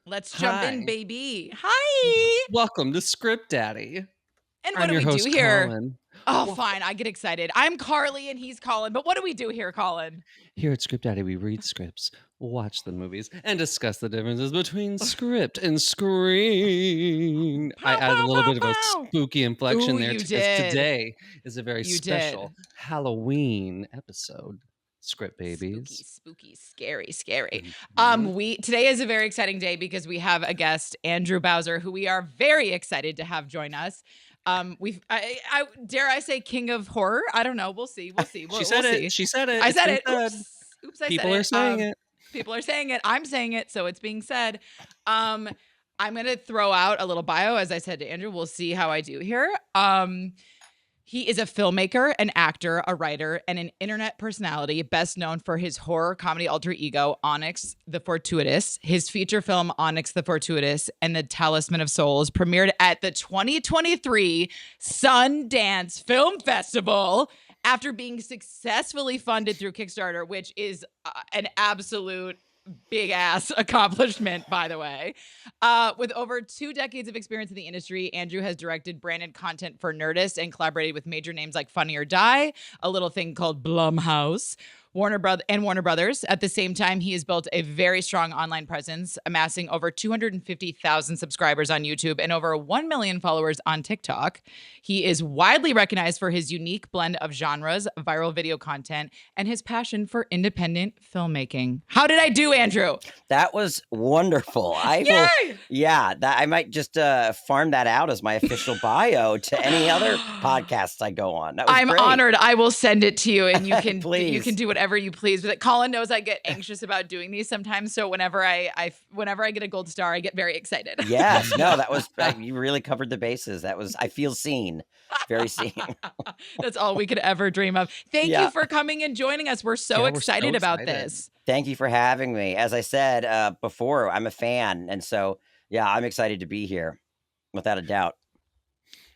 Let's jump in, Hi. baby. Hi. Welcome to Script Daddy. And what I'm do your we do host, here? Colin. Oh, Well, fine. I get excited. I'm Carly and he's Colin. But what do we do here, Colin? here at Script Daddy, we read scripts, watch the movies, and discuss the differences between script and screen. I Pow, added a pow, little pow, bit of a pow. spooky inflection Ooh, there you because did. today is a very You special did. Halloween episode. Script Spooky, babies. spooky, scary, scary. Mhm. Today is a very exciting day because we have a guest, Andrew Bowser, who we are very excited to have join us. I dare I say king of horror? I don't know. We'll see. We'll see. She We'll said it. see. She said it. I It's said been it. said. Oops. Oops, I said People are it. saying it. People are saying it. I'm saying it, so it's being said. Um, I'm gonna throw out a little bio, as I said to Andrew. We'll see how I do here. He is a filmmaker, an actor, a writer, and an internet personality, best known for his horror comedy alter ego, Onyx the Fortuitous. His feature film, Onyx the Fortuitous, and the Talisman of Souls premiered at the 2023 Sundance Film Festival after being successfully funded through Kickstarter, which is an absolute big ass accomplishment, by the way. With over 2 decades of experience in the industry, Andrew has directed branded content for Nerdist and collaborated with major names like Funny or Die, a little thing called Blumhouse, Warner Brothers. At the same time, he has built a very strong online presence, amassing over 250,000 subscribers on YouTube and over 1 million followers on TikTok. He is widely recognized for his unique blend of genres, viral video content, and his passion for independent filmmaking. How did I do, Andrew? That was wonderful. Yay! That I might just farm that out as my official bio to any other podcasts I go on. That was I'm great. honored. I will send it to you, and you can Please. do whatever you please with it. Colin knows I get anxious about doing these sometimes, so whenever I get a gold star, I get very excited. Yes, no, that was you really covered the bases. I feel seen, very seen. That's all we could ever dream of. Thank you Yeah. for coming and joining us. We're so Yeah, we're so excited about excited. this. Thank you for having me. As I said before, I'm a fan, and so yeah, I'm excited to be here, without a doubt.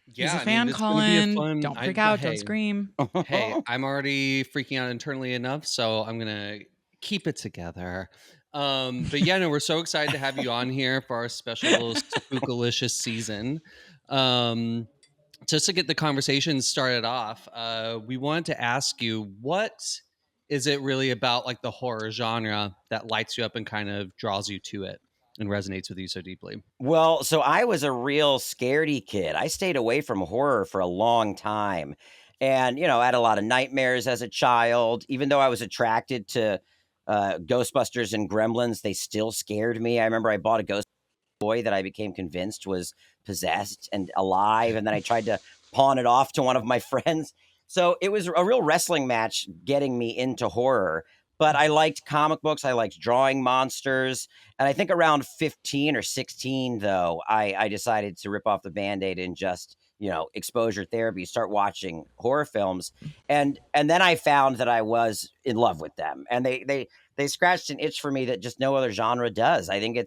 He's Yeah, a I mean, fan, this is gonna be a Colin. fun. Don't freak out. Don't Hey, scream. hey, I'm already freaking out internally enough, so I'm gonna keep it together. But yeah, no, we're so excited to have you on here for our special little spookalicious season. Um, just to get the conversation started off, we wanted to ask you, what is it really about, like, the horror genre that lights you up and kind of draws you to it and resonates with you so deeply? Well, so I was a real scaredy kid. I stayed away from horror for a long time. And, I had a lot of nightmares as a child. Even though I was attracted to Ghostbusters and Gremlins, they still scared me. I remember I bought a ghost toy that I became convinced was possessed and alive. And then I tried to pawn it off to one of my friends. So it was a real wrestling match getting me into horror. But I liked comic books. I liked drawing monsters. And I think around 15 or 16, though, I decided to rip off the Band-Aid and just, exposure therapy, start watching horror films. And then I found that I was in love with them. And they scratched an itch for me that just no other genre does. I think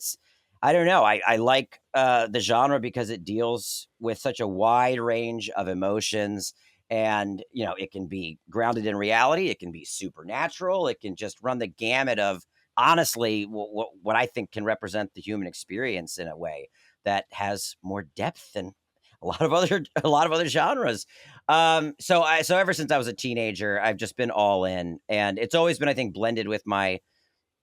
I don't know. I like the genre because it deals with such a wide range of emotions. And, it can be grounded in reality. It can be supernatural. It can just run the gamut of, honestly, what I think can represent the human experience in a way that has more depth than a lot of other genres. So ever since I was a teenager, I've just been all in, and it's always been, I think, blended with my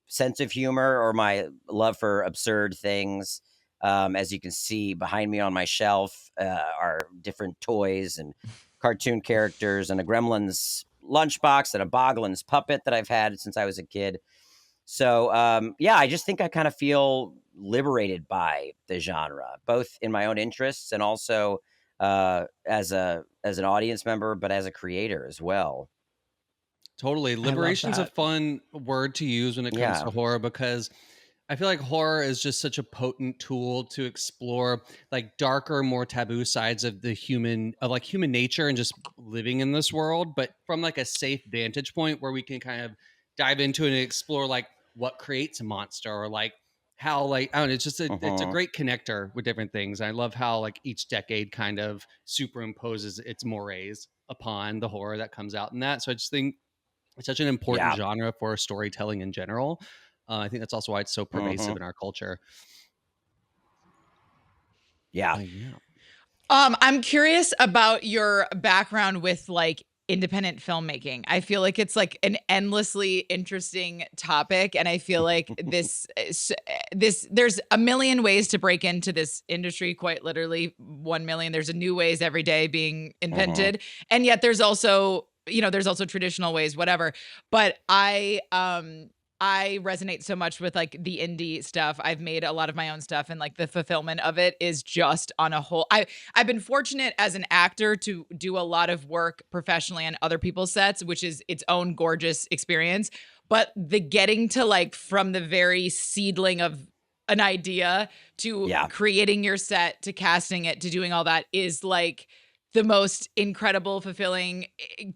sense of humor or my love for absurd things. As you can see behind me on my shelf are different toys and cartoon characters and a Gremlins lunchbox and a Boglins puppet that I've had since I was a kid. So yeah, I just think I kind of feel liberated by the genre, both in my own interests and also as an audience member, but as a creator as well. Totally. I love Liberation's a that. fun word to use when it comes Yeah. to horror, because I feel like horror is just such a potent tool to explore, like, darker, more taboo sides of human nature and just living in this world, but from, like, a safe vantage point where we can kind of dive into it and explore, like, what creates a monster, or, like, how, like, I don't know, it's a Mhm. great connector with different things. I love how, like, each decade kind of superimposes its mores upon the horror that comes out in that. So I just think it's such an important Yeah. genre for storytelling in general. I think that's also why it's so pervasive Mhm. in our culture. Yeah. Yeah. I'm curious about your background with like independent filmmaking. I feel like it's like an endlessly interesting topic, and I feel like this there's a million ways to break into this industry. Quite literally, 1 million. There's a new ways every day being invented, and yet there's also there's also traditional ways, whatever. But I resonate so much with like the indie stuff. I've made a lot of my own stuff, and like the fulfillment of it is just on a whole. I've been fortunate as an actor to do a lot of work professionally on other people's sets, which is its own gorgeous experience. But the getting to like from the very seedling of an idea to Yeah. creating your set to casting it to doing all that is like the most incredible, fulfilling,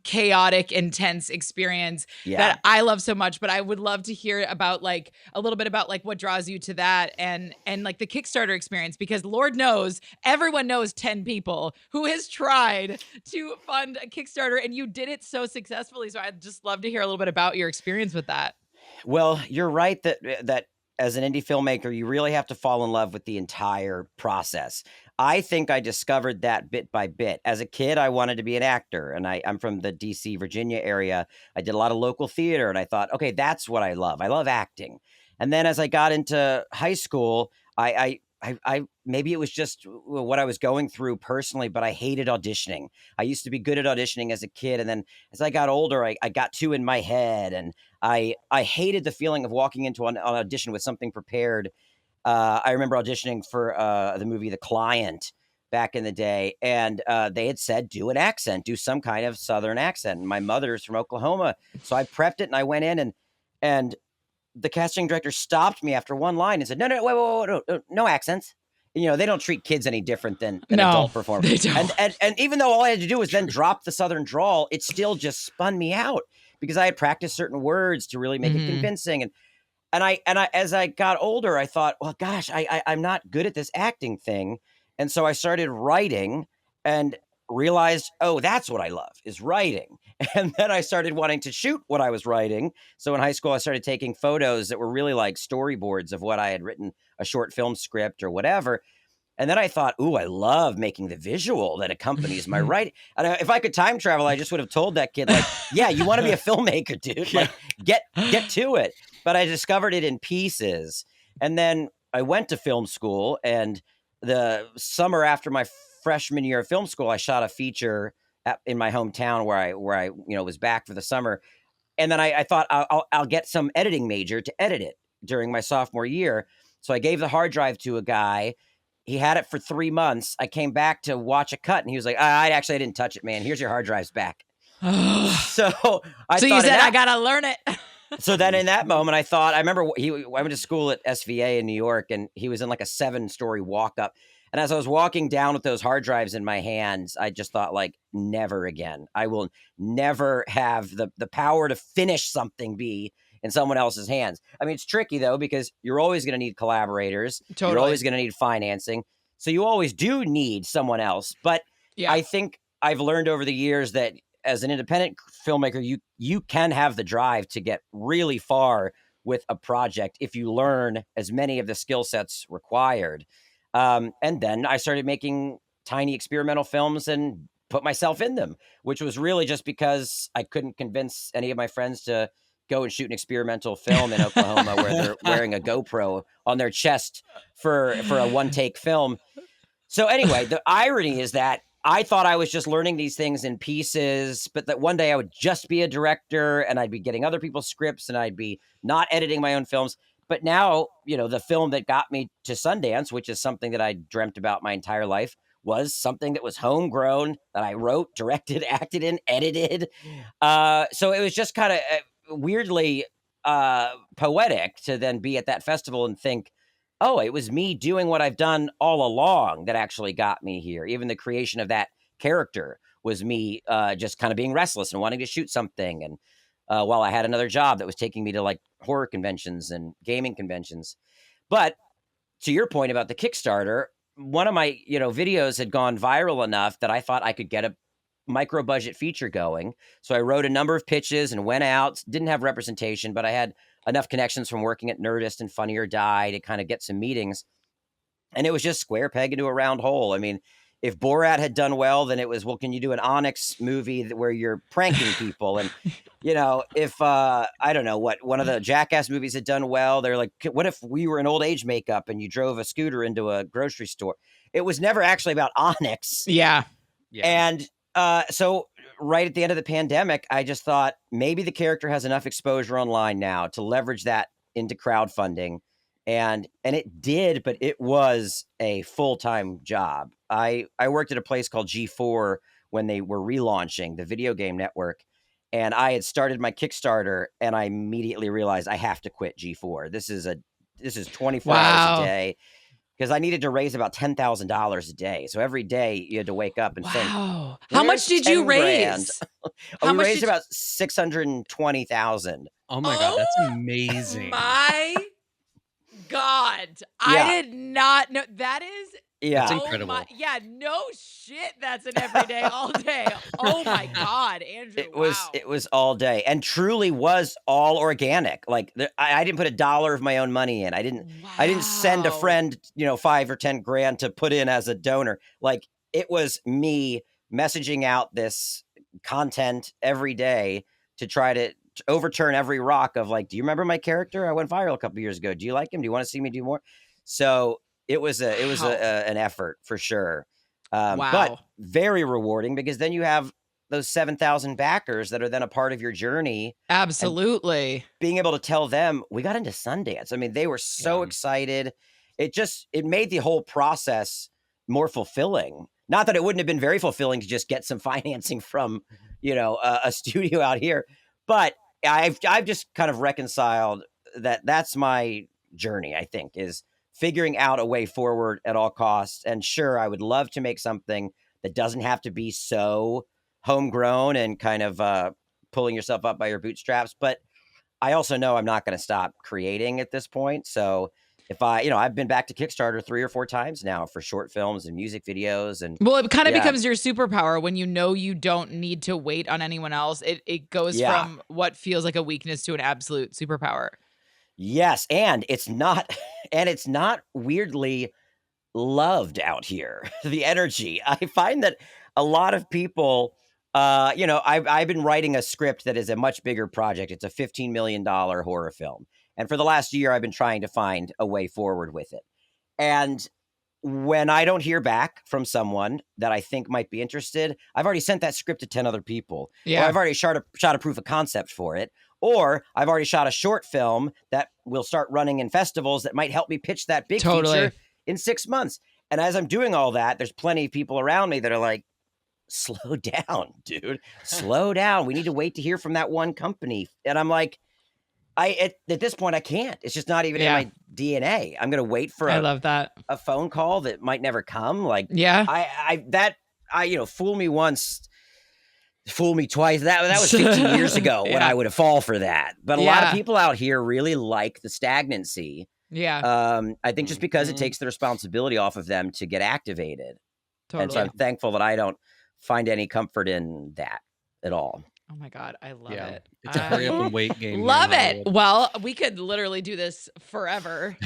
chaotic, intense experience Yeah. that I love so much. But I would love to hear about like a little bit about like what draws you to that and like the Kickstarter experience, because Lord knows everyone knows 10 people who has tried to fund a Kickstarter, and you did it so successfully. So I'd just love to hear a little bit about your experience with that. Well, you're right that as an indie filmmaker, you really have to fall in love with the entire process. I think I discovered that bit by bit. As a kid, I wanted to be an actor, and I'm from the DC, Virginia area. I did a lot of local theater, and I thought, okay, that's what I love. I love acting. And then as I got into high school, I maybe it was just what I was going through personally, but I hated auditioning. I used to be good at auditioning as a kid, and then as I got older, I got too in my head, and I hated the feeling of walking into an audition with something prepared. I remember auditioning for the movie The Client back in the day, and they had said, do an accent, do some kind of Southern accent. And my mother's from Oklahoma, so I prepped it and I went in, and the casting director stopped me after one line and said, no, wait, no accents. They don't treat kids any different than No, adult performers. they don't. And even though all I had to do was then drop the Southern drawl, it still just spun me out because I had practiced certain words to really make it convincing. And I as I got older, I thought, well, gosh, I'm not good at this acting thing. And so I started writing and realized, oh, that's what I love, is writing. And then I started wanting to shoot what I was writing. So in high school, I started taking photos that were really like storyboards of what I had written, a short film script or whatever. And then I thought, ooh, I love making the visual that accompanies my writing. And if I could time travel, I just would have told that kid, like, yeah, you want to be a filmmaker, dude. Like, get to it. But I discovered it in pieces. And then I went to film school. And the summer after my freshman year of film school, I shot a feature in my hometown where I was back for the summer. And then I thought I'll get some editing major to edit it during my sophomore year. So I gave the hard drive to a guy. He had it for 3 months. I came back to watch a cut, and he was like, I didn't touch it, man. Here's your hard drives back. So you said, I got to learn it. So then in that moment, I remember I went to school at SVA in New York, and he was in like a 7-story walk up. And as I was walking down with those hard drives in my hands, I just thought, like, never again. I will never have the power to finish something be in someone else's hands. I mean, it's tricky, though, because you're always going to need collaborators. Totally. You're always going to need financing. So you always do need someone else. But I think I've learned over the years that as an independent filmmaker, you can have the drive to get really far with a project if you learn as many of the skill sets required. And then I started making tiny experimental films and put myself in them, which was really just because I couldn't convince any of my friends to go and shoot an experimental film in Oklahoma where they're wearing a GoPro on their chest for a one-take film. So anyway, the irony is that I thought I was just learning these things in pieces, but that one day I would just be a director and I'd be getting other people's scripts and I'd be not editing my own films. But now, the film that got me to Sundance, which is something that I dreamt about my entire life, was something that was homegrown, that I wrote, directed, acted in, edited. So it was just kind of weirdly poetic to then be at that festival and think, oh, it was me doing what I've done all along that actually got me here. Even the creation of that character was me just kind of being restless and wanting to shoot something. And while I had another job that was taking me to like horror conventions and gaming conventions. But to your point about the Kickstarter, one of my videos had gone viral enough that I thought I could get a micro budget feature going. So I wrote a number of pitches and went out, didn't have representation, but I had enough connections from working at Nerdist and Funny or Die to kind of get some meetings. And it was just square peg into a round hole. I mean, if Borat had done well, then it was, well, can you do an Onyx movie where you're pranking people? And, if, I don't know what, one of the Jackass movies had done well, they're like, what if we were in old age makeup and you drove a scooter into a grocery store? It was never actually about Onyx. Yeah. And so right at the end of the pandemic, I just thought maybe the character has enough exposure online now to leverage that into crowdfunding. And it did, but it was a full-time job. I worked at a place called G4 when they were relaunching the video game network. And I had started my Kickstarter and I immediately realized I have to quit G4. This is 24 hours a day. Because I needed to raise about $10,000 a day. So every day you had to wake up and think, how much did you raise? We raised about $620,000. Oh my God, that's amazing. My God. I did not know. That is That's incredible. No shit. That's an everyday, all day. Oh my God, Andrew. It was all day, and truly was all organic. Like I didn't put $1 of my own money in. I didn't send a friend, 5 or 10 grand to put in as a donor. Like it was me messaging out this content every day to try to overturn every rock of like, do you remember my character? I went viral a couple years ago. Do you like him? Do you want to see me do more? So it was an effort for sure. But very rewarding, because then you have those 7,000 backers that are then a part of your journey. Absolutely. Being able to tell them we got into Sundance. I mean, they were so excited. It made the whole process more fulfilling. Not that it wouldn't have been very fulfilling to just get some financing from, a studio out here, but I've just kind of reconciled that's my journey, I think, is figuring out a way forward at all costs. And sure, I would love to make something that doesn't have to be so homegrown and kind of pulling yourself up by your bootstraps. But I also know I'm not going to stop creating at this point. So if I've been back to Kickstarter 3 or 4 times now for short films and music videos. And well, it kind of becomes your superpower when you don't need to wait on anyone else. It goes from what feels like a weakness to an absolute superpower. Yes, and it's not weirdly loved out here. The energy. I find that a lot of people, I've been writing a script that is a much bigger project. It's a $15 million horror film. And for the last year, I've been trying to find a way forward with it. And when I don't hear back from someone that I think might be interested, I've already sent that script to 10 other people. Yeah. Or I've already shot a proof of concept for it. Or I've already shot a short film that will start running in festivals that might help me pitch that big feature in 6 months. And as I'm doing all that, there's plenty of people around me that are like, slow down, dude. Slow down. We need to wait to hear from that one company. And I'm like, at this point, I can't. It's just not even in my DNA. I'm going to wait for a phone call that might never come. Like, fool me once, fool me twice. That was 15 years ago when I would have fall for that. But a lot of people out here really like the stagnancy. Yeah. I think just because it takes the responsibility off of them to get activated. Totally. And so I'm thankful that I don't find any comfort in that at all. Oh my God, I love it. It's a hurry up and wait game. Love it. Well, we could literally do this forever.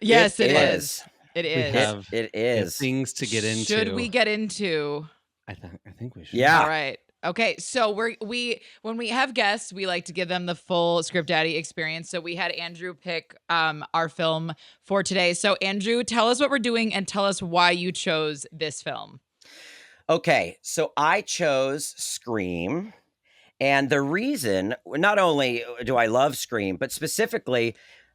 Yes, it is. It is. It is. Things to get into. Should we get into? I think we should. Yeah. All right. Okay. So when we have guests, we like to give them the full Script Daddy experience. So we had Andrew pick our film for today. So Andrew, tell us what we're doing and tell us why you chose this film. Okay, so I chose Scream, and the reason, not only do I love Scream, but specifically,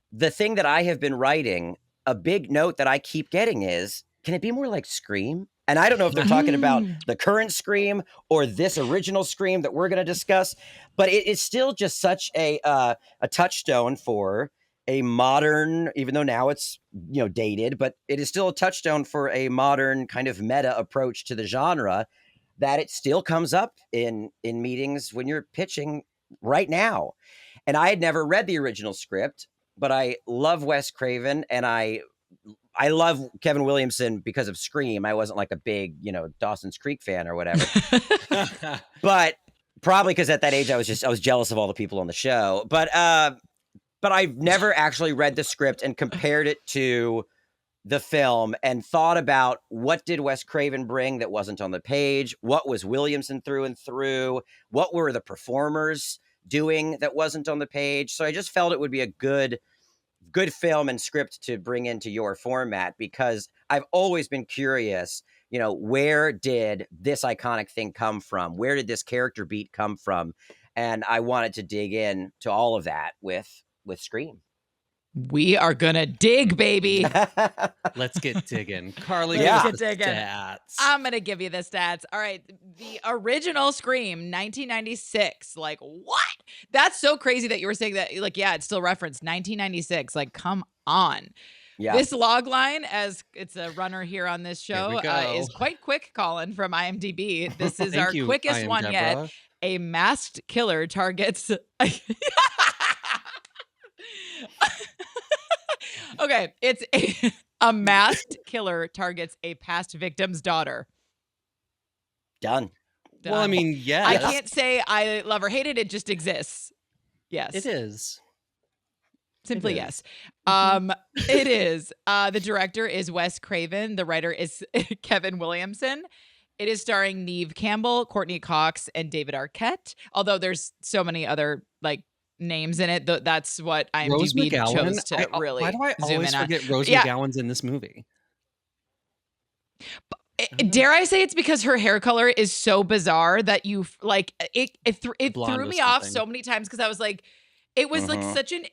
the thing that I have been writing, a big note that I keep getting is, can it be more like Scream? And I don't know if they're talking about the current Scream or this original Scream that we're going to discuss, but it's still just such a touchstone for a modern, even though now it's dated, but it is still a touchstone for a modern kind of meta approach to the genre, that it still comes up in meetings when you're pitching right now. And I had never read the original script, but I love Wes Craven and I love Kevin Williamson because of Scream. I wasn't like a big Dawson's Creek fan or whatever, but probably because at that age I was jealous of all the people on the show. But I've never actually read the script and compared it to the film and thought about what did Wes Craven bring that wasn't on the page? What was Williamson through and through? What were the performers doing that wasn't on the page? So I just felt it would be a good film and script to bring into your format, because I've always been curious, where did this iconic thing come from? Where did this character beat come from? And I wanted to dig in to all of that with Scream. We are gonna dig, baby. Let's get digging. Carly, Yeah. give us the Get digging. stats. I'm gonna give you the stats. All right, the original Scream, 1996. Like, what? That's so crazy that you were saying that. Like, yeah, it's still referenced 1996. Like, come on. Yeah. This log line, as it's a runner here on this Here show, we go. is quite quick, Colin, from IMDb. This is Thank our you, quickest I am one yet. Deborah. A masked killer targets. Okay, it's a masked killer targets a past victim's daughter. Done. Well, I mean, yes. I can't say I love or hate it. It just exists. Yes. It is. Simply It yes. is. It is. The director is Wes Craven. The writer is Kevin Williamson. It is starring Neve Campbell, Courtney Cox, and David Arquette. Although there's so many other names in it. That's what Rose IMDb McGowan. chose to really Why do I zoom always in on. forget Rose Yeah. McGowan's in this movie? Dare I say it's because her hair color is so bizarre that you it Blonde threw or me off something. so many times, because I was like, it was like such an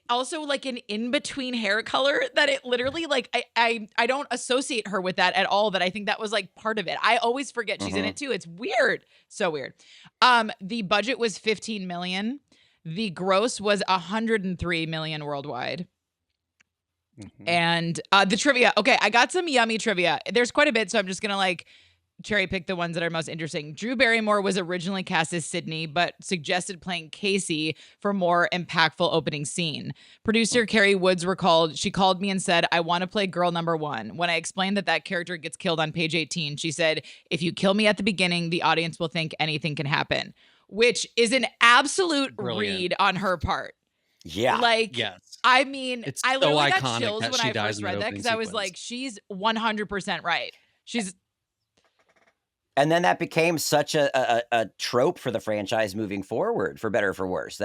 in between hair color that it literally I don't associate her with that at all. That I think that was like part of it. I always forget she's in it too. It's weird, so weird. The budget was 15 million. The gross was 103 million worldwide. And the trivia. Okay, I got some yummy trivia. There's quite a bit, so I'm just gonna cherry pick the ones that are most interesting. Drew Barrymore was originally cast as Sydney, but suggested playing Casey for more impactful opening scene. Producer Carrie Woods she called me and said, I want to play girl number 1. When I explained that character gets killed on page 18, she said, if you kill me at the beginning, the audience will think anything can happen, which is an absolute Brilliant. read on her part. Yeah. Yes. I mean, It's I so literally got iconic chills that when she I dies first in that read that, opening because I was sequence. like, she's 100% right. She's And then that became such a trope for the franchise moving forward, for better or for worse,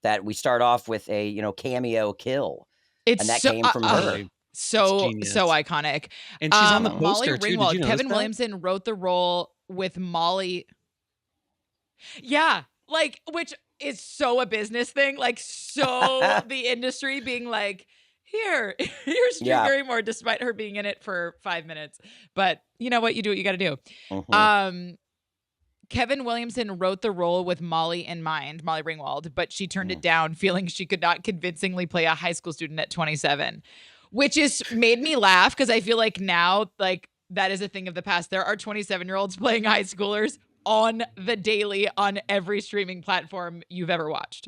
that we start off with a cameo kill, it's and that so, came from her. so genius. iconic. And she's on the Molly poster too. Did Ringwald. you notice Kevin that? Williamson wrote the role with Molly. Yeah, which is so a business thing. So the industry being like, here's Drew Yeah. Barrymore, despite her being in it for 5 minutes. But you know what? You do what you got to do. Mhm. Kevin Williamson wrote the role with Molly in mind, Molly Ringwald, but she turned it down, feeling she could not convincingly play a high school student at 27, which is made me laugh, because I feel like now, that is a thing of the past. There are 27-year-olds playing high schoolers on the daily on every streaming platform you've ever watched.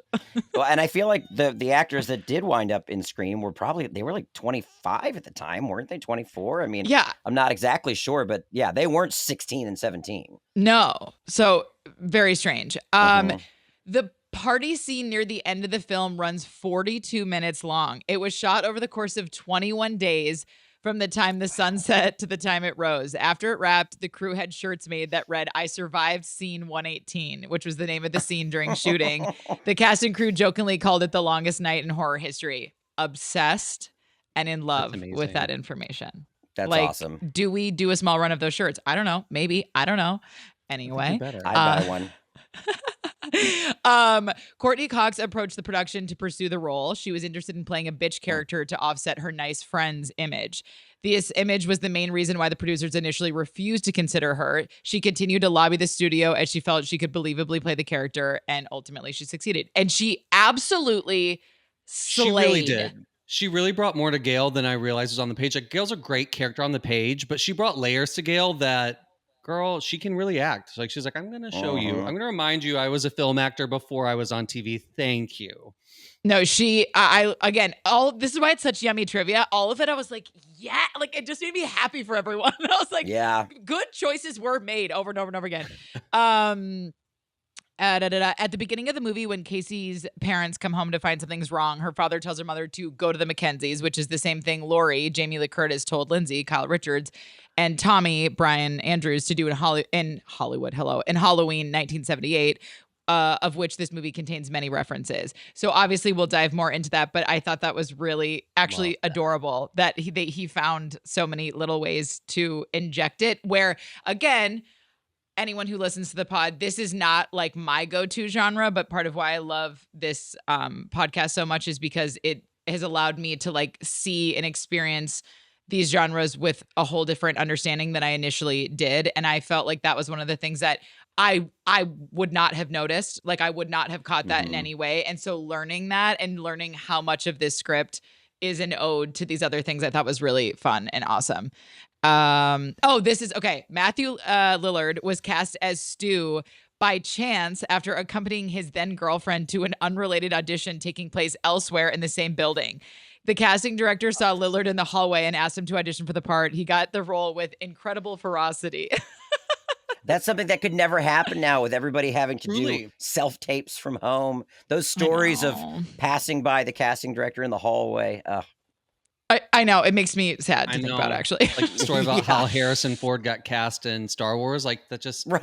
Well, and I feel like the actors that did wind up in Scream were 25 at the time, weren't they? 24? I mean, Yeah. I'm not exactly sure, but yeah, they weren't 16 and 17. No. So very strange. Mhm. The party scene near the end of the film runs 42 minutes long. It was shot over the course of 21 days from the time the sun set to the time it rose. After it wrapped, the crew had shirts made that read, I survived scene 118, which was the name of the scene during shooting. The cast and crew jokingly called it the longest night in horror history. Obsessed and in love with that amazing. information. That's awesome. Do we do a small run of those shirts? I don't know. Maybe. I don't know. Anyway. Better. I'd buy one. Courtney Cox approached the production to pursue the role. She was interested in playing a bitch character to offset her nice friend's image. This image was the main reason why the producers initially refused to consider her. She continued to lobby the studio as she felt she could believably play the character, and ultimately she succeeded. And she absolutely slayed. She really did. She really brought more to Gale than I realized was on the page. Gale's a great character on the page, but she brought layers to Gale that, girl, she can really act. She's like, I'm going to show you. I'm going to remind you I was a film actor before I was on TV. Thank you. No, again, this is why it's such yummy trivia. All of it, I was like, yeah, it just made me happy for everyone. I was like, Yeah. good choices were made over and over and over again. At the beginning of the movie, when Casey's parents come home to find something's wrong, her father tells her mother to go to the Mackenzies, which is the same thing Lori, Jamie Lee Curtis, told Lindsay, Kyle Richards, and Tommy, Brian Andrews, to do in Hollywood, in Halloween 1978, of which this movie contains many references. So obviously we'll dive more into that, but I thought that was really actually adorable that he found so many little ways to inject it, where, again, anyone who listens to the pod, this is not like my go-to genre, but part of why I love this podcast so much is because it has allowed me to like see and experience these genres with a whole different understanding than I initially did. And I felt like that was one of the things that I would not have noticed. Like I would not have caught that in any way. And so learning that and learning how much of this script is an ode to these other things, I thought was really fun and awesome. This is okay. Matthew Lillard was cast as Stu by chance after accompanying his then girlfriend to an unrelated audition taking place elsewhere in the same building. The casting director saw Lillard in the hallway and asked him to audition for the part. He got the role with incredible ferocity. That's something that could never happen now with everybody having to do self-tapes from home. Those stories of passing by the casting director in the hallway. I know. It makes me sad to think about, actually. Like the story about how Harrison Ford got cast in Star Wars. Like that's just not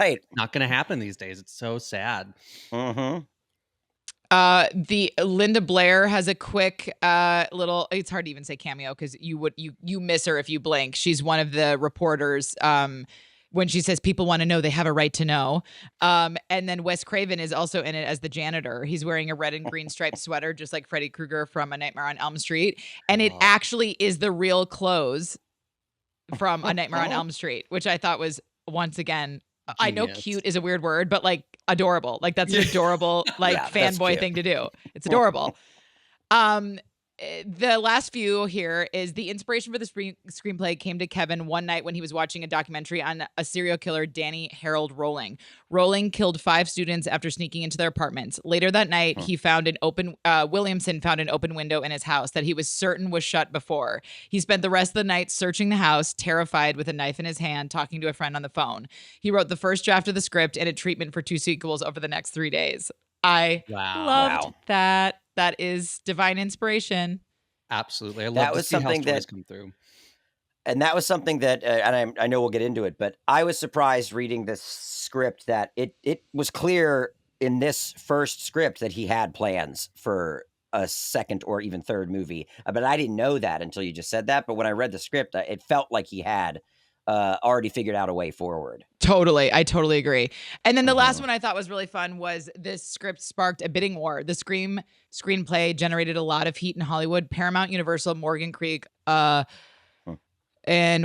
going to happen these days. It's so sad. Mm-hmm. The Linda Blair has a quick little, it's hard to even say cameo because you miss her if you blink. She's one of the reporters when she says people want to know, they have a right to know. And then Wes Craven is also in it as the janitor. He's wearing a red and green striped sweater, just like Freddy Krueger from A Nightmare on Elm Street. And it actually is the real clothes from A Nightmare on Elm Street, which I thought was, once again, genius. I know cute is a weird word, but like adorable. Like that's an adorable, like fanboy thing to do. It's adorable. The last few here is the inspiration for the screenplay came to Kevin one night when he was watching a documentary on a serial killer, Danny Harold Rowling. Rowling killed 5 students after sneaking into their apartments. Later that night, he found Williamson found an open window in his house that he was certain was shut before. He spent the rest of the night searching the house, terrified, with a knife in his hand, talking to a friend on the phone. He wrote the first draft of the script and a treatment for 2 sequels over the next 3 days. I loved that. That is divine inspiration. Absolutely. I love to see how stories come through. And that was something that, and I know we'll get into it, but I was surprised reading this script that it was clear in this first script that he had plans for a second or even third movie. But I didn't know that until you just said that. But when I read the script, it felt like he had already figured out a way forward. Totally. I totally agree. And then the last one I thought was really fun was this script sparked a bidding war. The screenplay generated a lot of heat in Hollywood. Paramount, Universal, Morgan Creek, and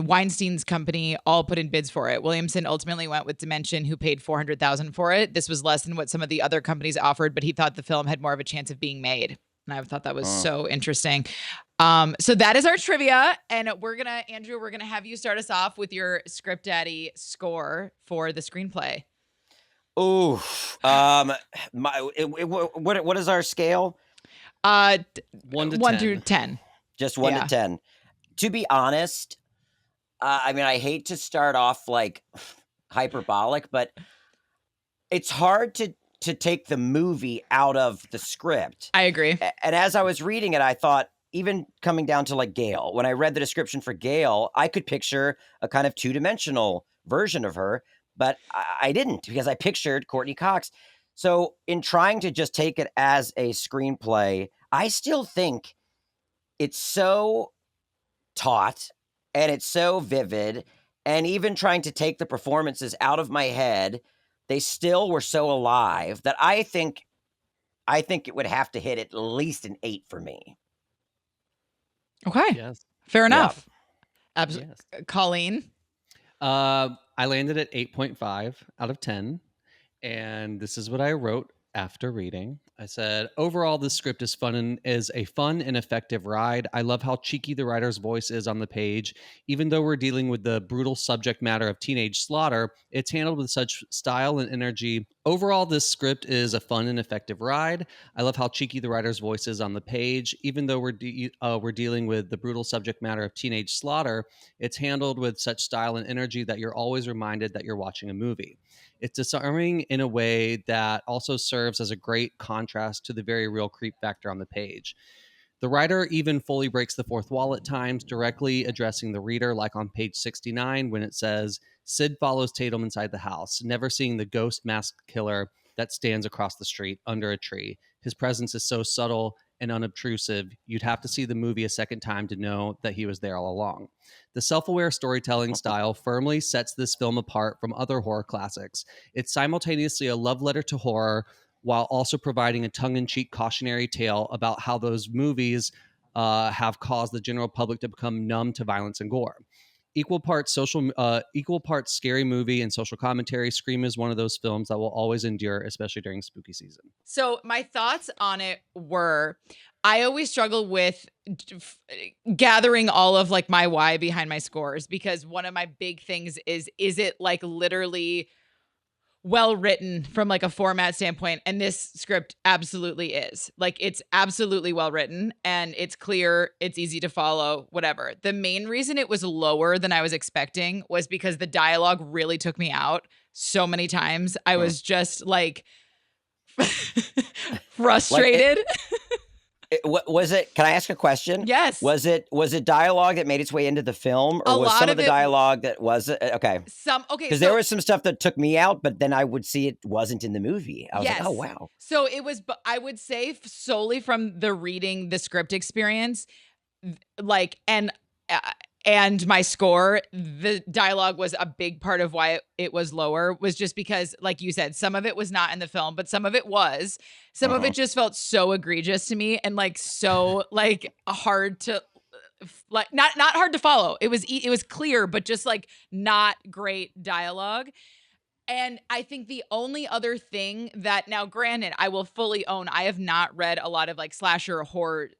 Weinstein's company all put in bids for it. Williamson ultimately went with Dimension, who paid $400,000 for it. This was less than what some of the other companies offered, but he thought the film had more of a chance of being made. And I thought that was so interesting. So that is our trivia. And Andrew, we're going to have you start us off with your Script Daddy score for the screenplay. Oh, what is our scale? 1 to 1 10. through 10. Just 1 to 10. To be honest, I mean, I hate to start off like hyperbolic, but it's hard to take the movie out of the script. I agree. And as I was reading it, I thought, even coming down to like Gail, when I read the description for Gail, I could picture a kind of 2-dimensional version of her, but I didn't, because I pictured Courtney Cox. So in trying to just take it as a screenplay, I still think it's so taut and it's so vivid, and even trying to take the performances out of my head, they still were so alive that I think it would have to hit at least an 8 for me. Okay. Yes. Fair enough. Yeah. Absolutely. Yes. Colleen? I landed at 8.5 out of 10. And this is what I wrote after reading. I said, overall, this script is a fun and effective ride. I love how cheeky the writer's voice is on the page. Even though we're dealing with the brutal subject matter of teenage slaughter, it's handled with such style and energy Overall, this script is a fun and effective ride. I love how cheeky the writer's voice is on the page. Even though we're dealing with the brutal subject matter of teenage slaughter, it's handled with such style and energy that you're always reminded that you're watching a movie. It's disarming in a way that also serves as a great contrast to the very real creep factor on the page. The writer even fully breaks the fourth wall at times, directly addressing the reader, like on page 69 when it says, Sid follows Tatum inside the house, never seeing the ghost masked killer that stands across the street under a tree. His presence is so subtle and unobtrusive, you'd have to see the movie a second time to know that he was there all along. The self-aware storytelling style firmly sets this film apart from other horror classics. It's simultaneously a love letter to horror while also providing a tongue-in-cheek cautionary tale about how those movies have caused the general public to become numb to violence and gore. Equal parts scary movie and social commentary. Scream is one of those films that will always endure, especially during spooky season. So my thoughts on it were, I always struggle with gathering all of like my why behind my scores, because one of my big things is it like literally well written from like a format standpoint? And this script absolutely is. Like, it's absolutely well written and it's clear, it's easy to follow, whatever. The main reason it was lower than I was expecting was because the dialogue really took me out so many times. I was just like frustrated. Was it? Can I ask a question? Yes. Was it dialogue that made its way into the film, or A was lot some of of the it- dialogue that was okay? Okay. Because there was some stuff that took me out, but then I would see it wasn't in the movie. I was like, oh Yes. wow. So it was, but I would say solely from the reading the script experience, like, and my score, the dialogue was a big part of why it was lower, was just because, like you said, some of it was not in the film, but some of it was. Some of it just felt so egregious to me and like so like hard to like not hard to follow. It was clear, but just like not great dialogue. And I think the only other thing that, now granted, I will fully own, I have not read a lot of like slasher horror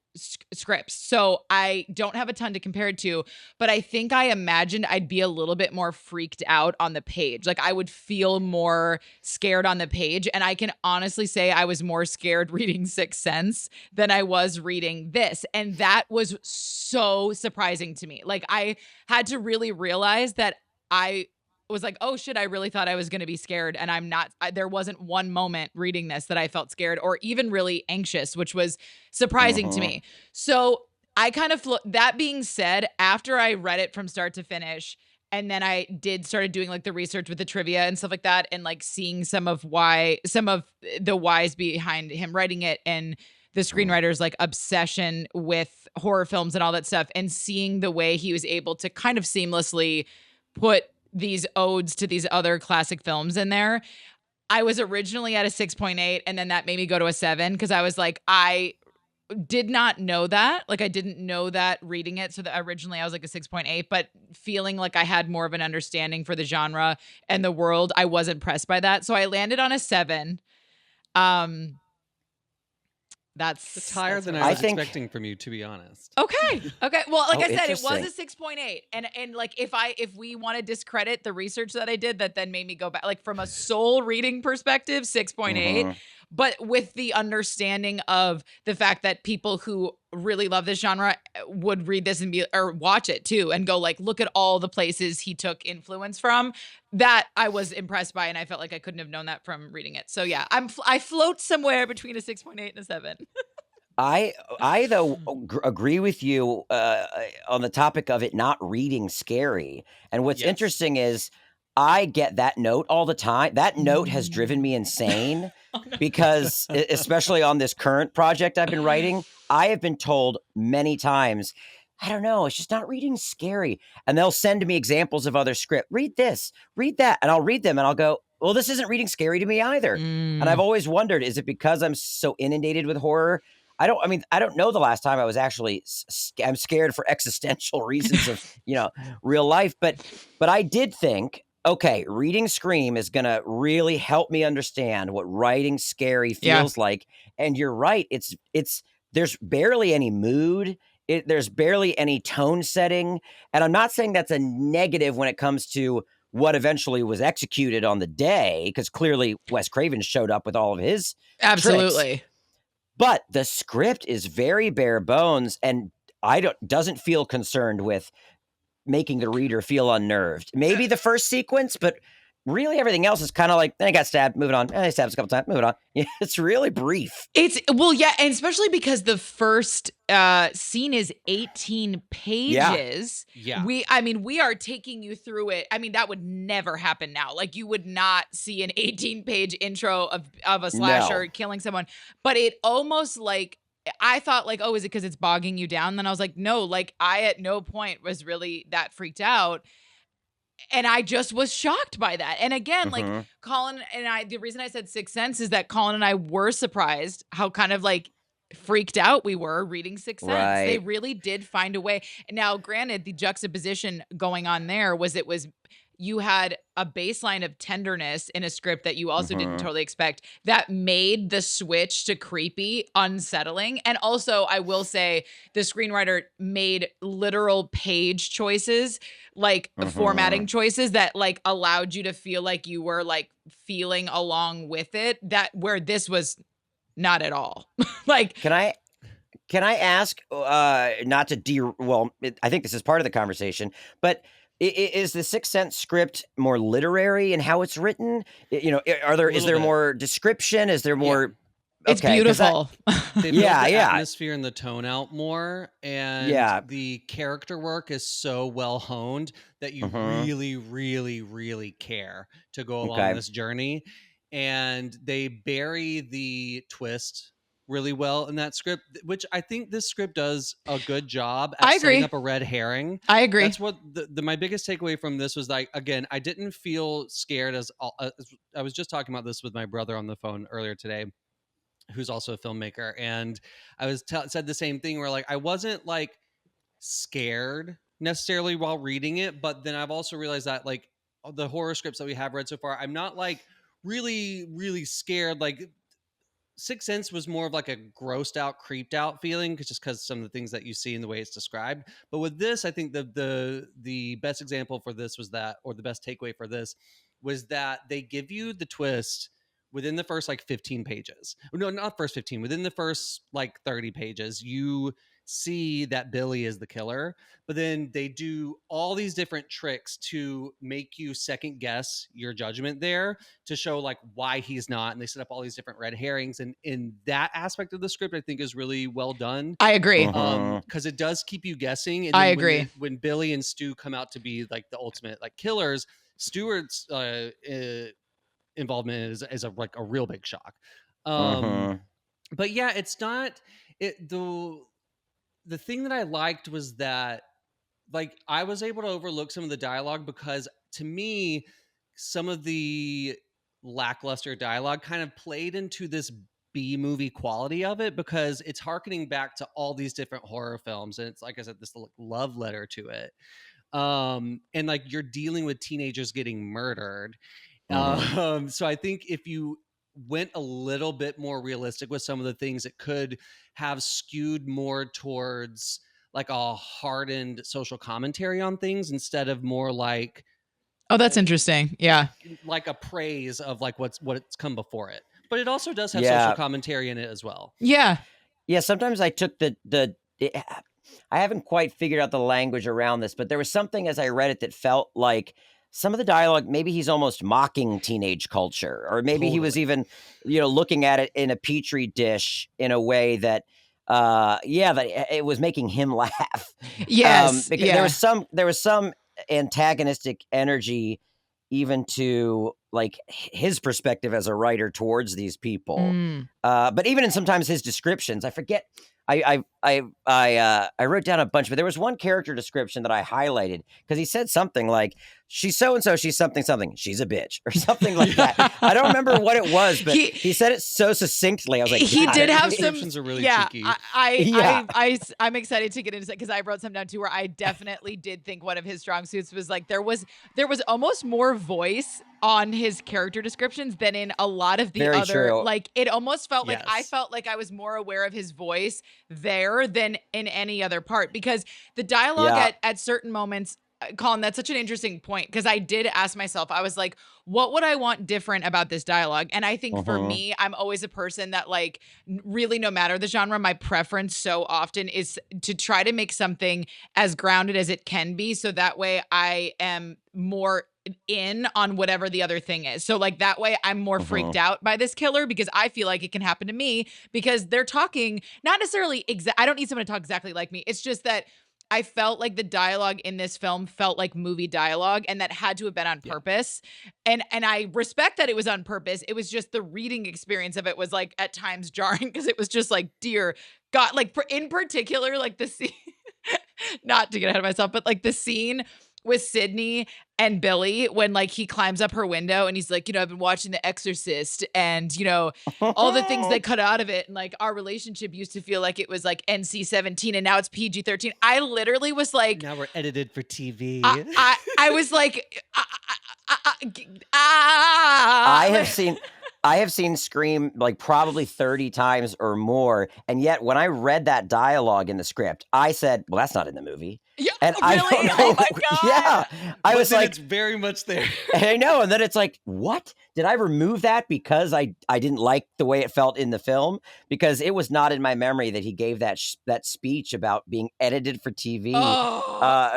scripts, so I don't have a ton to compare it to, but I think I imagined I'd be a little bit more freaked out on the page. Like, I would feel more scared on the page. And I can honestly say I was more scared reading Sixth Sense than I was reading this. And that was so surprising to me. Like, I had to really realize that I was like, oh shit, I really thought I was going to be scared. And I'm not. There wasn't one moment reading this that I felt scared or even really anxious, which was surprising to me. So I kind of, that being said, after I read it from start to finish, and then I started doing like the research with the trivia and stuff like that, and like seeing some of the whys behind him writing it and the screenwriter's like obsession with horror films and all that stuff, and seeing the way he was able to kind of seamlessly put these odes to these other classic films in there. I was originally at a 6.8, and then that made me go to a 7, because I was like, I did not know that. Like, I didn't know that reading it. So that originally I was like a 6.8, but feeling like I had more of an understanding for the genre and the world, I was impressed by that. So I landed on a 7. It's higher than I was expecting from you, to be honest. Okay. Well, like I said, it was interesting. a 6.8. And like, if we want to discredit the research that I did, that then made me go back, like from a sole reading perspective, 6.8. But with the understanding of the fact that people who really love this genre would read this and or watch it too, and go like, look at all the places he took influence from, that I was impressed by. And I felt like I couldn't have known that from reading it. So yeah, I float somewhere between a 6.8 and a 7. I though agree with you on the topic of it not reading scary. And what's interesting is I get that note all the time. That note has driven me insane because, especially on this current project I've been writing, I have been told many times, I don't know, it's just not reading scary. And they'll send me examples of other script. Read this, read that. And I'll read them and I'll go, well, this isn't reading scary to me either. And I've always wondered, is it because I'm so inundated with horror? I don't know the last time I was actually, I'm scared for existential reasons of, real life. But I did think, okay, reading Scream is going to really help me understand what writing scary feels like. And you're right. There's barely any mood. There's barely any tone setting. And I'm not saying that's a negative when it comes to what eventually was executed on the day, because clearly Wes Craven showed up with all of his tricks. Absolutely. But the script is very bare bones and doesn't feel concerned with making the reader feel unnerved. Maybe the first sequence, but really everything else is kind of like, I got stabbed, moving on. I stabbed a couple times, moving on. It's really brief. Yeah, and especially because the first scene is 18 pages. Yeah. We are taking you through it. I mean, that would never happen now. Like, you would not see an 18-page intro of a slasher killing someone. But it almost like, I thought like, oh, is it because it's bogging you down? Then I was like, no, like I at no point was really that freaked out. And I just was shocked by that. And again, like Colin and I, the reason I said Sixth Sense is that Colin and I were surprised how kind of like freaked out we were reading Sixth Sense. Right. They really did find a way. Now, granted, the juxtaposition going on there was you had a baseline of tenderness in a script that you also didn't totally expect that made the switch to creepy unsettling. And also, I will say the screenwriter made literal page choices, like formatting choices that like allowed you to feel like you were like feeling along with it, that where this was not at all. Like, Can I ask, not to I think this is part of the conversation, but is the Sixth Sense script more literary in how it's written? Is there more description? Is there more? It's beautiful. They build the atmosphere and the tone out more, and the character work is so well honed that you really, really, really care to go along this journey. And they bury the twist really well in that script, which I think this script does a good job at setting up a red herring. I agree. That's what my biggest takeaway from this was. Like, again, I didn't feel scared as I was just talking about this with my brother on the phone earlier today, who's also a filmmaker, and I was said the same thing where like I wasn't like scared necessarily while reading it, but then I've also realized that like the horror scripts that we have read so far, I'm not like really, really scared. Like Sixth Sense was more of like a grossed out, creeped out feeling, just because some of the things that you see in the way it's described. But with this, I think the best example for this was that, or the best takeaway for this was that they give you the twist within the first like 15 pages. No, not first 15. Within the first like 30 pages, you see that Billy is the killer, but then they do all these different tricks to make you second guess your judgment there, to show like why he's not, and they set up all these different red herrings, and in that aspect of the script I think is really well done. I agree. Because it does keep you guessing. And I agree. When Billy and Stu come out to be like the ultimate like killers, Stewart's involvement is a real big shock. But yeah, it's not it. The thing that I liked was that like I was able to overlook some of the dialogue, because to me some of the lackluster dialogue kind of played into this B movie quality of it, because it's harkening back to all these different horror films, and it's like I said, this love letter to it. And like you're dealing with teenagers getting murdered. So I think if you went a little bit more realistic with some of the things, it could have skewed more towards like a hardened social commentary on things, instead of more like, oh, that's interesting. Yeah. Like a praise of like what's come before it. But it also does have social commentary in it as well. Yeah. Yeah. Sometimes I took I haven't quite figured out the language around this, but there was something as I read it that felt like some of the dialogue, maybe he's almost mocking teenage culture, or maybe he was even, looking at it in a petri dish in a way that, that it was making him laugh. Yes. Because there was some antagonistic energy, even to like his perspective as a writer towards these people. But even in sometimes his descriptions, I forget. I wrote down a bunch, but there was one character description that I highlighted because he said something like, she's so-and-so, she's something, she's a bitch, or something like that. I don't remember what it was, but he said it so succinctly. I was like, he did have some descriptions are really cheeky. I'm excited to get into it, because I wrote some down too, where I definitely did think one of his strong suits was like, there was almost more voice on his character descriptions than in a lot of the Very other true. like it almost felt like Yes. I felt like I was more aware of his voice there than in any other part, because the dialogue at certain moments Colin, that's such an interesting point, because I did ask myself, I was like, what would I want different about this dialogue? And I think for me, I'm always a person that like really, no matter the genre, my preference so often is to try to make something as grounded as it can be. So that way I am more in on whatever the other thing is. So like that way I'm more freaked out by this killer, because I feel like it can happen to me, because they're talking not necessarily I don't need someone to talk exactly like me. It's just that I felt like the dialogue in this film felt like movie dialogue, and that had to have been on purpose. And I respect that it was on purpose. It was just the reading experience of it was like at times jarring, because it was just like, dear God, like in particular, like the scene, not to get ahead of myself, but like the scene with Sydney and Billy when like he climbs up her window and he's like, I've been watching The Exorcist, and all the things they cut out of it, and like our relationship used to feel like it was like NC-17 and now it's PG-13. I literally was like, now we're edited for TV. I was like, I have seen Scream like probably 30 times or more, and yet when I read that dialogue in the script, I said, "Well, that's not in the movie." Yeah, and really? I don't know. Oh my God. Yeah, I was like, it's very much there. I know, and then it's like, what? Did I remove that because I didn't like the way it felt in the film? Because it was not in my memory that he gave that speech about being edited for TV.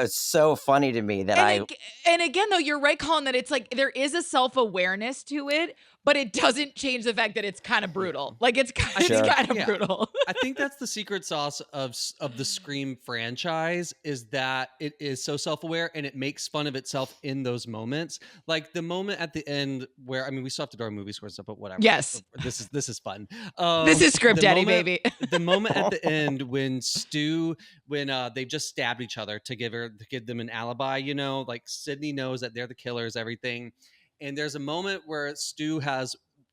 It's so funny to me that and again, though, you're right, Colin, that it's like there is a self-awareness to it, but it doesn't change the fact that it's kind of brutal. Like it's kind of brutal. I think that's the secret sauce of the Scream franchise, is that it is so self-aware and it makes fun of itself in those moments. Like the moment at the end where, I mean, we still have to do our movie scores stuff, but whatever. Yes. This is fun. This is Script Daddy, baby. The moment at the end when Stu, when they've just stabbed each other to give them an alibi, like Sydney knows that they're the killers, everything. And there's a moment where Stu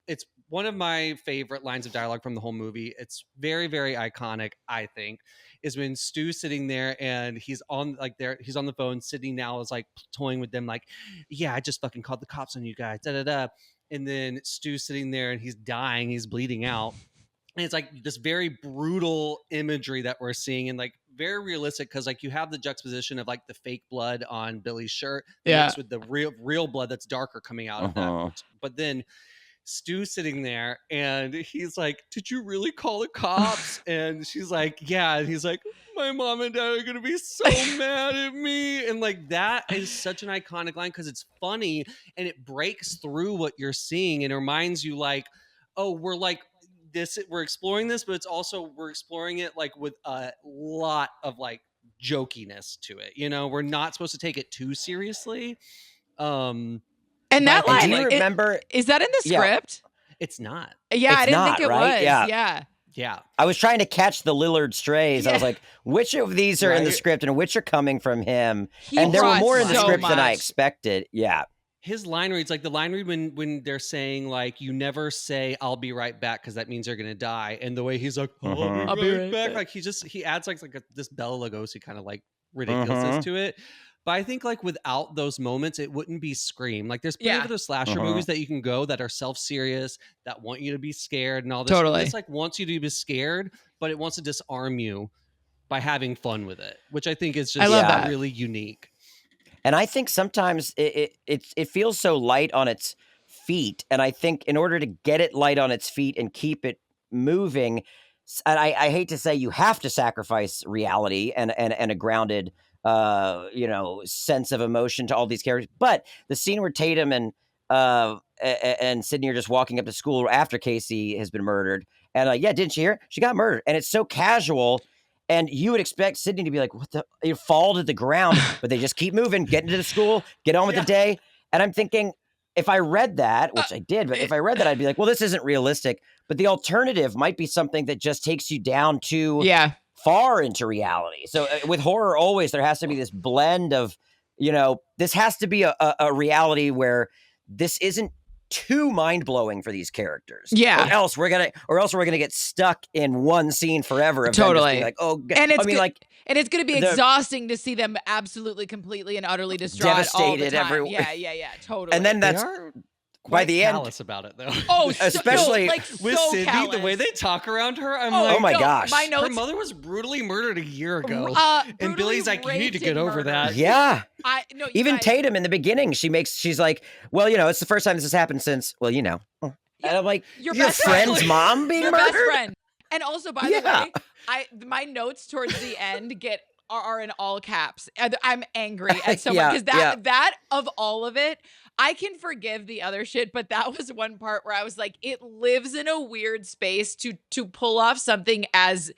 it's one of my favorite lines of dialogue from the whole movie. It's very, very iconic, I think, is when Stu's sitting there and he's on the phone. Sydney now is like toying with them, like, yeah, I just fucking called the cops on you guys, da da da. And then Stu's sitting there and he's dying, he's bleeding out. And it's like this very brutal imagery that we're seeing, and like very realistic, because like you have the juxtaposition of like the fake blood on Billy's shirt mixed with the real blood that's darker coming out of that. But then Stu's sitting there and he's like, did you really call the cops? And she's like, yeah. And he's like, my mom and dad are gonna be so mad at me. And like that is such an iconic line, because it's funny and it breaks through what you're seeing and it reminds you like, oh, we're like this, we're exploring this, but it's also we're exploring it like with a lot of like jokiness to it. We're not supposed to take it too seriously. And that line, do you remember? Is that in the script? It's not. Yeah, it's I didn't not, think it right? was. Yeah. I was trying to catch the Lillard strays. I was like, which of these are in the script and which are coming from him? And there were more in the script than I expected. Yeah. His line reads like the line read when they're saying like, you never say I'll be right back because that means they're gonna die. And the way he's like, I'll be right back. Like he adds like this Bela Lugosi kind of like ridiculousness to it. But I think like without those moments, it wouldn't be Scream. Like there's plenty of other slasher movies that you can go that are self-serious, that want you to be scared and all this. Totally. This like wants you to be scared, but it wants to disarm you by having fun with it, which I think is just really unique. And I think sometimes it feels so light on its feet. And I think in order to get it light on its feet and keep it moving, and I hate to say you have to sacrifice reality and a grounded sense of emotion to all these characters. But the scene where Tatum and Sydney are just walking up to school after Casey has been murdered. And didn't you hear? She got murdered. And it's so casual. And you would expect Sydney to be like, what the? You fall to the ground, but they just keep moving, get into the school, get on with the day. And I'm thinking, if I read that, which I did, but if I read that, I'd be like, well, this isn't realistic. But the alternative might be something that just takes you down to far into reality. So with horror, always there has to be this blend of, this has to be a reality where this isn't too mind-blowing for these characters. Yeah. Or else we're gonna get stuck in one scene forever of totally. them just being like, oh God. And it's gonna be exhausting to see them absolutely, completely, and utterly distraught devastated all the time. everywhere. Yeah, totally. And then quite the end- callous about it though. Oh, Especially with so Sydney, callous. the way they talk around her, I'm Oh, like, oh my no, gosh. my her notes. mother was brutally murdered a year ago. And Brutally Billy's like, you need to raped get and over that. murdered. Yeah. No, you Even guys, Tatum in the beginning, she's like, well, it's the first time this has happened since, and I'm like, your your best friend's friend. mom being your murdered? best friend. And also, by the Yeah. way, my notes towards the end are in all caps. I'm angry at someone Yeah, because that of all of it, I can forgive the other shit, but that was one part where I was like, it lives in a weird space to pull off something as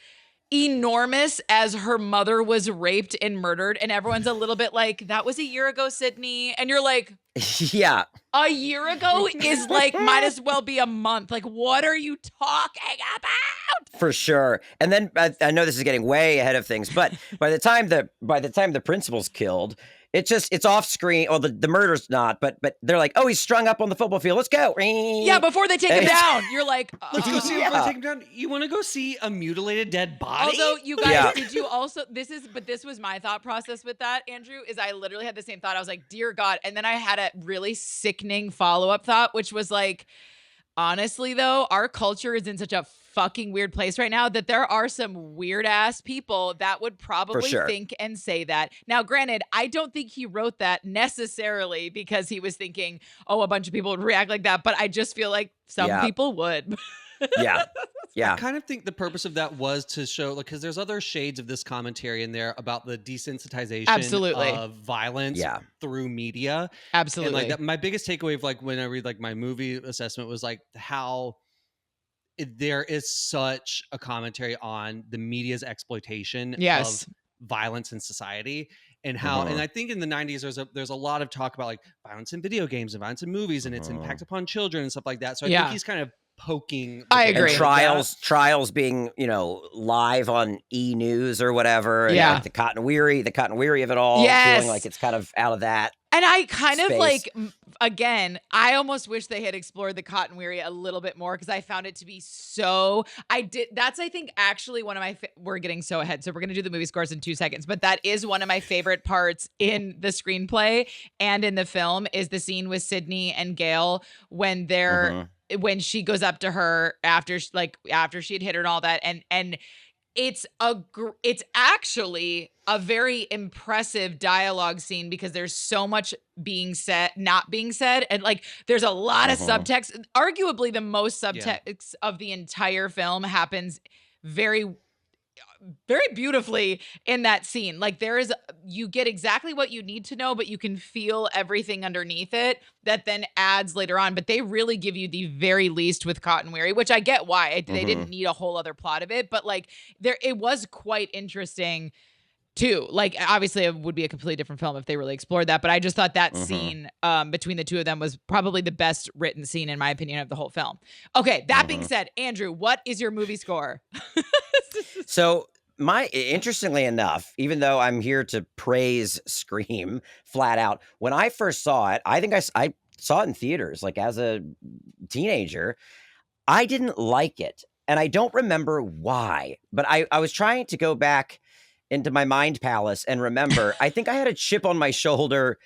enormous as her mother was raped and murdered, and everyone's a little bit like, that was a year ago, Sydney, and you're like, Yeah. a year ago is like might as well be a month. Like, what are you talking about? For sure. And then I know this is getting way ahead of things, but by the time the principal's killed, it's off screen. Oh, the murder's not, but they're like, oh, he's strung up on the football field. Let's go. Yeah, before they take him down, you're like, Let's go see him Yeah. before they take him down. You want to go see a mutilated dead body? Although you guys, Yeah. did you also? This was my thought process with that, Andrew. Is I literally had the same thought. I was like, dear God, and then I had a really sickening follow-up thought, which was like, honestly, though, our culture is in such a fucking weird place right now that there are some weird ass people that would probably sure. think and say that. Now, granted, I don't think he wrote that necessarily because he was thinking, oh, a bunch of people would react like that, but I just feel like some Yeah. people would. Yeah. Yeah. I kind of think the purpose of that was to show, like, because there's other shades of this commentary in there about the desensitization Absolutely. of violence Yeah. through media. Absolutely. And like that, my biggest takeaway of like when I read like my movie assessment was like how there is such a commentary on the media's exploitation Yes. of violence in society and how and I think in the 90s there's a lot of talk about like violence in video games and violence in movies and its impact upon children and stuff like that. So I Yeah. think he's kind of poking. I the agree. And bear of that. trials being, live on E-News or whatever. And Yeah. like the cotton weary of it all. Yes. Feeling like it's kind of out of that. And I kind of Space. like, again, I almost wish they had explored the cotton weary a little bit more because I found it to be so, that's, I think, actually one of my, we're getting so ahead. So we're going to do the movie scores in 2 seconds, but that is one of my favorite parts in the screenplay and in the film is the scene with Sydney and Gail when they're, when she goes up to her after she had hit her and all that. And it's actually a very impressive dialogue scene because there's so much not being said. And like, there's a lot of subtext. Arguably the most subtext of the entire film happens very, very beautifully in that scene. Like you get exactly what you need to know, but you can feel everything underneath it that then adds later on. But they really give you the very least with Cotton Weary, which I get why they didn't need a whole other plot of it. But like it was quite interesting too. Like obviously it would be a completely different film if they really explored that. But I just thought that scene between the two of them was probably the best written scene in my opinion of the whole film. Okay, that being said, Andrew, what is your movie score? So interestingly enough, even though I'm here to praise Scream flat out, when I first saw it, I think I saw it in theaters, like as a teenager. I didn't like it. And I don't remember why, but I was trying to go back into my mind palace and remember, I think I had a chip on my shoulder.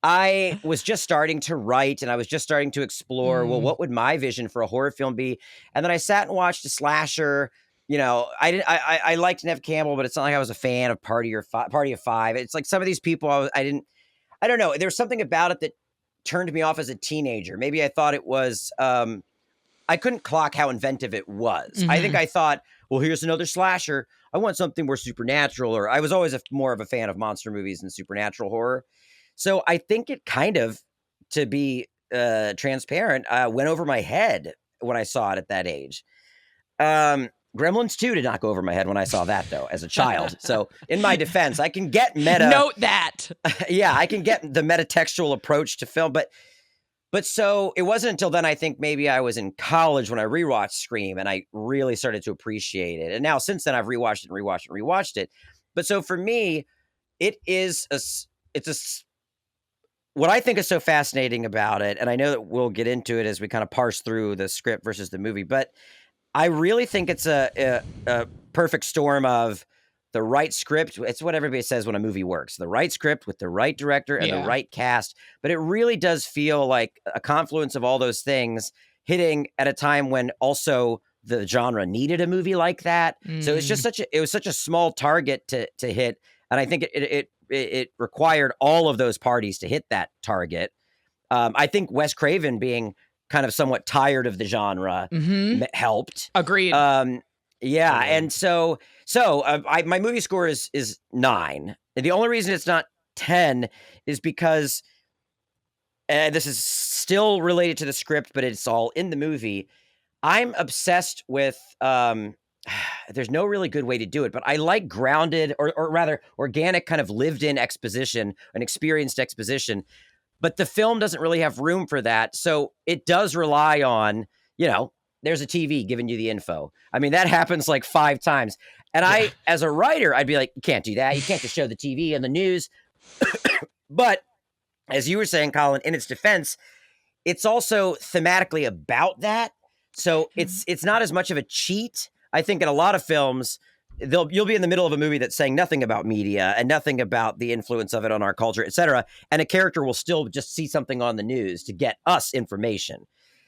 I was just starting to write and I was just starting to explore, well, what would my vision for a horror film be? And then I sat and watched a slasher. I liked Neve Campbell, but it's not like I was a fan of Party of Five. It's like some of these people, I don't know. There's something about it that turned me off as a teenager. Maybe I thought it was, I couldn't clock how inventive it was. I think I thought, well, here's another slasher. I want something more supernatural, or I was always more of a fan of monster movies and supernatural horror. So I think it kind of, to be transparent, went over my head when I saw it at that age. Gremlins 2 did not go over my head when I saw that, though, as a child. So in my defense, I can get meta. Note that. Yeah, I can get the metatextual approach to film. But so it wasn't until then, I think maybe I was in college when I rewatched Scream and I really started to appreciate it. And now since then, I've rewatched it and rewatched it. But so for me, what I think is so fascinating about it, and I know that we'll get into it as we kind of parse through the script versus the movie, but I really think it's a perfect storm of the right script. It's what everybody says when a movie works: the right script with the right director and the Yeah. right cast. But it really does feel like a confluence of all those things hitting at a time when also the genre needed a movie like that. So it's just it was such a small target to hit, and I think it required all of those parties to hit that target. I think Wes Craven being kind of somewhat tired of the genre helped. Agreed. Yeah, Totally. and so my movie score is 9. And the only reason it's not 10 is because this is still related to the script, but it's all in the movie. I'm obsessed with there's no really good way to do it, but I like grounded or rather organic kind of lived in exposition, an experienced exposition. But the film doesn't really have room for that. So it does rely on, there's a TV giving you the info. I mean, that happens like 5 times. And I, as a writer, I'd be like, you can't do that. You can't just show the TV and the news. But as you were saying, Colin, in its defense, it's also thematically about that. So it's not as much of a cheat. I think in a lot of films, you'll be in the middle of a movie that's saying nothing about media and nothing about the influence of it on our culture, etc. And a character will still just see something on the news to get us information.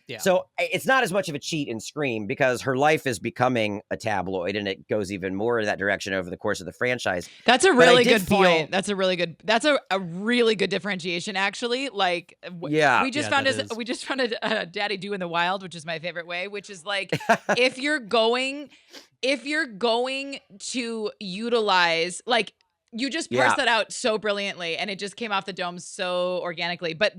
Yeah. So it's not as much of a cheat in Scream because her life is becoming a tabloid, and it goes even more in that direction over the course of the franchise. That's a really good point. That's a really good differentiation, actually. Like, we just found a Daddy Do in the Wild, which is my favorite way, which is like, if you're going to utilize, like, you just parsed that out so brilliantly, and it just came off the dome so organically. But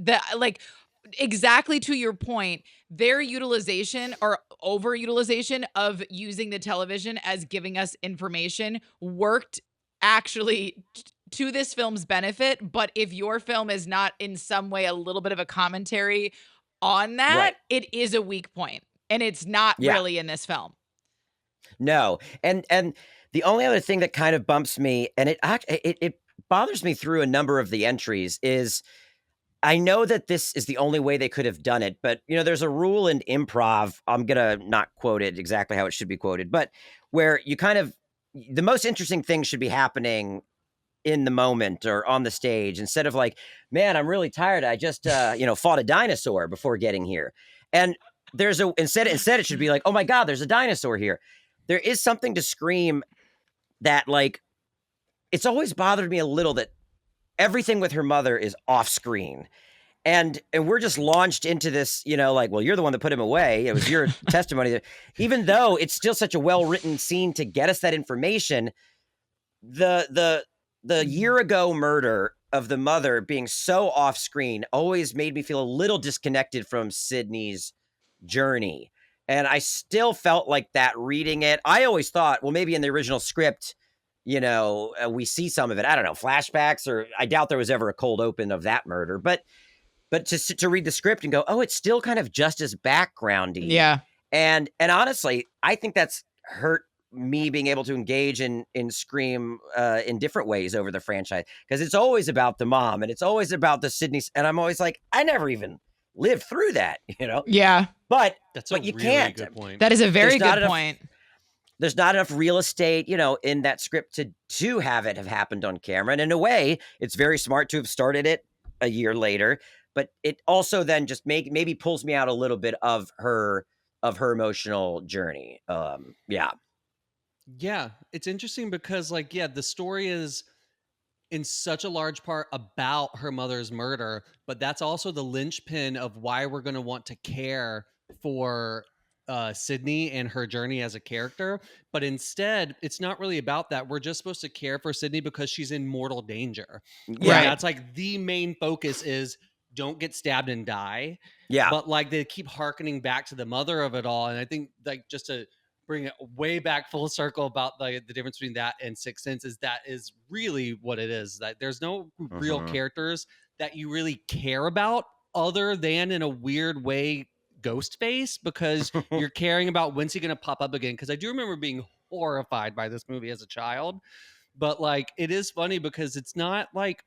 exactly to your point, their utilization or overutilization of using the television as giving us information worked actually to this film's benefit. But if your film is not in some way a little bit of a commentary on that, it is a weak point, and it's not really in this film. No. And the only other thing that kind of bumps me, and it bothers me through a number of the entries, is I know that this is the only way they could have done it, but there's a rule in improv. I'm going to not quote it exactly how it should be quoted, but where you kind of, the most interesting things should be happening in the moment or on the stage instead of like, man, I'm really tired. I just, fought a dinosaur before getting here. And instead it should be like, oh my God, there's a dinosaur here. There is something to Scream that, like, it's always bothered me a little that everything with her mother is off screen. And we're just launched into this, like, well, you're the one that put him away. It was your testimony. Even though it's still such a well-written scene to get us that information, the year ago murder of the mother being so off screen always made me feel a little disconnected from Sydney's journey. And I still felt like that reading it. I always thought, well, maybe in the original script, we see some of it. I don't know, flashbacks, or I doubt there was ever a cold open of that murder. But to read the script and go, oh, it's still kind of just as backgroundy. Yeah. And honestly, I think that's hurt me being able to engage in Scream in different ways over the franchise, because it's always about the mom and it's always about the Sydney. And I'm always like, I never even lived through that, Yeah. But that's but a you really can't. good point. That is a very good point. There's not enough real estate, in that script to have it have happened on camera. And in a way, it's very smart to have started it a year later. But it also then just maybe pulls me out a little bit of her emotional journey. Yeah, it's interesting because, like, the story is in such a large part about her mother's murder, but that's also the linchpin of why we're going to want to care for Sydney and her journey as a character. But instead, it's not really about that. We're just supposed to care for Sydney because she's in mortal danger. Yeah. Right. That's like the main focus is don't get stabbed and die. Yeah. But like they keep hearkening back to the mother of it all. And I think, like, just to bring it way back full circle about the difference between that and Sixth Sense is that is really what it is. That there's no real characters that you really care about other than, in a weird way, Ghostface, because you're caring about when's he going to pop up again. Because I do remember being horrified by this movie as a child. But like, it is funny because it's not like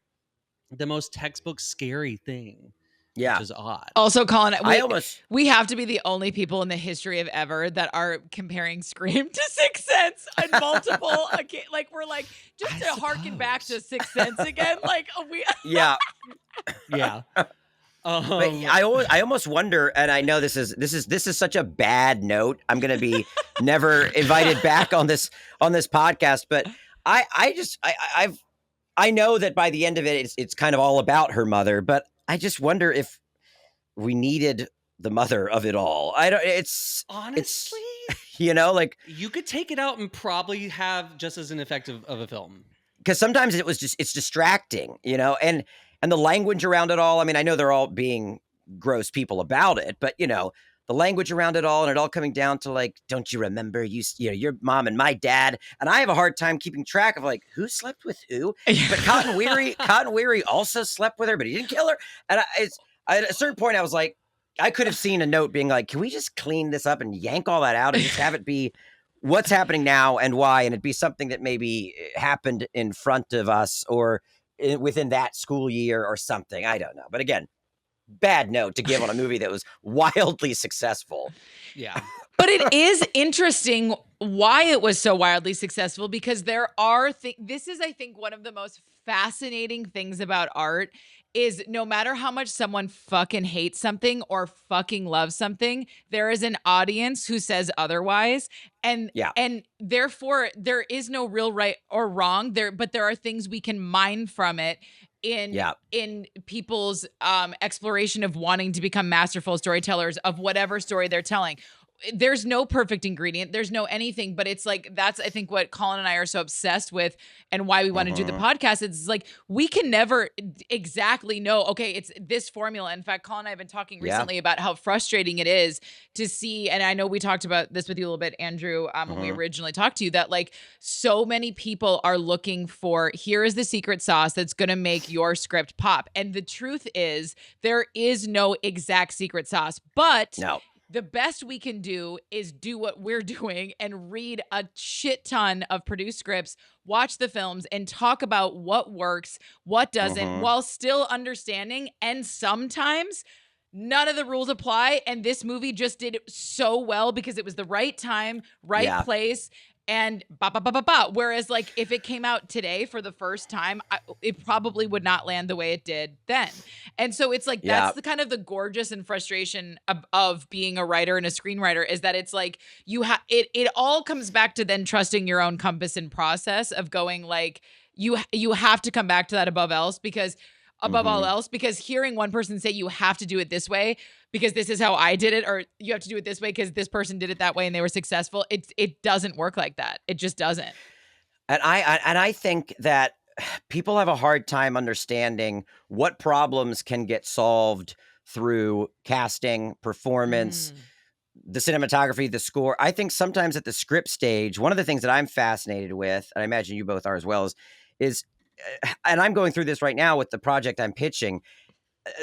the most textbook scary thing. Yeah. which is odd. Also, Colin, I almost we have to be the only people in the history of ever that are comparing Scream to Sixth Sense and multiple. Like we're like just to harken back to suppose. Sixth Sense again. Like we. yeah. Yeah. But I almost wonder, and I know this is such a bad note. I'm going to be never invited back on this podcast. But I know that by the end of it, it's kind of all about her mother. But I just wonder if we needed the mother of it all. I don't. Honestly, like you could take it out and probably have just as an effective of a film. Because sometimes it's distracting, and the language around it all. I mean, I know they're all being gross people about it, but the language around it all, and it all coming down to like, don't you remember your mom and my dad? And I have a hard time keeping track of like who slept with who. But Cotton Weary also slept with her, but he didn't kill her. And at a certain point, I was like, I could have seen a note being like, can we just clean this up and yank all that out and just have it be what's happening now and why, and it'd be something that maybe happened in front of us or within that school year or something. I don't know. But again, bad note to give on a movie that was wildly successful. Yeah. But it is interesting why it was so wildly successful, because there are this is, I think, one of the most fascinating things about art is no matter how much someone fucking hates something or fucking loves something, there is an audience who says otherwise. And therefore there is no real right or wrong there, but there are things we can mine from it in people's exploration of wanting to become masterful storytellers of whatever story they're telling. There's no perfect ingredient. There's no anything, but it's like, that's, I think, what Colin and I are so obsessed with and why we want to do the podcast. It's like, we can never exactly know, okay, it's this formula. In fact, Colin and I have been talking recently about how frustrating it is to see, and I know we talked about this with you a little bit, Andrew, when we originally talked to you, that like so many people are looking for, here is the secret sauce that's going to make your script pop. And the truth is there is no exact secret sauce, but the best we can do is do what we're doing and read a shit ton of produced scripts, watch the films, and talk about what works, what doesn't, while still understanding. And sometimes none of the rules apply. And this movie just did it so well because it was the right time, right place. And whereas like if it came out today for the first time, it probably would not land the way it did then. And so it's like, that's the kind of the gorgeous and frustration of being a writer and a screenwriter, is that it's like it all comes back to then trusting your own compass and process of going like, you have to come back to that above all else, because hearing one person say you have to do it this way because this is how I did it, or you have to do it this way because this person did it that way and they were successful, it doesn't work like that. It just doesn't. And I think that people have a hard time understanding what problems can get solved through casting, performance, the cinematography, the score. I think sometimes at the script stage, one of the things that I'm fascinated with, and I imagine you both are as well, is and I'm going through this right now with the project I'm pitching.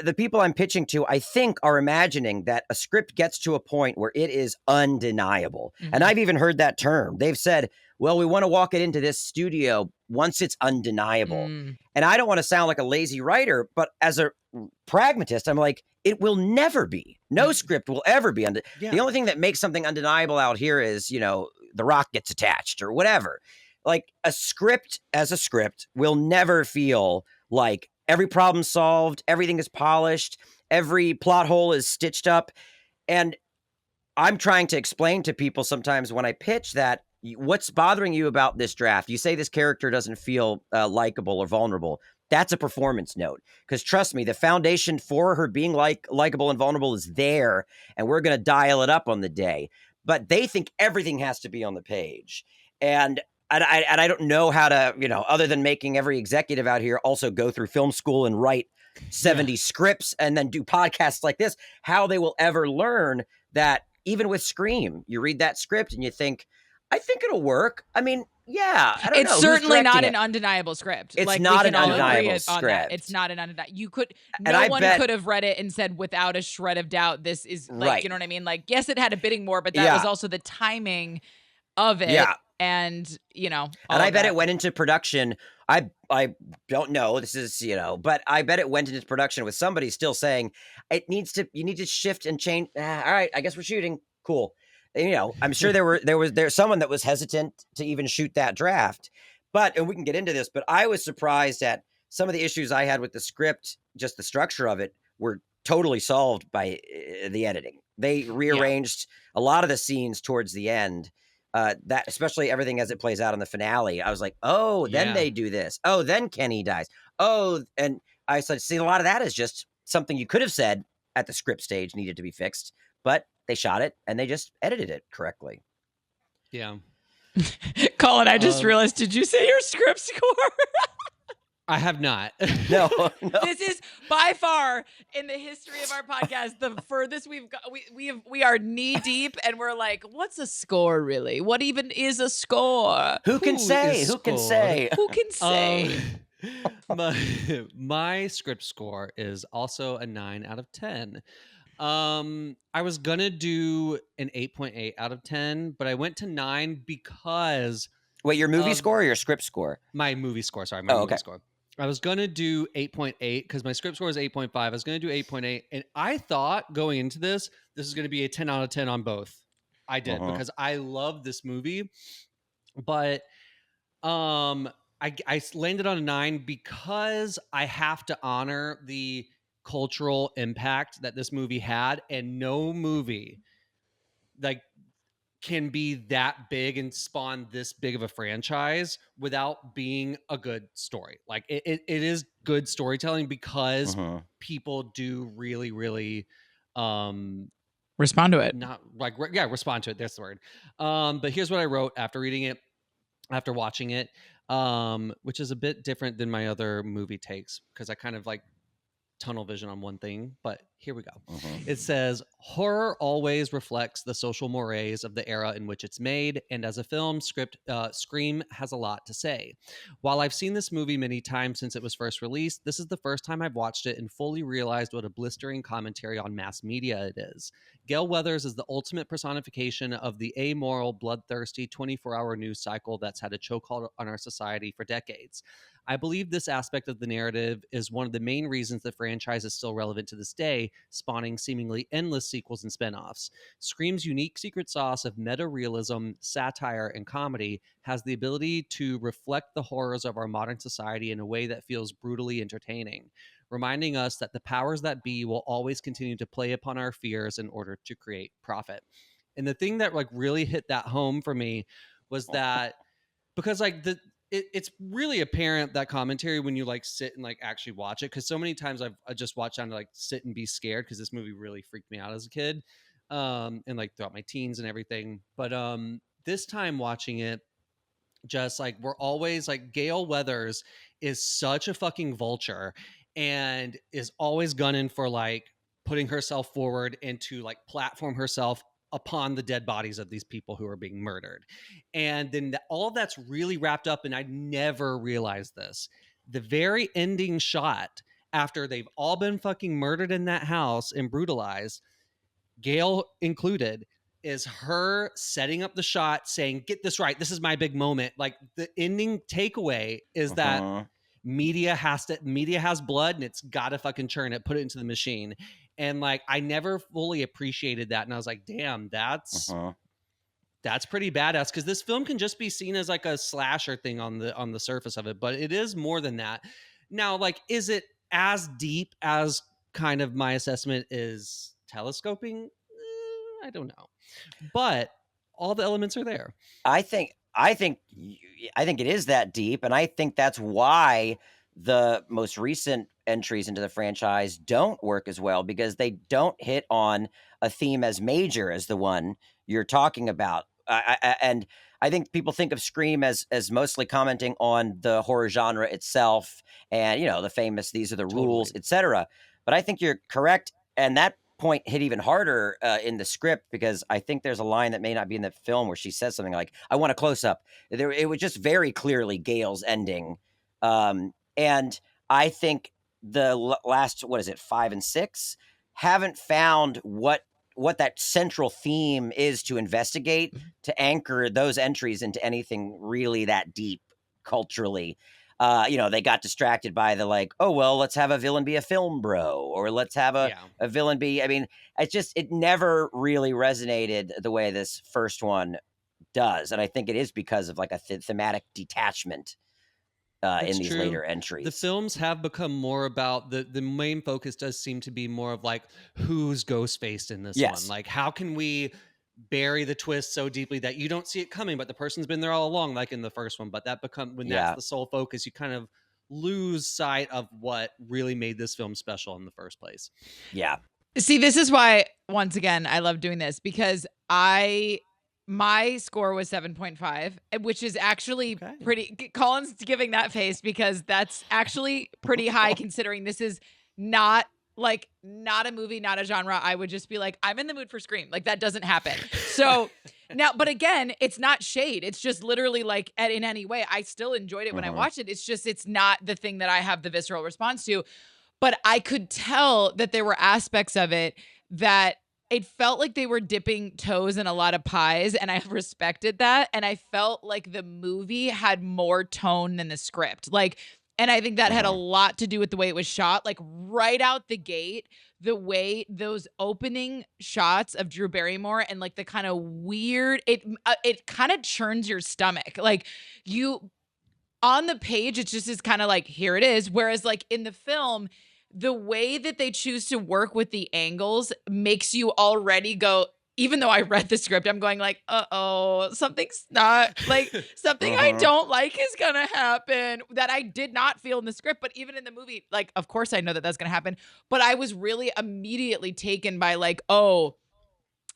The people I'm pitching to, I think, are imagining that a script gets to a point where it is undeniable. And I've even heard that term. They've said, well, we want to walk it into this studio once it's undeniable. And I don't want to sound like a lazy writer, but as a pragmatist, I'm like, it will never be. No script will ever be. The only thing that makes something undeniable out here is, the rock gets attached or whatever. Like a script as a script will never feel like every problem solved, everything is polished, every plot hole is stitched up. And I'm trying to explain to people sometimes when I pitch that, what's bothering you about this draft? You say this character doesn't feel likable or vulnerable. That's a performance note. Because trust me, the foundation for her being likable and vulnerable is there, and we're going to dial it up on the day. But they think everything has to be on the page. And I don't know how to, other than making every executive out here also go through film school and write 70 scripts and then do podcasts like this, how they will ever learn that even with Scream, you read that script and you think, I think it'll work. I mean, I don't know. It's certainly not an undeniable script. It's not an undeniable script. It's not an undeniable. No one could have read it and said without a shred of doubt, this is like, you know what I mean? Like, yes, it had a bidding war, but that was also the timing of it. and And all I of bet that. it went into production. I don't know. This is, but I bet it went into production with somebody still saying you need to shift and change. All right, I guess we're shooting. Cool. I'm sure there's someone that was hesitant to even shoot that draft. And we can get into this, but I was surprised at some of the issues I had with the script, just the structure of it, were totally solved by the editing. They rearranged a lot of the scenes towards the end. That especially everything as it plays out in the finale, I was like, oh, then they do this. Oh, then Kenny dies. Oh, and I said, see, a lot of that is just something you could have said at the script stage needed to be fixed, but they shot it and they just edited it correctly. Yeah. Colin, I just realized, did you say your script score? I have not. No. This is by far in the history of our podcast the furthest we've got. We are knee deep, and we're like, what's a score really? What even is a score? Who can say? Who can say? Who can say? My script score is also a 9 out of 10. I was gonna do an 8.8 out of 10, but I went to 9 because wait, your movie score or your script score? My movie score. Sorry, my movie score. I was gonna do 8.8 because my script score is 8.5. I was gonna do 8.8, and I thought going into this is gonna be a 10 out of 10 on both. I did because I love this movie, but I landed on a 9 because I have to honor the cultural impact that this movie had, and no movie can be that big and spawn this big of a franchise without being a good story. Like it is good storytelling because people do really, really respond to it. Respond to it. That's the word. But here's what I wrote after reading it, after watching it, which is a bit different than my other movie takes because I kind of tunnel vision on one thing, but here we go. It says, horror always reflects the social mores of the era in which it's made, and as a film script, Scream has a lot to say. While I've seen this movie many times since it was first released, this is the first time I've watched it and fully realized what a blistering commentary on mass media it is. Gail Weathers is the ultimate personification of the amoral, bloodthirsty 24-hour news cycle that's had a chokehold on our society for decades. I believe this aspect of the narrative is one of the main reasons the franchise is still relevant to this day, spawning seemingly endless sequels and spinoffs. Scream's unique secret sauce of meta-realism, satire, and comedy has the ability to reflect the horrors of our modern society in a way that feels brutally entertaining, reminding us that the powers that be will always continue to play upon our fears in order to create profit. And the thing that really hit that home for me was that because it's really apparent, that commentary, when you sit and actually watch it, because so many times I just watched down to sit and be scared because this movie really freaked me out as a kid, and throughout my teens and everything. But this time watching it, just we're always Gail Weathers is such a fucking vulture and is always gunning for putting herself forward and to platform herself upon the dead bodies of these people who are being murdered. And then all of that's really wrapped up, and I never realized this. The very ending shot, after they've all been fucking murdered in that house and brutalized, Gail included, is her setting up the shot saying, get this right, this is my big moment. The ending takeaway is that media has blood and it's gotta fucking churn it, put it into the machine. And I never fully appreciated that, and I was like, damn, that's pretty badass, because this film can just be seen as a slasher thing on the surface of it, but it is more than that. Now, is it as deep as kind of my assessment is telescoping? I don't know, but all the elements are there. I think it is that deep, and I think that's why the most recent entries into the franchise don't work as well, because they don't hit on a theme as major as the one you're talking about. And I think people think of Scream as mostly commenting on the horror genre itself, and the famous "these are the rules," etc. But I think you're correct, and that point hit even harder in the script, because I think there's a line that may not be in the film where she says something like, "I want a close up." It was just very clearly Gail's ending, and I think the last, what is it, 5 and 6, haven't found what what that central theme is to investigate, to anchor those entries into anything really that deep culturally. They got distracted by the like, oh well, let's have a villain be a film bro, or let's have a villain be. I mean, it never really resonated the way this first one does, and I think it is because of like a thematic detachment in these later entries. The films have become more about the main focus does seem to be more of like who's Ghostface in this one. Like, how can we bury the twist so deeply that you don't see it coming, but the person's been there all along, like in the first one. But that's the sole focus, you kind of lose sight of what really made this film special in the first place. Yeah. See, this is why, once again, I love doing this, because my score was 7.5, which is actually pretty. Colin's giving that face because that's actually pretty high considering this is not a movie, not a genre. I would just be like, I'm in the mood for Scream. Like, that doesn't happen. So now, but again, it's not shade. It's just literally like in any way. I still enjoyed it when I watched it. It's just, it's not the thing that I have the visceral response to. But I could tell that there were aspects of it that it felt like they were dipping toes in a lot of pies, and I respected that. And I felt like the movie had more tone than the script. And I think that had a lot to do with the way it was shot. Like, right out the gate, the way those opening shots of Drew Barrymore and like the kind of weird, it kind of churns your stomach. Like, on the page, it just is kind of like, here it is. Whereas like in the film, the way that they choose to work with the angles makes you already go, even though I read the script, I'm going like, something's not like something I don't like is going to happen that I did not feel in the script. But even in the movie, like, of course I know that that's going to happen, but I was really immediately taken by like,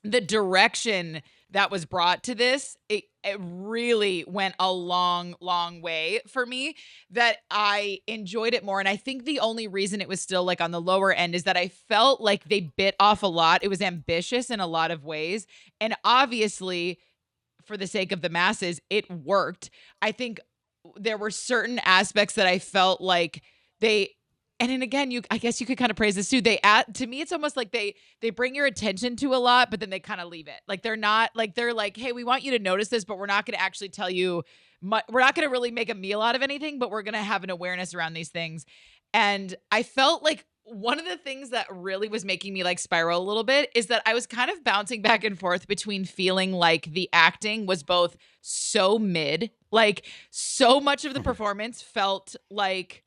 the direction that was brought to this, it really went a long, long way for me, that I enjoyed it more. And I think the only reason it was still like on the lower end is that I felt like they bit off a lot. It was ambitious in a lot of ways. And obviously, for the sake of the masses, it worked. I think there were certain aspects that I felt like and then again, I guess you could kind of praise this too. To me, it's almost like they bring your attention to a lot, but then they kind of leave it. Like, they're like, hey, we want you to notice this, but we're not going to actually tell you. We're not going to really make a meal out of anything, but we're going to have an awareness around these things. And I felt like one of the things that really was making me like spiral a little bit is that I was kind of bouncing back and forth between feeling like the acting was both so mid, like so much of the performance felt like.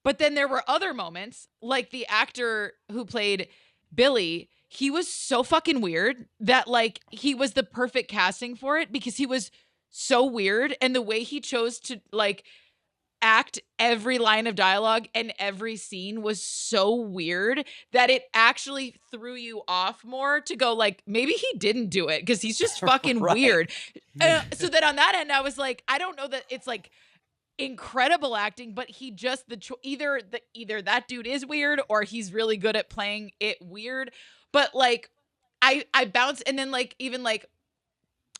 But then there were other moments, like the actor who played Billy, he was so fucking weird that like he was the perfect casting for it because he was so weird. And the way he chose to like act every line of dialogue and every scene was so weird that it actually threw you off more to go like, maybe he didn't do it because he's just fucking weird. So then on that end, I was like, I don't know that it's like incredible acting, but he just either that dude is weird or he's really good at playing it weird. But like I bounced, and then like even like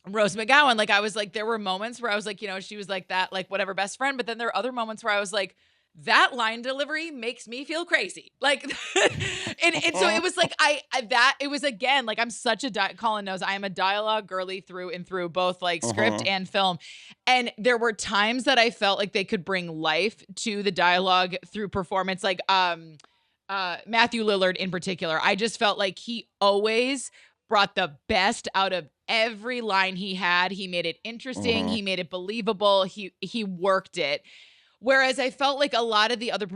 Rose McGowan, like I was like, there were moments where I was like, she was like that, like whatever best friend, but then there are other moments where I was like, that line delivery makes me feel crazy. Like, and so it was like, it was again, like I'm such Colin knows I am a dialogue girly through and through, both like script and film. And there were times that I felt like they could bring life to the dialogue through performance. Like, Matthew Lillard in particular, I just felt like he always brought the best out of every line he had. He made it interesting. He made it believable. He worked it. Whereas I felt like a lot of the other,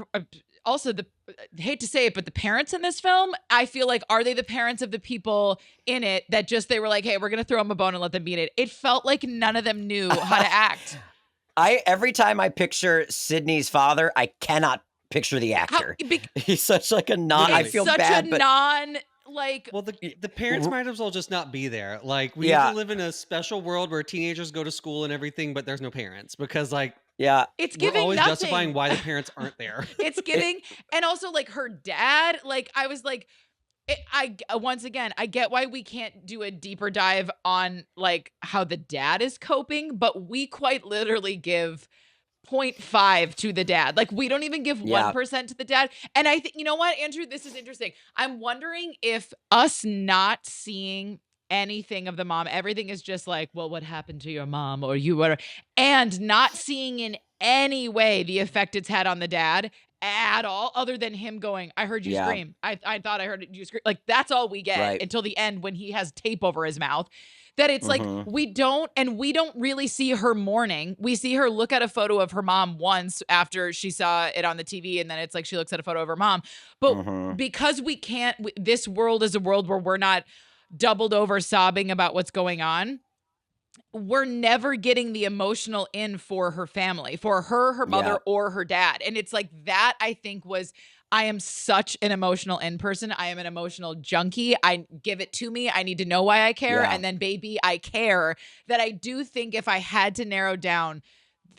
also hate to say it, but the parents in this film, I feel like, are they the parents of the people in it that just, they were like, hey, we're going to throw them a bone and let them beat it. It felt like none of them knew how to act. Every time I picture Sydney's father, I cannot picture the actor. He's such like a I feel bad, but well, the parents might as well just not be there. Like, we need to live in a special world where teenagers go to school and everything, but there's no parents because like, it's giving we're always nothing. justifying why the parents aren't there. It's giving, and also like her dad, like I was like, once again, I get why we can't do a deeper dive on like how the dad is coping, but we quite literally give 0.5 to the dad. Like, we don't even give Yeah. 1% to the dad. And I think, you know what, Andrew, this is interesting. I'm wondering if us not seeing anything of the mom, everything is just like, well, what happened to your mom, or you were, and not seeing in any way the effect it's had on the dad at all, other than him going, I heard you Yeah. scream. I thought I heard you scream. Like, that's all we get Right. until the end when he has tape over his mouth. That it's like, Mhm. we don't really see her mourning. We see her look at a photo of her mom once after she saw it on the TV, and then it's like she looks at a photo of her mom. But Mhm. because we can't, this world is a world where we're not doubled over sobbing about what's going on. We're never getting the emotional in for her family, for her mother, Yeah. or her dad. And it's like that, I think, was, I am such an emotional in person. I am an emotional junkie. I give it to me. I need to know why I care. Yeah. And then, baby, I care. That I do think if I had to narrow down,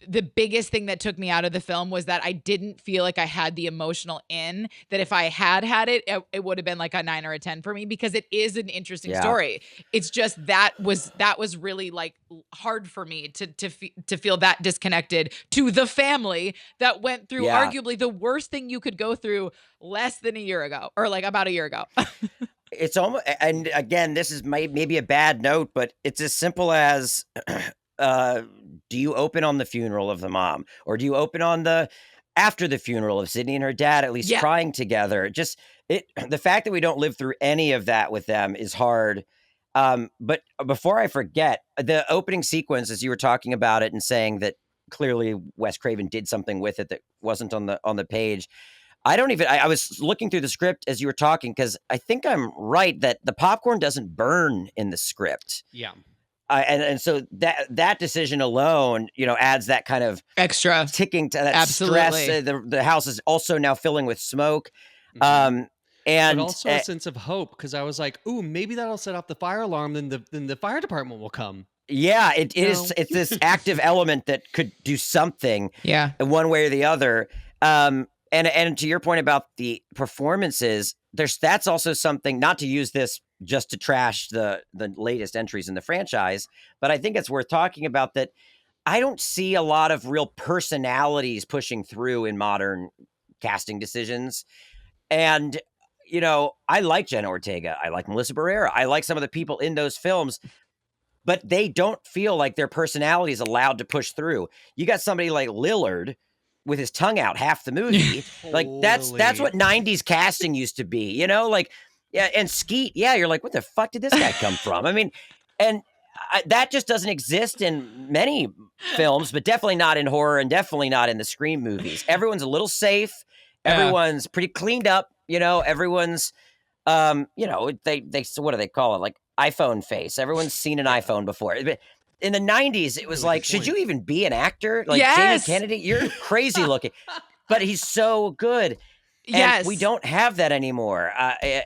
the biggest thing that took me out of the film was that I didn't feel like I had the emotional in, that if I had it, it would have been like a 9 or a 10 for me, because it is an interesting Yeah. story. It's just that was really like hard for me to feel that disconnected to the family that went through Yeah. arguably the worst thing you could go through less than a year ago, or like about a year ago. It's almost, and again, this is maybe a bad note, but it's as simple as, do you open on the funeral of the mom, or do you open on the after the funeral of Sydney and her dad at least Yeah. crying together? Just the fact that we don't live through any of that with them is hard. But before I forget, the opening sequence, as you were talking about it and saying that clearly Wes Craven did something with it that wasn't on the page. I was looking through the script as you were talking, because I think I'm right that the popcorn doesn't burn in the script. Yeah. And so that decision alone, adds that kind of Extra ticking to that Absolutely. stress. The house is also now filling with smoke. Mhm. And But also a sense of hope, because I was like, ooh, maybe that'll set off the fire alarm, then the fire department will come. yeah, it No. is. It's this active element that could do something Yeah. in one way or the other. And to your point about the performances, that's also something, not to use this just to trash the latest entries in the franchise, but I think it's worth talking about that. I don't see a lot of real personalities pushing through in modern casting decisions. And, I like Jenna Ortega. I like Melissa Barrera. I like some of the people in those films, but they don't feel like their personality is allowed to push through. You got somebody like Lillard with his tongue out half the movie. Like that's what 90s casting used to be, yeah. And Skeet, yeah, you're like, what the fuck did this guy come from? I mean, and that just doesn't exist in many films, but definitely not in horror, and definitely not in the Scream movies. Everyone's a little safe. Yeah. Everyone's pretty cleaned up. Everyone's, they what do they call it? Like iPhone face. Everyone's seen an iPhone before. But in the 90s, it was Really like, good should point. you even be an actor? Like Yes. Jamie Kennedy, you're crazy looking, but he's so good. And Yes. we don't have that anymore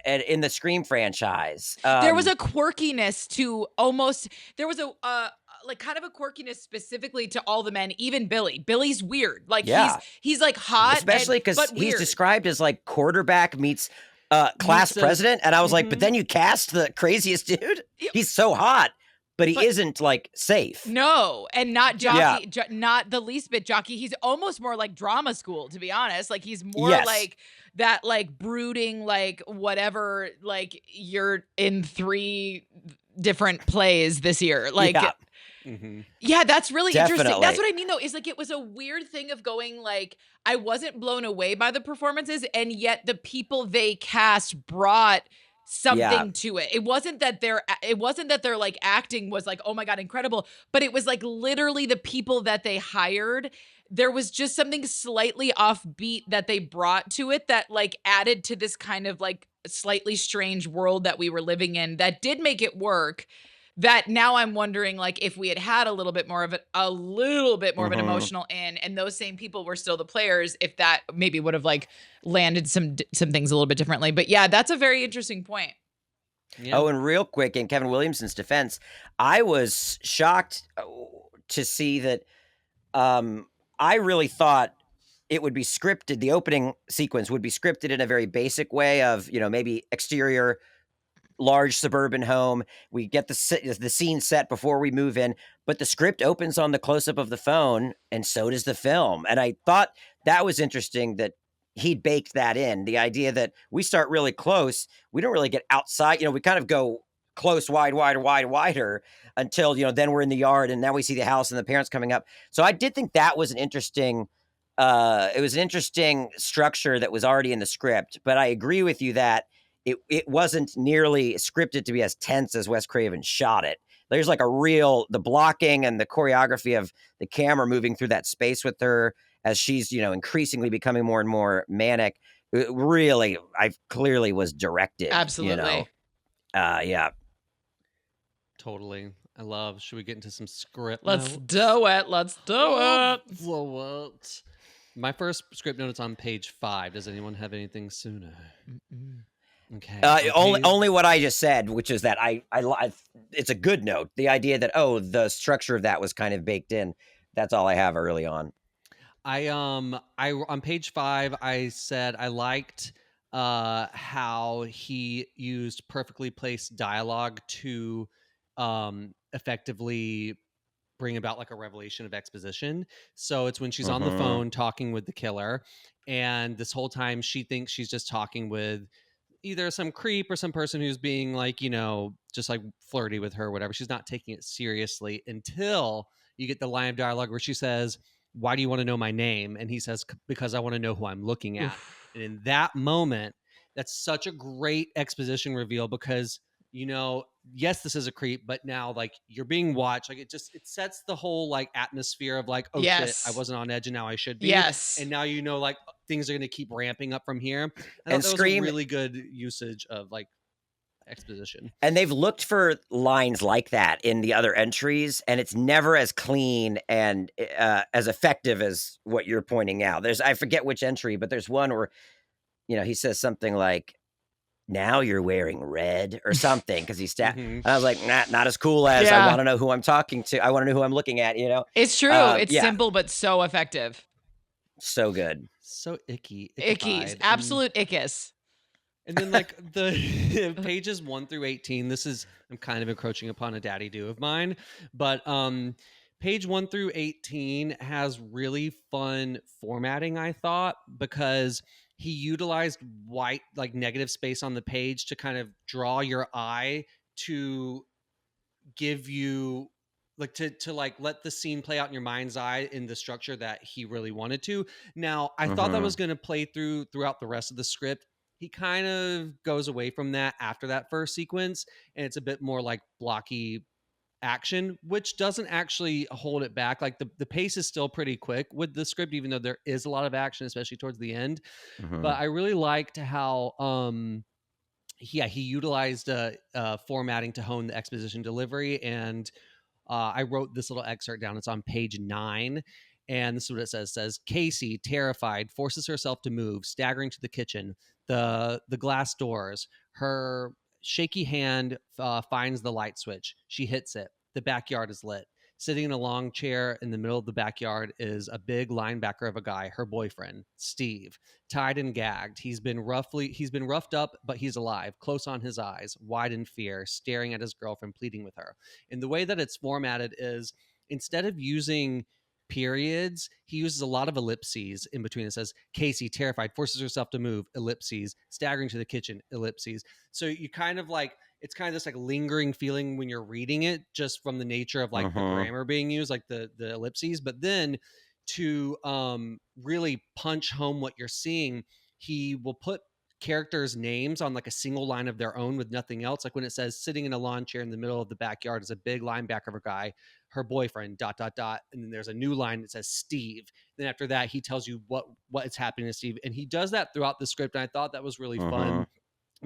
in the Scream franchise. There was a quirkiness to there was a like kind of a quirkiness specifically to all the men, even Billy. Billy's weird. Like Yeah. he's like hot, especially because but he's weird. described as like quarterback meets class Meets a- president. And I was like, Mhm. but then you cast the craziest dude. He's so hot, but he isn't like safe. No, and not Yeah. jockey, not the least bit jockey. He's almost more like drama school, to be honest. Like he's more Yes. like that, like brooding, like whatever, like you're in 3 different plays this year. Like, Yeah. Mhm. yeah, that's really interesting. That's Definitely. what I mean, though, is like it was a weird thing of going like, I wasn't blown away by the performances, and yet the people they cast brought something Yeah. to it. It wasn't that their like acting was like, oh my God, incredible, but it was like literally the people that they hired. There was just something slightly offbeat that they brought to it that like added to this kind of like slightly strange world that we were living in that did make it work. That now I'm wondering, like, if we had a little bit more of an Mhm. emotional in, and those same people were still the players, if that maybe would have like landed some things a little bit differently. But yeah, that's a very interesting point. Yeah. Oh, and real quick, in Kevin Williamson's defense, I was shocked to see that. I really thought it would be scripted. The opening sequence would be scripted in a very basic way of, maybe exterior large suburban home. We get the scene set before we move in, but the script opens on the close up of the phone, and so does the film. And I thought that was interesting that he baked that in. The idea that we start really close, we don't really get outside. We kind of go close, wide, wider, wider until then we're in the yard, and now we see the house and the parents coming up. So I did think that was an interesting. It was an interesting structure that was already in the script, but I agree with you that it wasn't nearly scripted to be as tense as Wes Craven shot it. There's like the blocking and the choreography of the camera moving through that space with her as she's, increasingly becoming more and more manic. It really, I clearly was directed. Absolutely. Yeah. Totally. Should we get into some script Let's notes? do it. Let's do it. What? My first script note is on page 5. Does anyone have anything sooner? Okay. Only what I just said, which is that I it's a good note. The idea that the structure of that was kind of baked in. That's all I have early on. I on page 5 I said I liked how he used perfectly placed dialogue to effectively bring about like a revelation of exposition. So it's when she's on the phone talking with the killer, and this whole time she thinks she's just talking with either some creep or some person who's being like, just like flirty with her or whatever. She's not taking it seriously until you get the line of dialogue where she says, "Why do you want to know my name?" And he says, "Because I want to know who I'm looking at." And in that moment, that's such a great exposition reveal because, yes, this is a creep, but now like you're being watched. Like it sets the whole like atmosphere of like, oh shit, I wasn't on edge and now I should be. Yes. And now like things are going to keep ramping up from here. And that Scream was a really good usage of like exposition. And they've looked for lines like that in the other entries, and it's never as clean and as effective as what you're pointing out. I forget which entry, but there's one where, he says something like, "Now you're wearing red," or something, because he's and I was like, not as cool as I want to know who I'm talking to. I want to know who I'm looking at, It's true. It's simple, but so effective. So good. So icky. Ickies. Absolute ickus. And then like the pages 1 through 18, I'm kind of encroaching upon a daddy do of mine, but page 1 through 18 has really fun formatting, I thought, because he utilized white, like negative space on the page to kind of draw your eye to give you like to like let the scene play out in your mind's eye in the structure that he really wanted to. Now, I thought that was going to play throughout the rest of the script. He kind of goes away from that after that first sequence, and it's a bit more like blocky action, which doesn't actually hold it back. Like the pace is still pretty quick with the script, even though there is a lot of action, especially towards the end. But I really liked how he utilized formatting to hone the exposition delivery. And I wrote this little excerpt down. It's on page 9. And this is what it says. It says, "Casey, terrified, forces herself to move, staggering to the kitchen. The glass doors. Her shaky hand finds the light switch. She hits it. The backyard is lit. Sitting in a long chair in the middle of the backyard is a big linebacker of a guy, her boyfriend, Steve, tied and gagged. He's been roughed up, but he's alive, close on his eyes, wide in fear, staring at his girlfriend, pleading with her." And the way that it's formatted is, instead of using periods, he uses a lot of ellipses in between. It says, "Casey, terrified, forces herself to move," ellipses, "staggering to the kitchen," ellipses. So you kind of like, it's kind of this like lingering feeling when you're reading it, just from the nature of like the grammar being used, like the ellipses. But then to really punch home what you're seeing, he will put characters' names on like a single line of their own with nothing else. Like when it says, "Sitting in a lawn chair in the middle of the backyard is a big linebacker of a guy, her boyfriend, ... And then there's a new line that says Steve. Then after that, he tells you what is happening to Steve. And he does that throughout the script. And I thought that was really fun,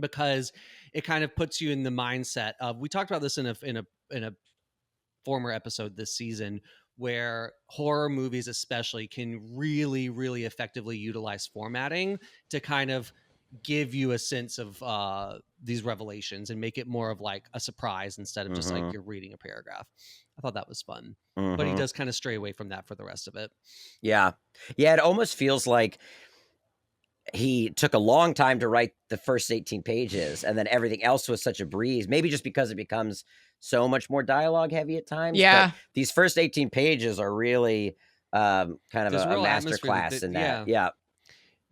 because it kind of puts you in the mindset of, we talked about this in a former episode this season, where horror movies especially can really, really effectively utilize formatting to kind of give you a sense of these revelations and make it more of like a surprise instead of just like you're reading a paragraph. I thought that was fun, but he does kind of stray away from that for the rest of it. Yeah. It almost feels like he took a long time to write the first 18 pages, and then everything else was such a breeze. Maybe just because it becomes so much more dialogue heavy at times. Yeah. But these first 18 pages are really kind of There's a real master atmosphere class in that. yeah.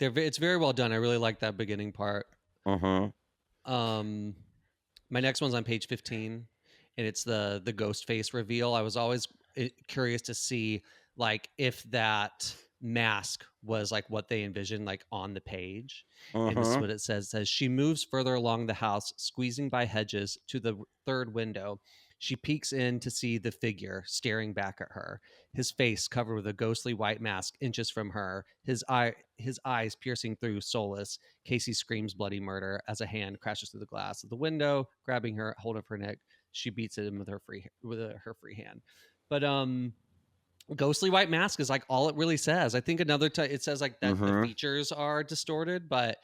Yeah. It's very well done. I really like that beginning part. Mm-hmm. My next one's on page 15, and it's the ghost face reveal. I was always curious to see like if that mask was like what they envisioned like on the page. And this is Mm-hmm. what it says. It says, she moves further along the house, squeezing by hedges to the third window. She peeks in to see the figure staring back at her, his face covered with a ghostly white mask inches from her, his eyes piercing through, soulless. Casey screams bloody murder as a hand crashes through the glass of the window, grabbing her hold of her neck. She beats it in with her free hand. But ghostly white mask is like all it really says. I think another it says like that the features are distorted, but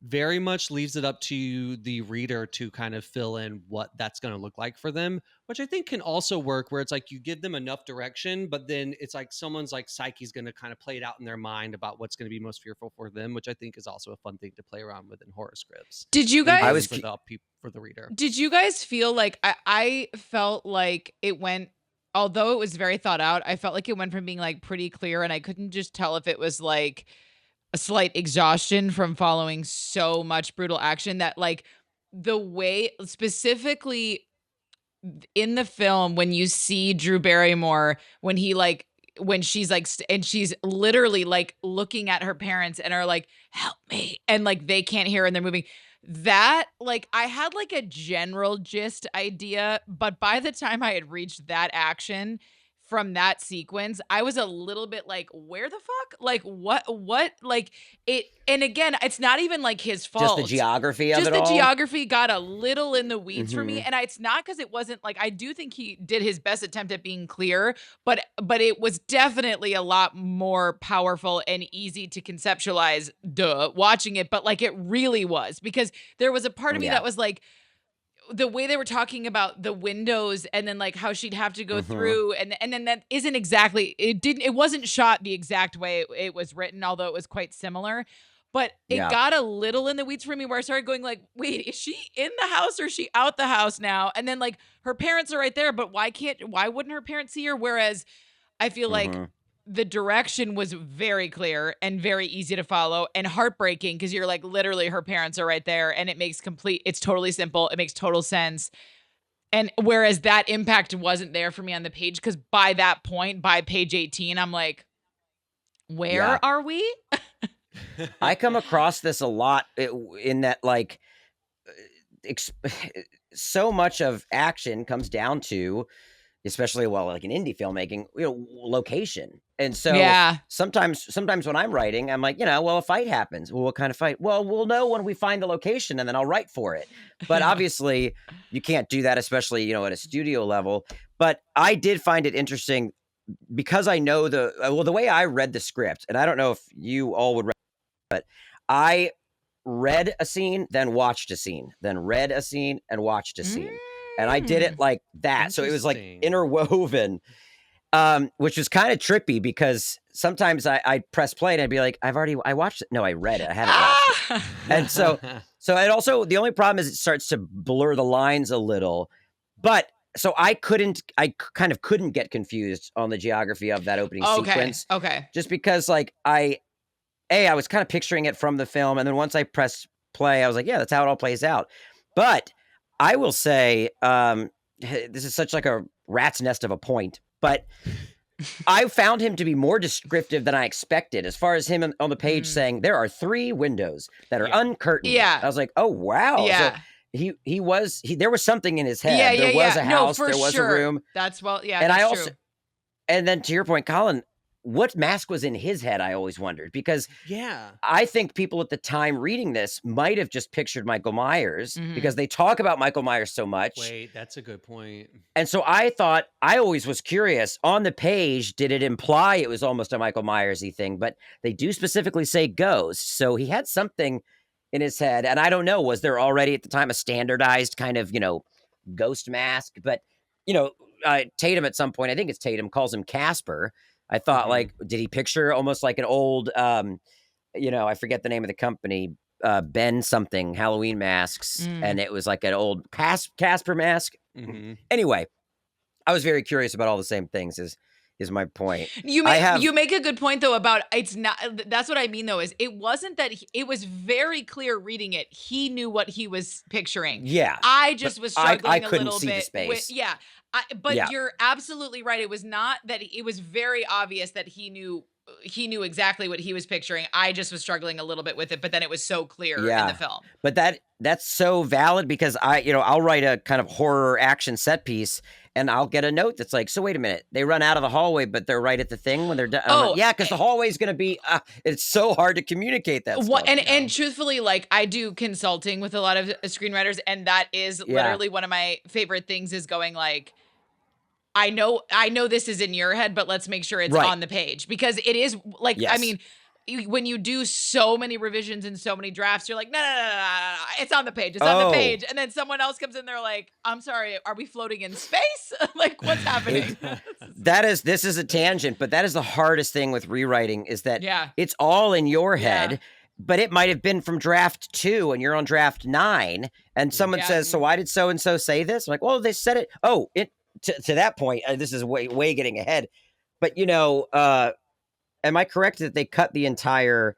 very much leaves it up to the reader to kind of fill in what that's going to look like for them, which I think can also work where it's like you give them enough direction, but then it's like someone's like psyche's going to kind of play it out in their mind about what's going to be most fearful for them, which I think is also a fun thing to play around with in horror scripts. Did you guys for the reader. Did you guys feel like I felt like it went, although it was very thought out, I felt like it went from being like pretty clear, and I couldn't just tell if it was like a slight exhaustion from following so much brutal action, that like the way specifically in the film when you see Drew Barrymore, when she's like and she's literally like looking at her parents and are like, help me, and like they can't hear and they're moving, that like I had like a general gist idea, but by the time I had reached that action from that sequence, I was a little bit like, where the fuck? Like what like it, and again, it's not even like his fault. Just the geography of Just it the all. geography got a little in the weeds for me, and it's not because it wasn't like, I do think he did his best attempt at being clear, but it was definitely a lot more powerful and easy to conceptualize watching it, but like it really was, because there was a part of me that was like, the way they were talking about the windows and then like how she'd have to go through, and then that isn't exactly, it wasn't shot the exact way it was written, although it was quite similar. But it got a little in the weeds for me where I started going like, wait, is she in the house or is she out the house now? And then like her parents are right there, but why wouldn't her parents see her? Whereas I feel like the direction was very clear and very easy to follow and heartbreaking, because you're like, literally her parents are right there, and it's totally simple. It makes total sense. And whereas that impact wasn't there for me on the page, because by that point, by page 18, I'm like, where are we? I come across this a lot in that like so much of action comes down to, especially like in indie filmmaking, location. And so sometimes when I'm writing, I'm like, well, a fight happens. Well, what kind of fight? Well, we'll know when we find the location, and then I'll write for it. But obviously you can't do that, especially, at a studio level. But I did find it interesting because I know the way I read the script, and I don't know if you all would read, but I read a scene, then watched a scene, then read a scene and watched a scene. And I did it like that. So it was like interwoven, which was kind of trippy, because sometimes I'd press play and I'd be like, I watched it. No, I read it. I haven't watched it. And so it also, the only problem is it starts to blur the lines a little. But so I kind of couldn't get confused on the geography of that opening sequence. Okay. Just because like I was kind of picturing it from the film. And then once I pressed play, I was like, yeah, that's how it all plays out. But I will say, this is such like a rat's nest of a point, but I found him to be more descriptive than I expected, as far as him on the page saying there are 3 windows that are uncurtained. Yeah. I was like, oh, wow. Yeah. So there was something in his head. There was a house, there was a room. That's and that's true. And then to your point, Colin, what mask was in his head, I always wondered, because I think people at the time reading this might have just pictured Michael Myers, because they talk about Michael Myers so much. Wait, that's a good point. And so I always was curious, on the page, did it imply it was almost a Michael Myers-y thing? But they do specifically say ghost. So he had something in his head. And I don't know, was there already at the time a standardized kind of, ghost mask? But, Tatum at some point, I think it's Tatum, calls him Casper. I thought, like, did he picture almost like an old, I forget the name of the company, Ben something Halloween masks, and it was like an old Casper mask. Anyway, I was very curious about all the same things. Is my point. You make a good point though about it's not. That's what I mean though. Is it wasn't that it was very clear reading it. He knew what he was picturing. Yeah, I just was struggling I a couldn't little see the bit. space. But you're absolutely right. It was not that. It was very obvious that he knew exactly what he was picturing. I just was struggling a little bit with it, but then it was so clear in the film. But that's so valid because I'll write a kind of horror action set piece and I'll get a note that's like, so wait a minute, they run out of the hallway, but they're right at the thing when they're done. Oh, yeah, because the hallway is going to be, it's so hard to communicate that stuff. And truthfully, like I do consulting with a lot of screenwriters, and that is literally one of my favorite things is going like, I know this is in your head, but let's make sure it's on the page because it is like, I mean, when you do so many revisions and so many drafts, you're like, no, it's on the page. It's on the page. And then someone else comes in, they're like, I'm sorry, are we floating in space? Like, what's happening? This is a tangent, but that is the hardest thing with rewriting is that it's all in your head, but it might have been from draft 2 and you're on draft 9 and someone says, so why did so-and-so say this? I'm like, well, they said it. Oh, to that point, this is way getting ahead. But, am I correct that they cut the entire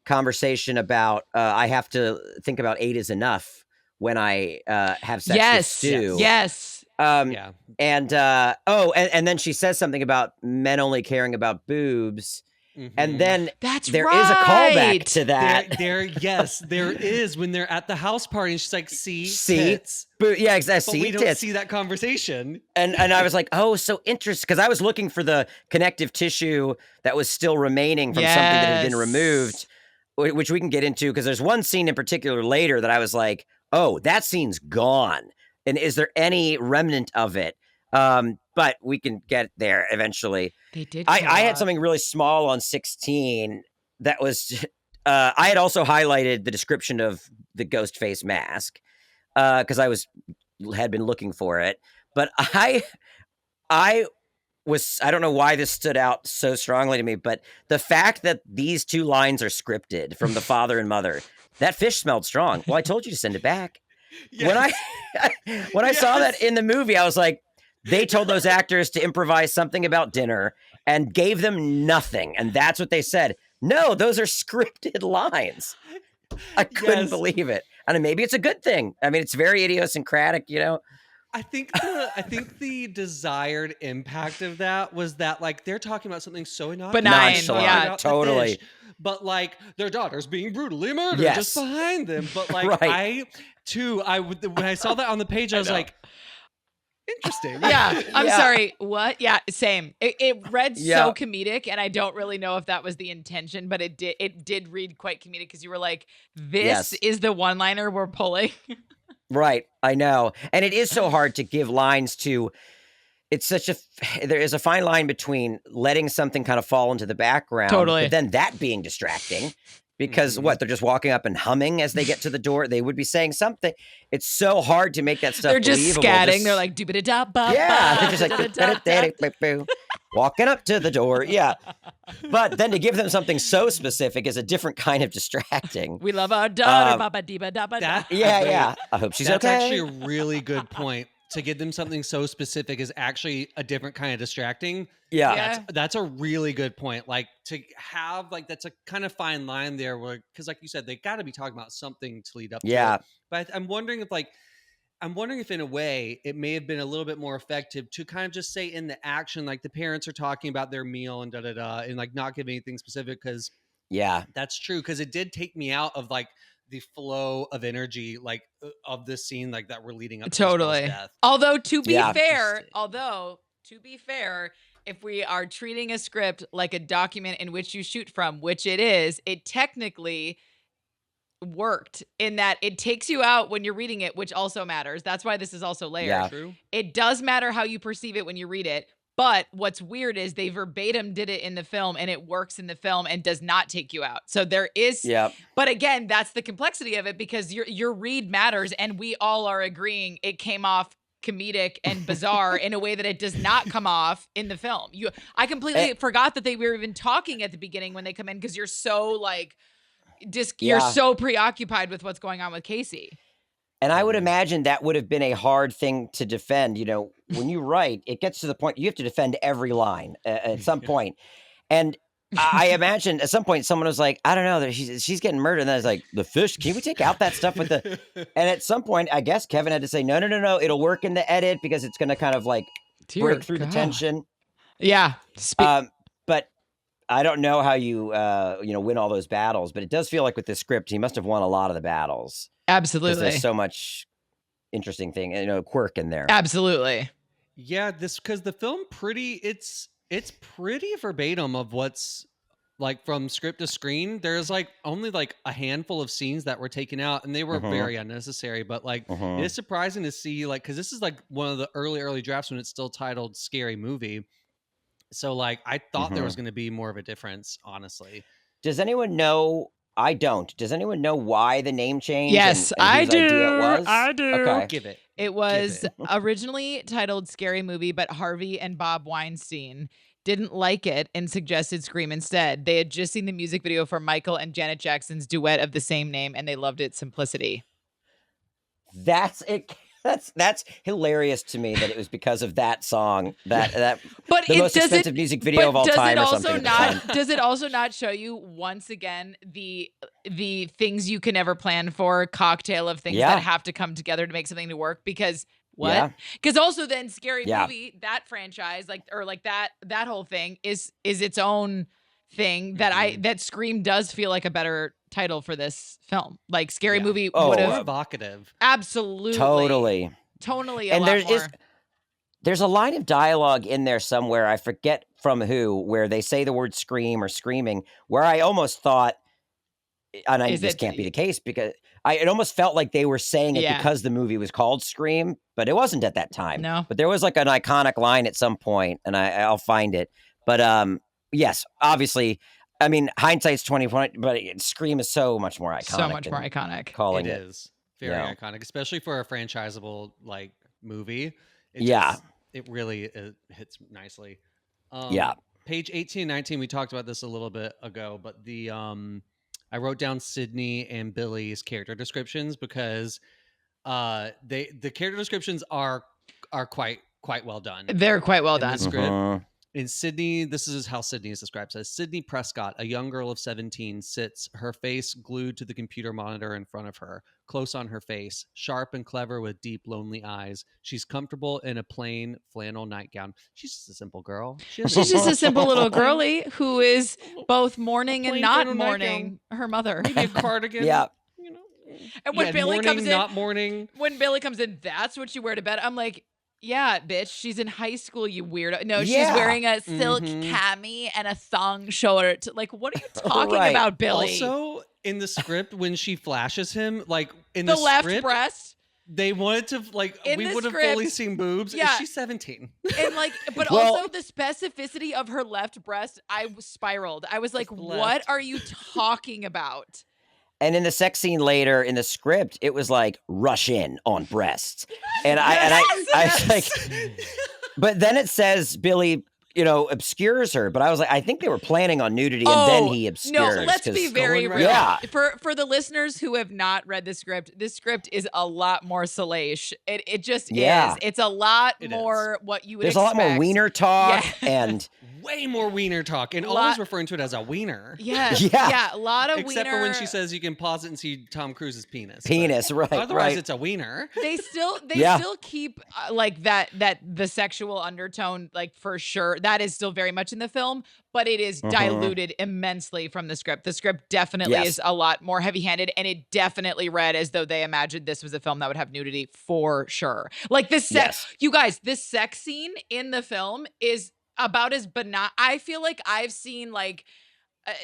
conversation about I have to think about 8 is enough when I have sex with Stu? Yes. And then she says something about men only caring about boobs. And then there is a callback to that. There is when they're at the house party and she's like, see tits. Yeah, exactly. But we don't see that conversation. And I was like, oh, so interesting. Because I was looking for the connective tissue that was still remaining from something that had been removed, which we can get into. Because there's one scene in particular later that I was like, oh, that scene's gone. And is there any remnant of it? But we can get there eventually. They did. I had something really small on 16 that was, I had also highlighted the description of the ghost face mask because had been looking for it. But I don't know why this stood out so strongly to me, but the fact that these 2 lines are scripted from the father and mother, that fish smelled strong. Well, I told you to send it back. Yes. When I saw that in the movie, I was like, they told those actors to improvise something about dinner and gave them nothing. And that's what they said. No, those are scripted lines. I couldn't believe it. And maybe it's a good thing. I mean, it's very idiosyncratic, I think the desired impact of that was that like they're talking about something so benign, totally. But like their daughter's being brutally murdered just behind them. But like when I saw that on the page, I was like, interesting. Yeah. I'm sorry. What? Yeah. Same. It read so comedic, and I don't really know if that was the intention, but it did read quite comedic because you were like, this is the one-liner we're pulling. Right. I know. And it is so hard to give lines to. There is a fine line between letting something kind of fall into the background, but then that being distracting. Because they're just walking up and humming as they get to the door. They would be saying something. It's so hard to make that stuff They're just believable. scatting. They're like, doo-ba-da-da-ba-ba. Yeah, they're just like, walking up to the door. Yeah. But then to give them something so specific is a different kind of distracting. We love our daughter. Ba-ba-dee-ba-da-ba-da. Yeah. I hope she's okay. That's actually a really good point. To give them something so specific is actually a different kind of distracting. Yeah. That's a really good point. Like to have like, that's a kind of fine line there where, cause like you said, they got to be talking about something to lead up to it. But I'm wondering if in a way it may have been a little bit more effective to kind of just say in the action, like the parents are talking about their meal and and like not give anything specific. Cause that's true. Cause it did take me out of like, the flow of energy like of this scene like that we're leading up to totally death. Although to be fair, if we are treating a script like a document in which you shoot from, which it is, it technically worked in that it takes you out when you're reading it, which also matters. That's why this is also layered. True. It does matter how you perceive it when you read it. But what's weird is they verbatim did it in the film and it works in the film and does not take you out. So there is, but again, that's the complexity of it because your read matters and we all are agreeing it came off comedic and bizarre in a way that it does not come off in the film. I completely forgot that they were even talking at the beginning when they come in because you're so like, you're Yeah. so preoccupied with what's going on with Casey. And I would imagine that would have been a hard thing to defend. You know, when you write, it gets to the point you have to defend every line at some point. And I imagine at some point someone was like, I don't know, that she's getting murdered. And then I was like, the fish, can we take out that stuff with the... And at some point, I guess Kevin had to say, no, it'll work in the edit because it's going to kind of like break through the tension. Yeah. But I don't know how you win all those battles, but it does feel like with this script, he must have won a lot of the battles. Absolutely. There's so much interesting thing, quirk in there. Absolutely. Yeah, because the film it's pretty verbatim of what's like from script to screen. There's like only like a handful of scenes that were taken out, and they were very unnecessary. But like it is surprising to see, like, because this is like one of the early drafts when it's still titled Scary Movie. So like I thought there was going to be more of a difference, honestly. Does anyone know? I don't. Does anyone know why the name change? Yes, and I whose do. idea it was? I do. Okay. Give it. It was originally titled Scary Movie, but Harvey and Bob Weinstein didn't like it and suggested Scream instead. They had just seen the music video for Michael and Janet Jackson's duet of the same name, and they loved its simplicity. That's it. That's hilarious to me that it was because of that song that but the most expensive music video of all time or something. Does it also not show you once again the things you can never plan for, cocktail of things that have to come together to make something to work? Because because also then Scary Movie, that franchise, that whole thing is its own thing that Scream does feel like a better title for this film. Like Scary Movie would have evocative. Absolutely. Totally a lot more. There's a line of dialogue in there somewhere, I forget from who, where they say the word scream or screaming, where I almost thought, and this can't be the case, because it almost felt like they were saying it because the movie was called Scream, but it wasn't at that time. No. But there was like an iconic line at some point, and I'll find it. But yes, obviously, I mean, hindsight's 2020, but Scream is so much more iconic. So much more iconic. Calling it is very iconic, especially for a franchisable like movie. It really hits nicely. Page 18 and 19, we talked about this a little bit ago, but I wrote down Sydney and Billy's character descriptions because the character descriptions are quite well done. They're quite well done. The script. In Sydney, this is how Sydney is described. As Sydney Prescott, a young girl of 17, sits, her face glued to the computer monitor in front of her, close on her face, sharp and clever with deep, lonely eyes. She's comfortable in a plain flannel nightgown. She's just a simple girl. She's just a simple little girly who is both mourning and not mourning her mother. Maybe a cardigan. You know. And when Billy mourning, comes in, not mourning. When Billy comes in, that's what you wear to bed. I'm like, yeah, bitch, she's in high school, you weirdo. No, she's wearing a silk cami and a thong short. Like, what are you talking about, Billy? Also, in the script, when she flashes him, like in the the left script, breast. They wanted to we would have fully seen boobs. Yeah. She's 17. And but also the specificity of her left breast, I spiraled. I was like, what are you talking about? And in the sex scene later in the script, it was like rush in on breasts, and I was like, but then it says Billy, obscures her. But I was like, I think they were planning on nudity, and then he obscures. No, let's be very real. Yeah. For the listeners who have not read this script is a lot more salacious. It just is. It's a lot more what you would There's expect. a lot more wiener talk and way more wiener talk, and always referring to it as a wiener. Yeah, a lot of except wiener. for when she says you can pause it and see Tom Cruise's penis. Right? Otherwise, it's a wiener. They still keep like that the sexual undertone, like, for sure. That is still very much in the film, but it is diluted immensely from the script. The script definitely is a lot more heavy-handed, and it definitely read as though they imagined this was a film that would have nudity for sure. Like this you guys, this sex scene in the film is about as benign. I feel like I've seen like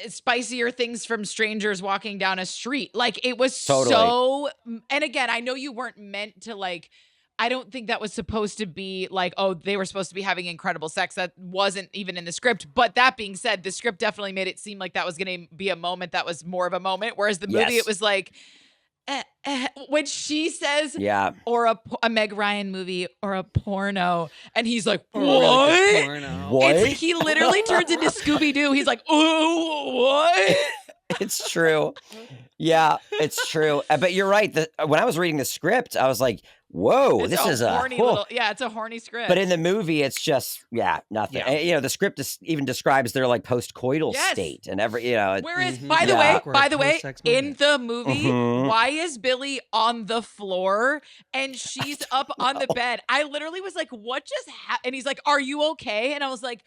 spicier things from strangers walking down a street. Like, it was so, and again, I know you weren't meant to, like, I don't think that was supposed to be like, oh, they were supposed to be having incredible sex. That wasn't even in the script. But that being said, the script definitely made it seem like that was going to be a moment that was more of a moment. Whereas the movie, it was like, when she says, or a Meg Ryan movie or a porno, and he's like, what? What? He literally turns into Scooby-Doo. He's like, oh, what? It's true. Yeah, it's true. But you're right. When I was reading the script, I was like, "Whoa, It's this a is horny little, yeah, it's a horny script. But in the movie, it's just nothing. Yeah. And, the script even describes their like post-coital Yes. state and every Whereas, Mhm. by the Yeah. way, Awkward in moment. the movie, Mhm. why is Billy on the floor and she's up on the bed? I literally was like, what just happened? And he's like, are you okay? And I was like,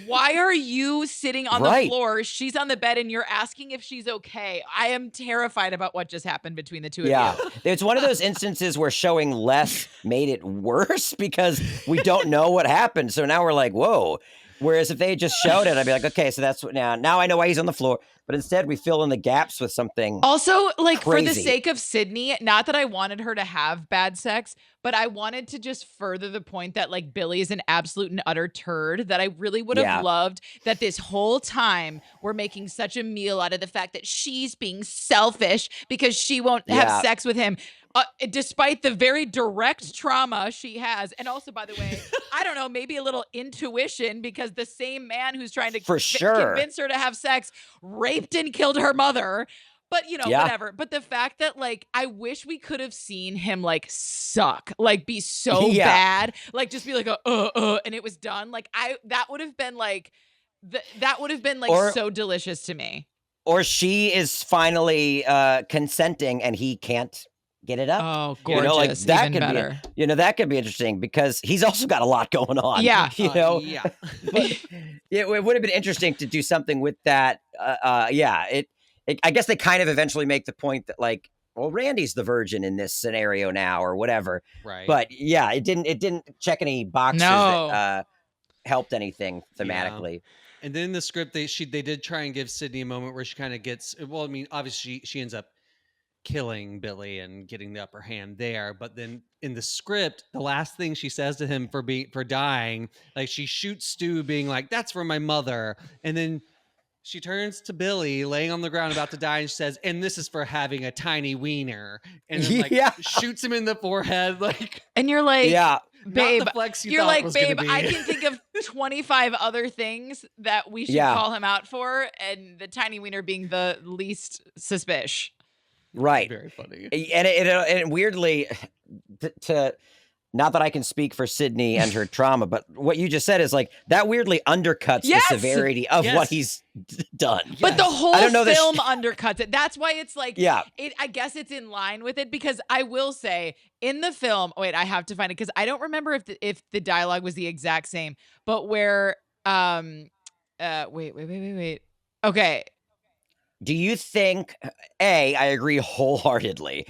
why are you sitting on the Right. floor? She's on the bed and you're asking if she's okay. I am terrified about what just happened between the two of Yeah, you. it's one of those instances where showing less made it worse because we don't know what happened. So now we're like, whoa. Whereas if they had just showed it, I'd be like, okay, so that's what now I know why he's on the floor. But instead, we fill in the gaps with something. Also, like, for the Crazy. sake of Sydney, not that I wanted her to have bad sex, but I wanted to just further the point that, like, Billy is an absolute and utter turd, that I really would have Yeah. loved that this whole time we're making such a meal out of the fact that she's being selfish because she won't have Yeah. sex with him. Despite the very direct trauma she has. And also, by the way, I don't know, maybe a little intuition because the same man who's trying to For sure. convince her to have sex raped and killed her mother. But, Yeah. whatever. But the fact that, like, I wish we could have seen him, like, suck, like, be so Yeah. bad, like, just be like, and it was done. Like, that would have been, like, Or- so delicious to me. Or she is finally consenting and he can't get it up. Oh, You know, gorgeous. like, that Even could be- better. That could be interesting because he's also got a lot going on. Yeah. Yeah. But it would have been interesting to do something with that. I guess they kind of eventually make the point that, like, well, Randy's the virgin in this scenario now or whatever. Right. But yeah, it didn't check any boxes No. that helped anything thematically. And then in the script, they did try and give Sydney a moment where she kind of gets, well, I mean, obviously she ends up killing Billy and getting the upper hand there. But then in the script, the last thing she says to him for dying, like, she shoots Stu being like, that's for my mother. And then she turns to Billy laying on the ground about to die and she says, and this is for having a tiny wiener. And then, like, Yeah. shoots him in the forehead. Like, And you're like, Yeah. babe, not the flex you you're thought like, was gonna babe, be. I can think of 25 other things that we should Yeah. call him out for, and the tiny wiener being the least suspicious. Right. Very funny. And it weirdly, to not that I can speak for Sydney and her trauma, but what you just said is like that weirdly undercuts Yes! the severity of Yes. what he's done. But the whole I don't know film undercuts it. That's why it's like, Yeah. I guess it's in line with it, because I will say in the film, wait, I have to find it because I don't remember if the dialogue was the exact same, but where, wait. Okay. Do you think, I agree wholeheartedly.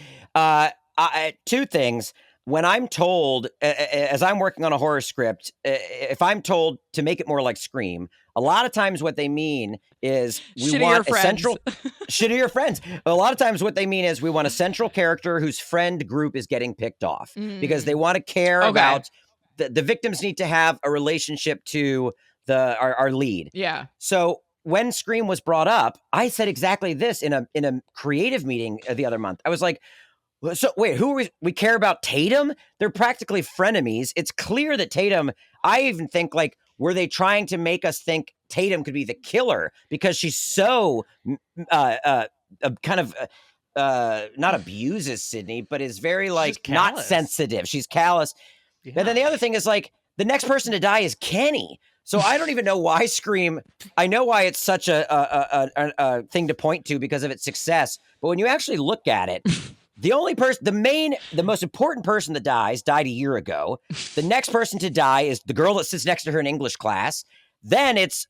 Two things. When I'm told, as I'm working on a horror script, if I'm told to make it more like Scream, a lot of times what they mean is we Shittier want a friends. central shittier friends. A lot of times what they mean is we want a central character whose friend group is getting picked off because they want to care Okay. about the victims need to have a relationship to our lead. Yeah. So when Scream was brought up, I said exactly this in a creative meeting the other month. I was like, so wait, who are we care about Tatum? They're practically frenemies. It's clear that Tatum, I even think, like, were they trying to make us think Tatum could be the killer because she's so kind of not abuses Sydney, but is very like not callous. sensitive. She's callous. Yeah. And then the other thing is like the next person to die is Kenny. So I don't even know why Scream. I know why it's such a thing to point to because of its success. But when you actually look at it, the only person, the most important person that died a year ago. The next person to die is the girl that sits next to her in English class. Then it's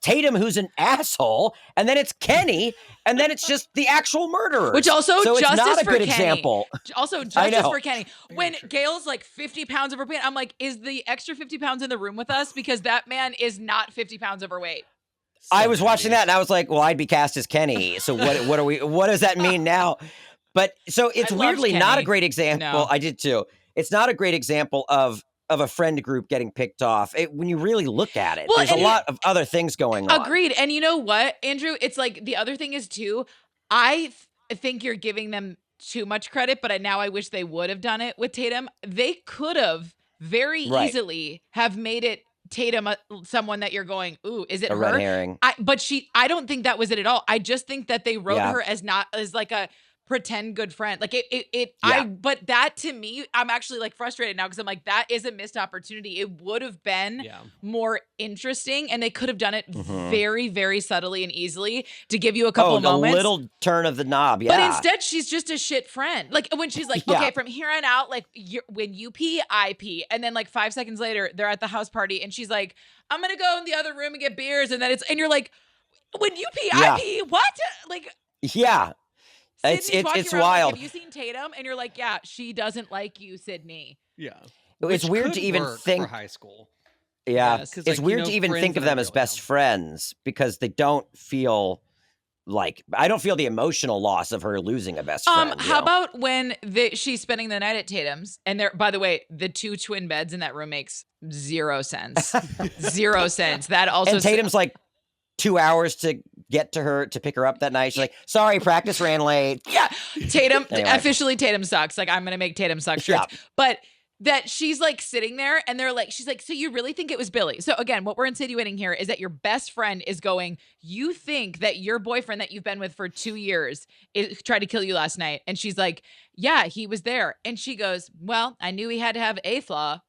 Tatum, who's an asshole, and then it's Kenny, and then it's just the actual murderer. Which also so it's justice not a for good Kenny. example. Also, I justice know. for Kenny. When Gail's like 50 pounds overweight, I'm like, is the extra 50 pounds in the room with us? Because that man is not 50 pounds overweight. I was watching that and I was like, well, I'd be cast as Kenny. So what does that mean now? But so it's I loved weirdly not a Kenny. great example. No. I did too. It's not a great example of a friend group getting picked off. When you really look at it, Well, there's a and- lot of other things going on. Agreed. And you know what, Andrew? It's like the other thing is too, I think you're giving them too much credit, but now I wish they would have done it with Tatum. They could have very Right. easily have made it Tatum someone that you're going, ooh, is it A red her? herring. I don't think that was it at all. I just think that they wrote Yeah. her as not as like a pretend good friend. Like Yeah. but that to me, I'm actually like frustrated now because I'm like, that is a missed opportunity. It would have been more interesting, and they could have done it very, very subtly and easily to give you a couple moments. A little turn of the knob, yeah. But instead, she's just a shit friend. Like when she's like, okay, from here on out, like when you pee, I pee. And then like 5 seconds later, they're at the house party and she's like, I'm going to go in the other room and get beers. And then and you're like, when you pee, I pee. What? Like, yeah. It's wild. Like, have you seen Tatum? And you're like, yeah, she doesn't like you, Sydney. Yeah. It's weird to even think for high school. Yeah. Yes, it's weird to even think of them as best friends because they don't feel like, I don't feel the emotional loss of her losing a best friend. How about when she's spending the night at Tatum's, and by the way, the 2 twin beds in that room makes 0 sense. 0 sense. That also. And Tatum's like 2 hours to get to her to pick her up that night. She's like, sorry, practice ran late. Yeah. Tatum, Anyway. Officially Tatum sucks. Like, I'm going to make Tatum suck shirts. Yeah. But that she's like sitting there and she's like, so you really think it was Billy? So again, what we're insinuating here is that your best friend is going, you think that your boyfriend that you've been with for 2 years tried to kill you last night. And she's like, yeah, he was there. And she goes, well, I knew he had to have a flaw.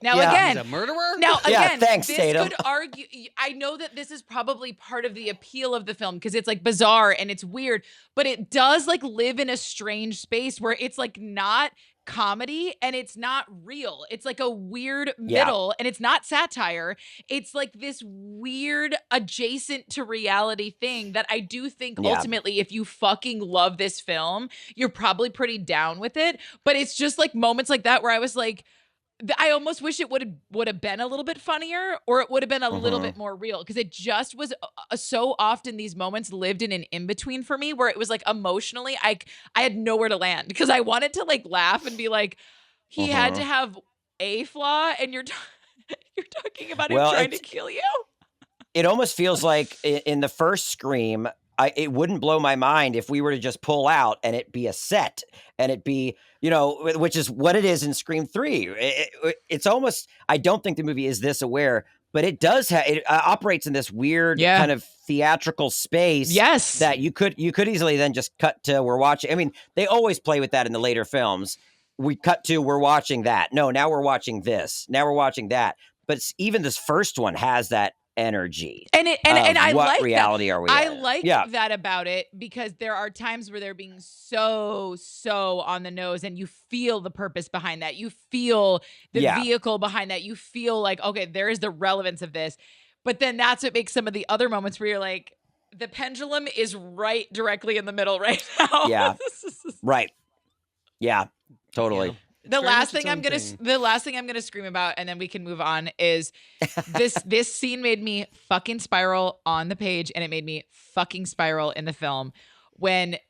Now again, he's a murderer. Now again, thanks, this Tatum. could argue. I know that this is probably part of the appeal of the film because it's like bizarre and it's weird, but it does like live in a strange space where it's like not comedy and it's not real. It's like a weird middle and it's not satire. It's like this weird adjacent to reality thing that I do think ultimately, if you fucking love this film, you're probably pretty down with it. But it's just like moments like that where I was like, I almost wish it would have been a little bit funnier, or it would have been a little bit more real, because it just was so often these moments lived in an in-between for me where it was like emotionally I had nowhere to land because I wanted to like laugh and be like, he had to have a flaw and you're talking about him trying to kill you. It almost feels like in the first Scream, it wouldn't blow my mind if we were to just pull out and it be a set and it be, which is what it is in Scream 3. It's almost, I don't think the movie is this aware, but it does it operates in this weird kind of theatrical space. Yes. That you could easily then just cut to we're watching. I mean, they always play with that in the later films. We cut to we're watching that. No, now we're watching this. Now we're watching that. But even this first one has that energy. And I what like reality that. are we I in? like that about it because there are times where they're being so on the nose and you feel the purpose behind that. You feel the vehicle behind that. You feel like, okay, there is the relevance of this. But then that's what makes some of the other moments where you're like, the pendulum is right directly in the middle right now. Yeah. Right. Yeah. Totally. Yeah. The last thing I'm gonna scream about, and then we can move on, is this scene made me fucking spiral on the page, and it made me fucking spiral in the film when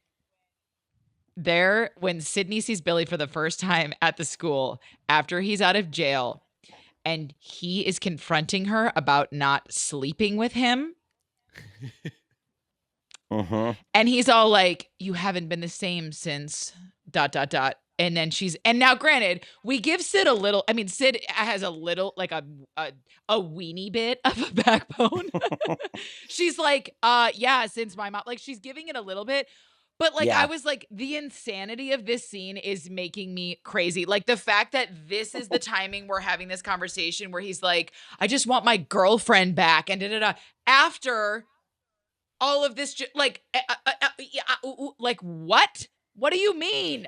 Sydney sees Billy for the first time at the school after he's out of jail, and he is confronting her about not sleeping with him. And he's all like, "You haven't been the same since ... And then and now granted, we give Sid a little, I mean, Sid has a little, like a weenie bit of a backbone. She's like, since my mom, like she's giving it a little bit. But like, I was like, the insanity of this scene is making me crazy. Like the fact that this is the timing we're having this conversation where he's like, I just want my girlfriend back and after all of this, like what? What do you mean?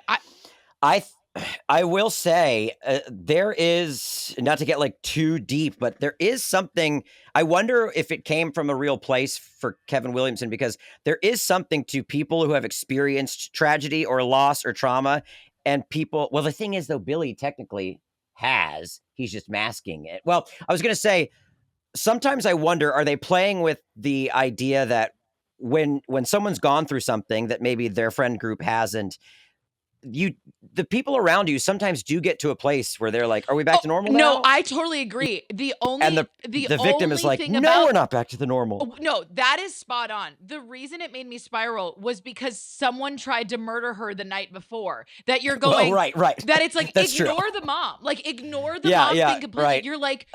I will say there is, not to get like too deep, but there is something, I wonder if it came from a real place for Kevin Williamson, because there is something to people who have experienced tragedy or loss or trauma, and people, well, the thing is though, Billy technically he's just masking it. Well, I was going to say, sometimes I wonder, are they playing with the idea that when someone's gone through something that maybe their friend group hasn't, the people around you sometimes do get to a place where they're like, are we back to normal now? No, I totally agree. The victim is like, no, we're not back to the normal. No, that is spot on. The reason it made me spiral was because someone tried to murder her the night before. That you're going, right. That it's like, That's ignore true. the mom. Like, ignore the mom thing completely. Right. You're like,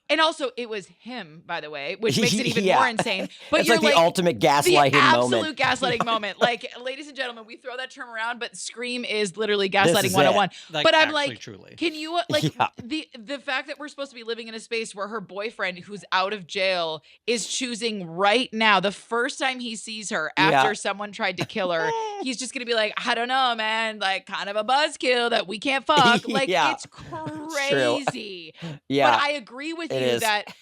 and also it was him, by the way, which makes it even more insane. But it's you're like the ultimate gaslighting the moment. absolute gaslighting moment. Like, ladies and gentlemen, we throw that term around, but Scream is literally gaslighting 101. But I'm like, truly. can you the fact that we're supposed to be living in a space where her boyfriend, who's out of jail, is choosing right now, the first time he sees her after someone tried to kill her, he's just gonna be like, I don't know, man, like kind of a buzzkill that we can't fuck. Like, it's crazy. But I agree with you that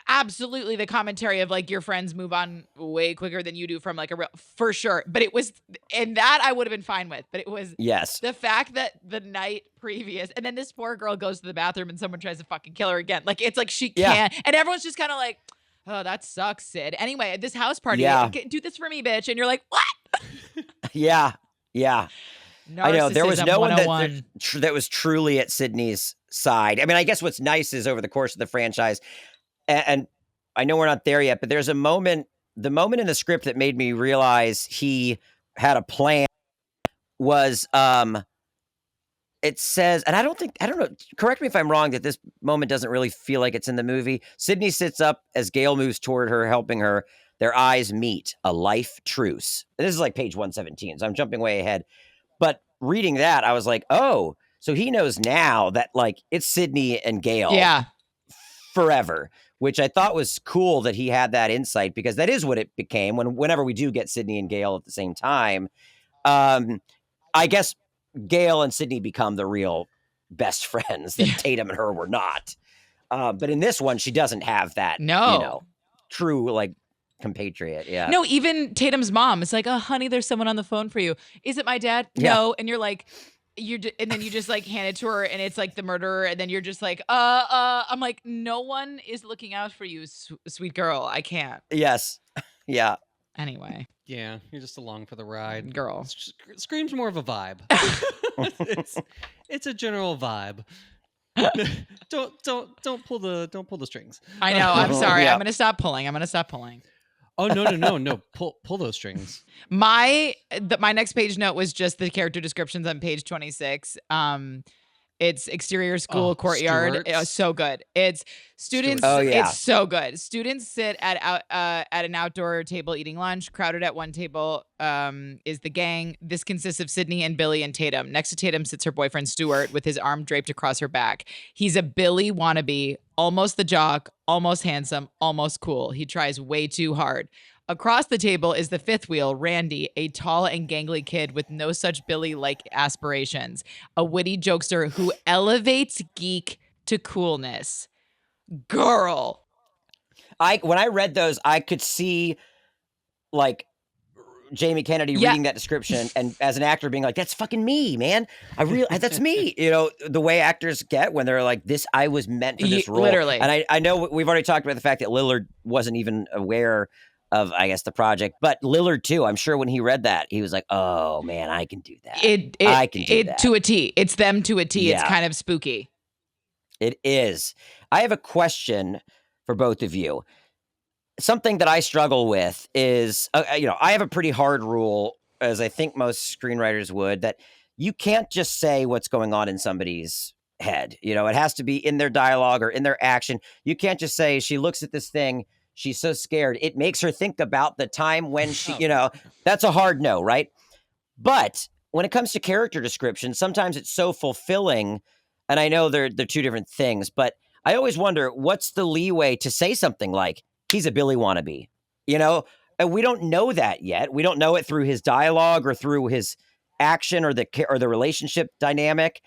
absolutely the commentary of like your friends move on way quicker than you do from like a real, for sure. But it was, and that I would have been fine with, but it was the fact that the night previous, and then this poor girl goes to the bathroom and someone tries to fucking kill her again. Like, it's like she can't, and everyone's just kind of like, oh, that sucks, Sid. Anyway, at this house party, do this for me, bitch. And you're like, what? Yeah. I know there was no one that was truly at Sydney's side. I mean, I guess what's nice is over the course of the franchise, and I know we're not there yet, but there's the moment in the script that made me realize he had a plan was, it says, and I don't know, correct me if I'm wrong, that this moment doesn't really feel like it's in the movie. Sydney sits up as Gail moves toward her, helping her. Their eyes meet, a life truce. And this is like page 117, so I'm jumping way ahead. But reading that, I was like, oh, so he knows now that like it's Sydney and Gail forever, which I thought was cool that he had that insight, because that is what it became whenever we do get Sydney and Gail at the same time. I guess Gail and Sydney become the real best friends that Tatum and her were not. But in this one, she doesn't have that, true like compatriot. Yeah. No, even Tatum's mom is like, oh, honey, there's someone on the phone for you. Is it my dad? Yeah. No. And you're like, and then you just like hand it to her and it's like the murderer. And then you're just like, I'm like, no one is looking out for you, sweet girl. I can't. Yes. Yeah. Anyway. Yeah, you're just along for the ride. Girl. Scream's more of a vibe. it's a general vibe. don't pull the strings. I know. I'm sorry. I'm gonna stop pulling. Oh no! Pull those strings. My next page note was just the character descriptions on page 26. It's exterior school courtyard. So good. It's students. It's so good. Students sit at an outdoor table eating lunch. Crowded at one table is the gang. This consists of Sydney and Billy and Tatum. Next to Tatum sits her boyfriend Stuart with his arm draped across her back. He's a Billy wannabe, almost the jock, almost handsome, almost cool. He tries way too hard. Across the table is the fifth wheel, Randy, a tall and gangly kid with no such Billy-like aspirations, a witty jokester who elevates geek to coolness. Girl. When I read those, I could see like Jamie Kennedy reading that description and as an actor being like, that's fucking me, man. That's me. You know, the way actors get when they're like, I was meant for this role. Literally. And I know we've already talked about the fact that Lillard wasn't even aware of, I guess, the project, but Lillard too. I'm sure when he read that, he was like, "Oh man, I can do that. I can do that to a T. It's them to a T. Yeah. It's kind of spooky. It is. I have a question for both of you. Something that I struggle with is, I have a pretty hard rule, as I think most screenwriters would, that you can't just say what's going on in somebody's head. You know, it has to be in their dialogue or in their action. You can't just say she looks at this thing. She's so scared. It makes her think about the time when she, that's a hard no, right? But when it comes to character description, sometimes it's so fulfilling. And I know they're two different things, but I always wonder, what's the leeway to say something like, he's a Billy wannabe, And we don't know that yet. We don't know it through his dialogue or through his action or the relationship dynamic.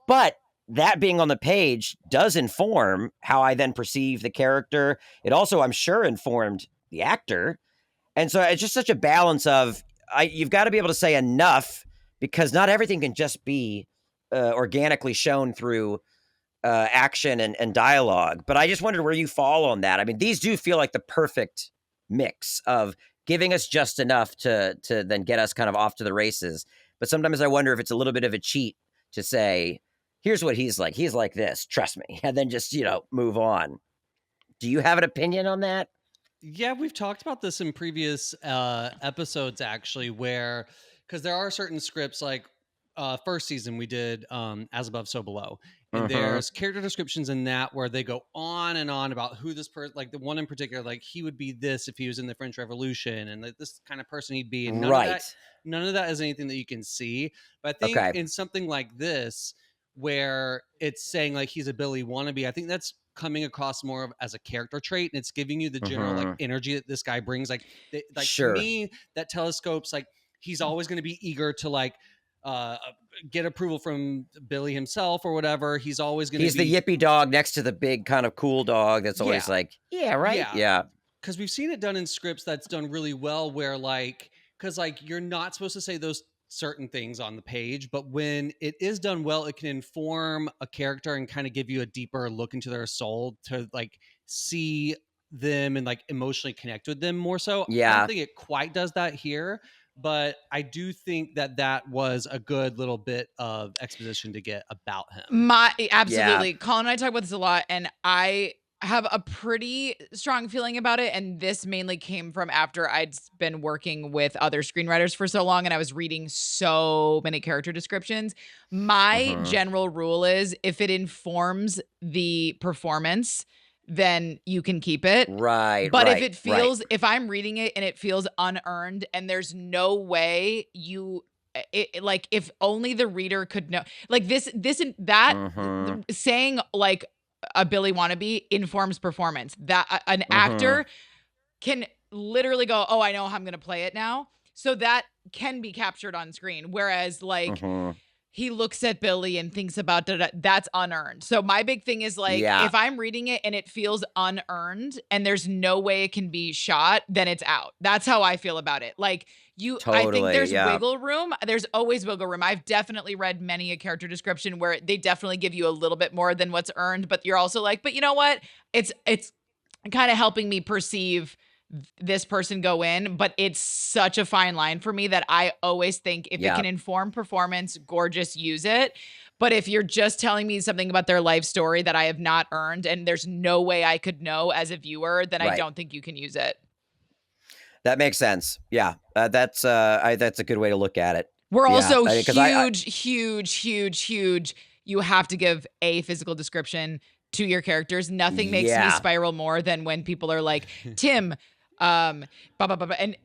But that being on the page does inform how I then perceive the character. It also, I'm sure, informed the actor. And so it's just such a balance of, you've got to be able to say enough, because not everything can just be organically shown through action and dialogue. But I just wondered where you fall on that. I mean, these do feel like the perfect mix of giving us just enough to then get us kind of off to the races, But sometimes I wonder if it's a little bit of a cheat to say, here's what he's like this, trust me, and then just, move on. Do you have an opinion on that? Yeah, we've talked about this in previous episodes, actually, where because there are certain scripts like first season we did As Above, So Below. And there's character descriptions in that where they go on and on about who this person, like the one in particular, like he would be this if he was in the French Revolution, and like this kind of person he'd be. And none of that is anything that you can see. But I think in something like this, where it's saying like he's a Billy wannabe, I think that's coming across more of as a character trait, and it's giving you the general like energy that this guy brings. Like, to me, that telescopes like he's always going to be eager to like get approval from Billy himself or whatever. He's always going to be. He's the yippy dog next to the big kind of cool dog that's always like, yeah, right, yeah. Because we've seen it done in scripts that's done really well, where like, because like you're not supposed to say those certain things on the page, but when it is done well, it can inform a character and kind of give you a deeper look into their soul to like see them and like emotionally connect with them more so. I don't think it quite does that here, but I do think that was a good little bit of exposition to get about him. Absolutely. Colin and I talk about this a lot, and I have a pretty strong feeling about it. And this mainly came from after I'd been working with other screenwriters for so long and I was reading so many character descriptions. My general rule is if it informs the performance, then you can keep it. Right. But if it feels, if I'm reading it and it feels unearned and there's no way like if only the reader could know, like saying like a Billy wannabe informs performance, that an actor can literally go, oh, I know how I'm going to play it now. So that can be captured on screen. Whereas like he looks at Billy and thinks about that's unearned. So my big thing is like, if I'm reading it and it feels unearned and there's no way it can be shot, then it's out. That's how I feel about it. Like I think there's wiggle room. There's always wiggle room. I've definitely read many a character description where they definitely give you a little bit more than what's earned, but you're also like, but you know what? It's kind of helping me perceive this person go in, but it's such a fine line for me that I always think if it can inform performance, gorgeous, use it. But if you're just telling me something about their life story that I have not earned and there's no way I could know as a viewer, then I don't think you can use it. That makes sense. Yeah, that's a good way to look at it. We're also huge. You have to give a physical description to your characters. Nothing makes me spiral more than when people are like, Tim, and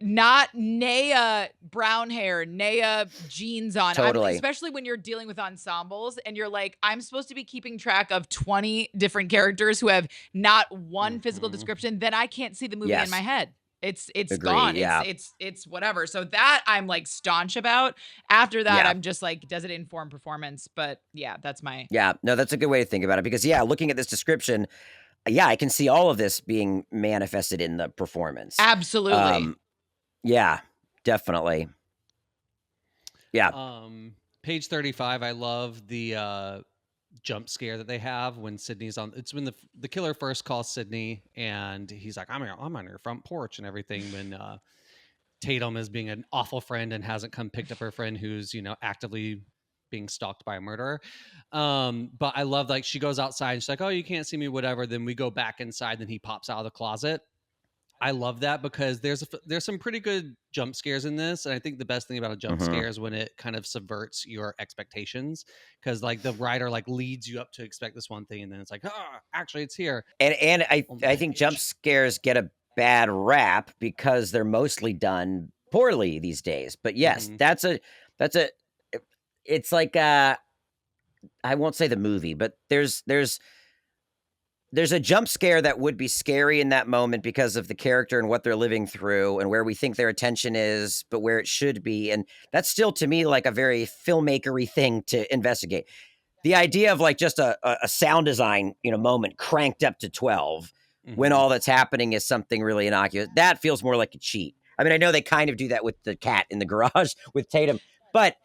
not Naya brown hair, Naya jeans on. Totally. Especially when you're dealing with ensembles and you're like, I'm supposed to be keeping track of 20 different characters who have not one physical description, then I can't see the movie in my head. It's gone. It's whatever. So that I'm like staunch about. After that, I'm just like, does it inform performance? But yeah, that's my. Yeah, no, that's a good way to think about it because looking at this description, I can see all of this being manifested in the performance. Absolutely. Yeah, definitely. Yeah. Page 35. I love the jump scare that they have when Sydney's on. It's when the killer first calls Sydney and he's like, I'm on your front porch and everything, when Tatum is being an awful friend and hasn't picked up her friend who's actively being stalked by a murderer. But I love like she goes outside and she's like, oh, you can't see me, whatever. Then we go back inside, then he pops out of the closet. I love that because there's some pretty good jump scares in this. And I think the best thing about a jump scare is when it kind of subverts your expectations, because like the writer like leads you up to expect this one thing. And then it's like, actually it's here. And I think jump scares get a bad rap because they're mostly done poorly these days. But yes, it's like, I won't say the movie, but there's a jump scare that would be scary in that moment because of the character and what they're living through and where we think their attention is, but where it should be. And that's still, to me, like a very filmmakery thing to investigate. The idea of like just a sound design, moment cranked up to 12 when all that's happening is something really innocuous. That feels more like a cheat. I mean, I know they kind of do that with the cat in the garage with Tatum, but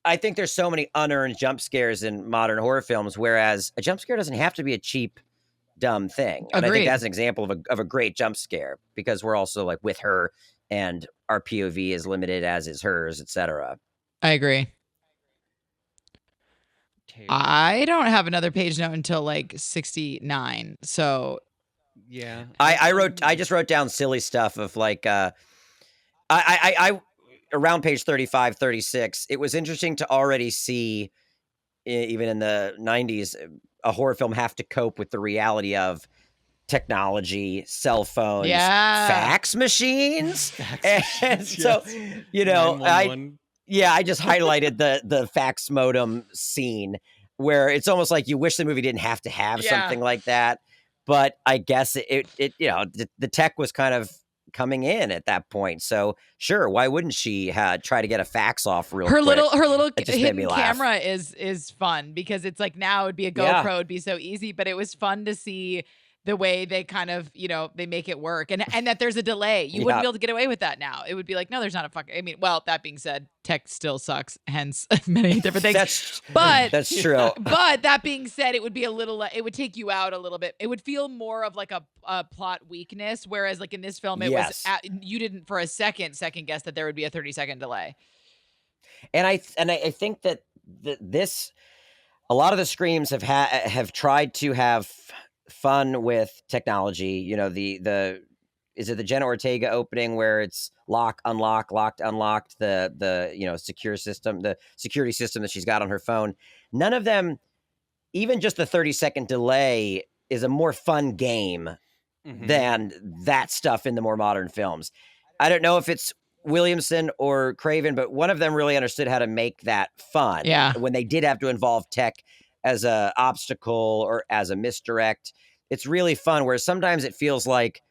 I think there's so many unearned jump scares in modern horror films, whereas a jump scare doesn't have to be a cheap, dumb thing. And I think that's an example of a great jump scare because we're also like with her and our POV is limited as is hers, etc. I agree. Cave. I don't have another page note until like 69. So Yeah. I just wrote down silly stuff of like I around page 35, 36. It was interesting to already see even in the 90s a horror film have to cope with the reality of technology, cell phones, yeah. fax machines. Fax And machines, so, yes. you know, 911. I just highlighted the fax modem scene where it's almost like you wish the movie didn't have to have Yeah. something like that. But I guess it you know, the tech was kind of coming in at that point. So sure, why wouldn't she try to get a fax off real her quick? little It just made me hidden laugh. camera is fun because it's like now it'd be a GoPro, Yeah. it'd be so easy, but it was fun to see the way they kind of, you know, they make it work and that there's a delay. You wouldn't Yeah. be able to get away with that now. It would be like, no, there's not a fucking, I mean, well, that being said, tech still sucks, hence many different things. That's true. But that being said, it would be a little, it would take you out a little bit. It would feel more of like a plot weakness. Whereas like in this film, it Yes. was, you didn't for a second guess that there would be a 30-second delay. And I think that this a lot of the screams have tried to have fun with technology. You know, the is it the Jenna Ortega opening where it's lock, unlock, locked, unlocked, the you know, secure system, the security system that she's got on her phone. None of them, even just the 30-second delay, is a more fun game than that stuff in the more modern films. I don't know if it's Williamson or Craven, but one of them really understood how to make that fun. Yeah. When they did have to involve tech as a obstacle or as a misdirect, it's really fun. Whereas sometimes it feels like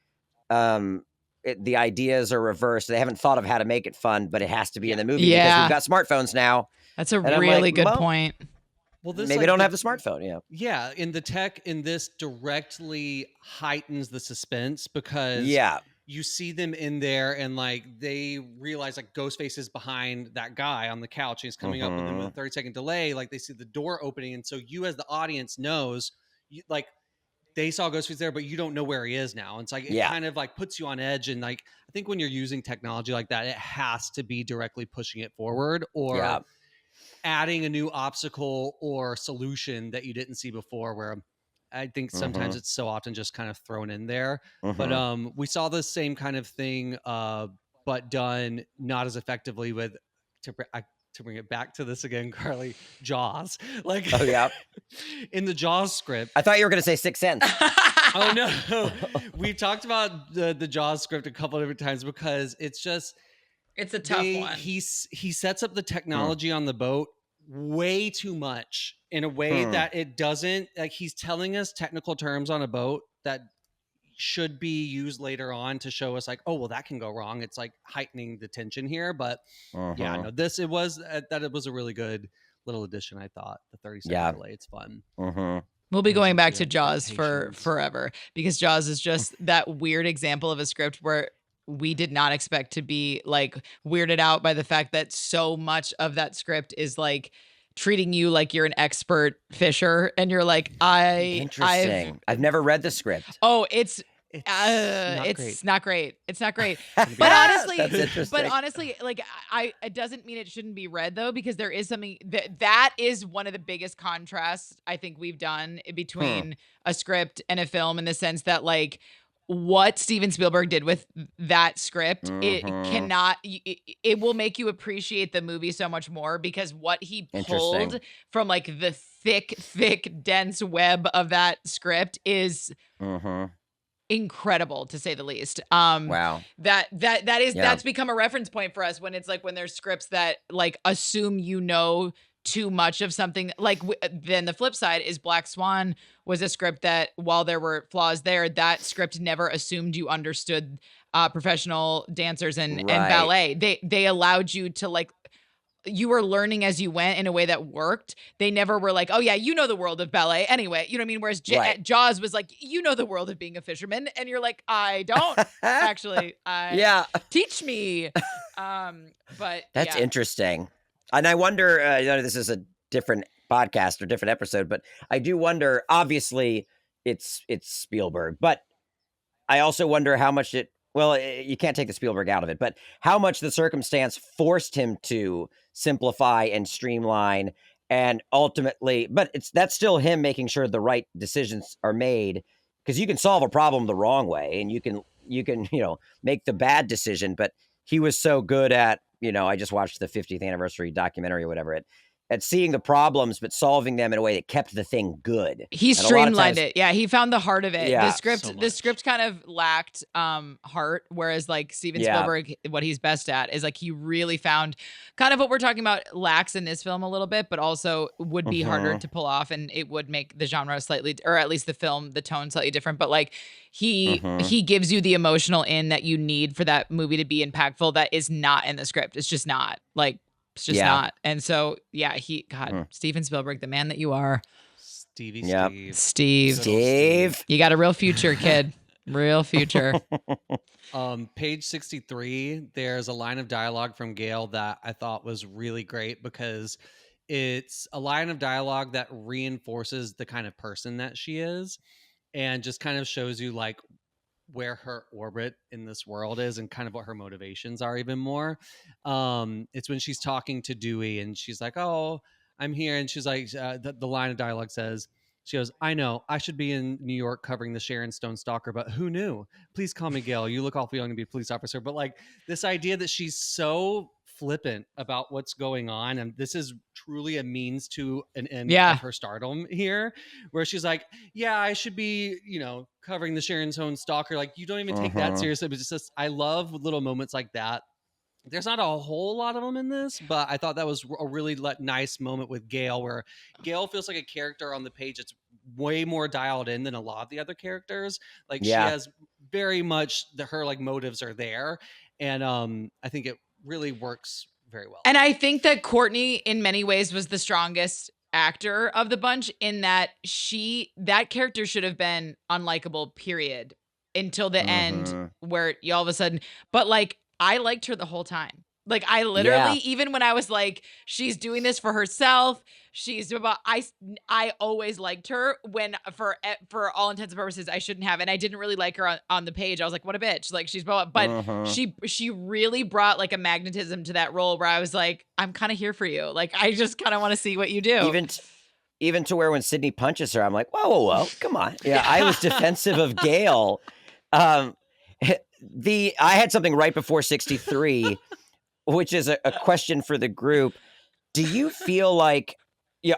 the ideas are reversed. They haven't thought of how to make it fun, but it has to be in the movie because we've got smartphones now. That's a And I'm really like, good well, point. Well, this maybe like don't have the smartphone. Yeah. Yeah, in the tech in this directly heightens the suspense because Yeah. you see them in there and like they realize like Ghostface is behind that guy on the couch and he's coming up with them with a 30-second delay. Like they see the door opening, and so you as the audience knows, like they saw Ghostface there, but you don't know where he is now. And it's like it kind of like puts you on edge. And like I think when you're using technology like that, it has to be directly pushing it forward or adding a new obstacle or solution that you didn't see before, where I think sometimes it's so often just kind of thrown in there. But we saw the same kind of thing, but done not as effectively with, to bring it back to this again, Carly, Jaws. Like, oh yeah, in the Jaws script. I thought you were going to say Sixth Sense. Oh no, we've talked about the Jaws script a couple of different times because it's just, it's a tough one. He sets up the technology on the boat way too much in a way that it doesn't, like he's telling us technical terms on a boat that should be used later on to show us like, oh, well, that can go wrong. It's like heightening the tension here. But yeah, no, it was a really good little addition. I thought the 30-second delay, it's fun. We'll be going back to Jaws for forever because Jaws is just that weird example of a script where we did not expect to be like weirded out by the fact that so much of that script is like treating you like you're an expert fisher and you're like, Interesting. I've never read the script. Oh, it's not great. It's not great. But honestly, like it doesn't mean it shouldn't be read though, because there is something that is one of the biggest contrasts I think we've done between a script and a film, in the sense that like what Steven Spielberg did with that script, it will make you appreciate the movie so much more, because what he pulled from like the thick, dense web of that script is incredible, to say the least. Wow. That's become a reference point for us when it's like when there's scripts that like assume you know too much of something. Like then the flip side is Black Swan was a script that, while there were flaws there, that script never assumed you understood professional dancers and ballet. They allowed you to like, you were learning as you went in a way that worked. They never were like, oh yeah, you know the world of ballet anyway. You know what I mean? Whereas Jaws was like, you know the world of being a fisherman. And you're like, I don't actually. Teach me. But that's interesting. And I wonder, I know this is a different podcast or different episode, but I do wonder, obviously it's Spielberg, but I also wonder how much you can't take the Spielberg out of it, but how much the circumstance forced him to simplify and streamline And ultimately, but that's still him making sure the right decisions are made, because you can solve a problem the wrong way and you can make the bad decision. But he was so good at, I just watched the 50th anniversary documentary or whatever, at seeing the problems but solving them in a way that kept the thing good. He And a lot of streamlined times, it. Yeah, he found the heart of it. Yeah, The script kind of lacked heart, whereas like Steven Yeah. Spielberg, what he's best at is like he really found kind of what we're talking about lacks in this film a little bit, but also would be harder to pull off, and it would make the genre slightly, or at least the film, the tone slightly different. But like he gives you the emotional in that you need for that movie to be impactful that is not in the script. It's just not like. It's just not. And so, yeah, Steven Spielberg, the man that you are. Steve. You got a real future, kid. Real future. Page 63, there's a line of dialogue from Gail that I thought was really great, because it's a line of dialogue that reinforces the kind of person that she is, and just kind of shows you like where her orbit in this world is and kind of what her motivations are even more. It's when she's talking to Dewey and she's like, "Oh, I'm here." And she's like, the line of dialogue says, she goes, "I know I should be in New York covering the Sharon Stone stalker, but who knew? Please call me Gail. You look awfully young to be a police officer." But like this idea that she's so flippant about what's going on, and this is truly a means to an end of her stardom here, where she's like, "Yeah, I should be, covering the Sharon Stone stalker." Like, you don't even take that seriously. But it's just, I love little moments like that. There's not a whole lot of them in this, but I thought that was a really nice moment with Gail, where Gail feels like a character on the page that's way more dialed in than a lot of the other characters. Like, she has very much her like motives are there, and I think it really works very well. And I think that Courtney, in many ways, was the strongest actor of the bunch, in that that character should have been unlikable, period, until the end, where you all of a sudden, but like, I liked her the whole time. Like, I literally, even when I was like, she's doing this for herself, I always liked her, when for all intents and purposes, I shouldn't have. And I didn't really like her on the page. I was like, what a bitch. Like, but she really brought like a magnetism to that role, where I was like, I'm kind of here for you. Like, I just kind of want to see what you do. Even to where when Sydney punches her, I'm like, whoa, come on. Yeah, I was defensive of Gail. I had something right before 63, which is a question for the group. Do you feel like,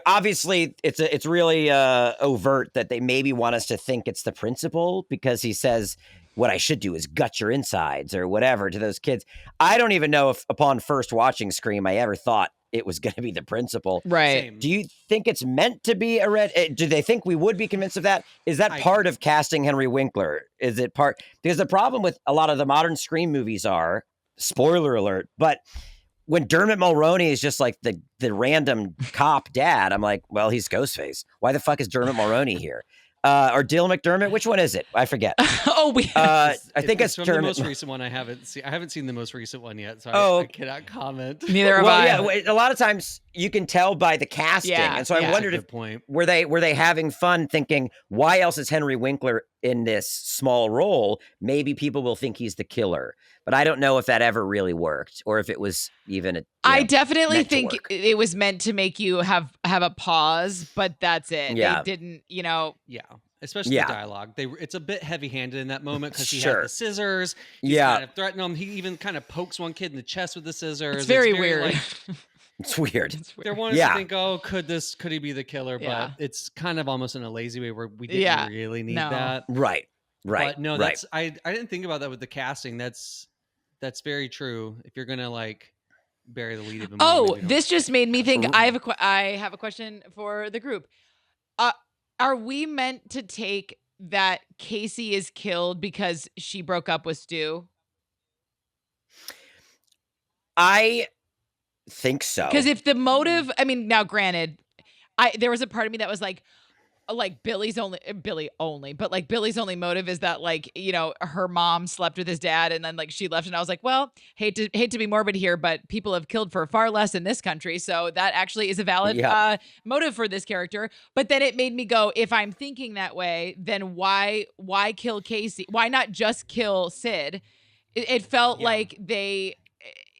obviously it's really overt that they maybe want us to think it's the principal, because he says, "What I should do is gut your insides," or whatever to those kids. I don't even know if upon first watching Scream, I ever thought it was going to be the principal. Right. Same. Do you think it's meant to be a red? Do they think we would be convinced of that? Is that part of casting Henry Winkler? Is it part? Because the problem with a lot of the modern Scream movies are, spoiler alert, but when Dermot Mulroney is just like the random cop dad, I'm like, well, he's Ghostface. Why the fuck is Dermot Mulroney here? Or Dylan McDermott? Which one is it? I forget. I think it's from Dermot. The most recent one I haven't seen. I haven't seen the most recent one yet, so I cannot comment. Neither have I. Yeah, a lot of times you can tell by the casting, and so I wondered if were they having fun thinking, why else is Henry Winkler in this small role? Maybe people will think he's the killer, but I don't know if that ever really worked, or if it was even. I definitely think it was meant to make you have a pause, but that's it. Yeah. They didn't, Yeah. Especially the dialogue. It's a bit heavy-handed in that moment, because he has the scissors. He's kind of threatening them. He even kind of pokes one kid in the chest with the scissors. It's very weird. Like, it's weird. They're wanting to think, oh, could he be the killer? But it's kind of almost in a lazy way, where we didn't really need that. Right. But no, that's I didn't think about that with the casting. That's very true. If you're gonna like bury the lead even more. Oh, this just made me think. I have a question for the group. Are we meant to take that Casey is killed because she broke up with Stu? I think so. Because if the motive, I mean, now granted, there was a part of me that was like Billy's only motive is that, like, her mom slept with his dad and then like she left, and I was like, well, hate to be morbid here, but people have killed for far less in this country, so that actually is a valid motive for this character. But then it made me go, if I'm thinking that way, then why kill Casey? Why not just kill Sid? It felt like they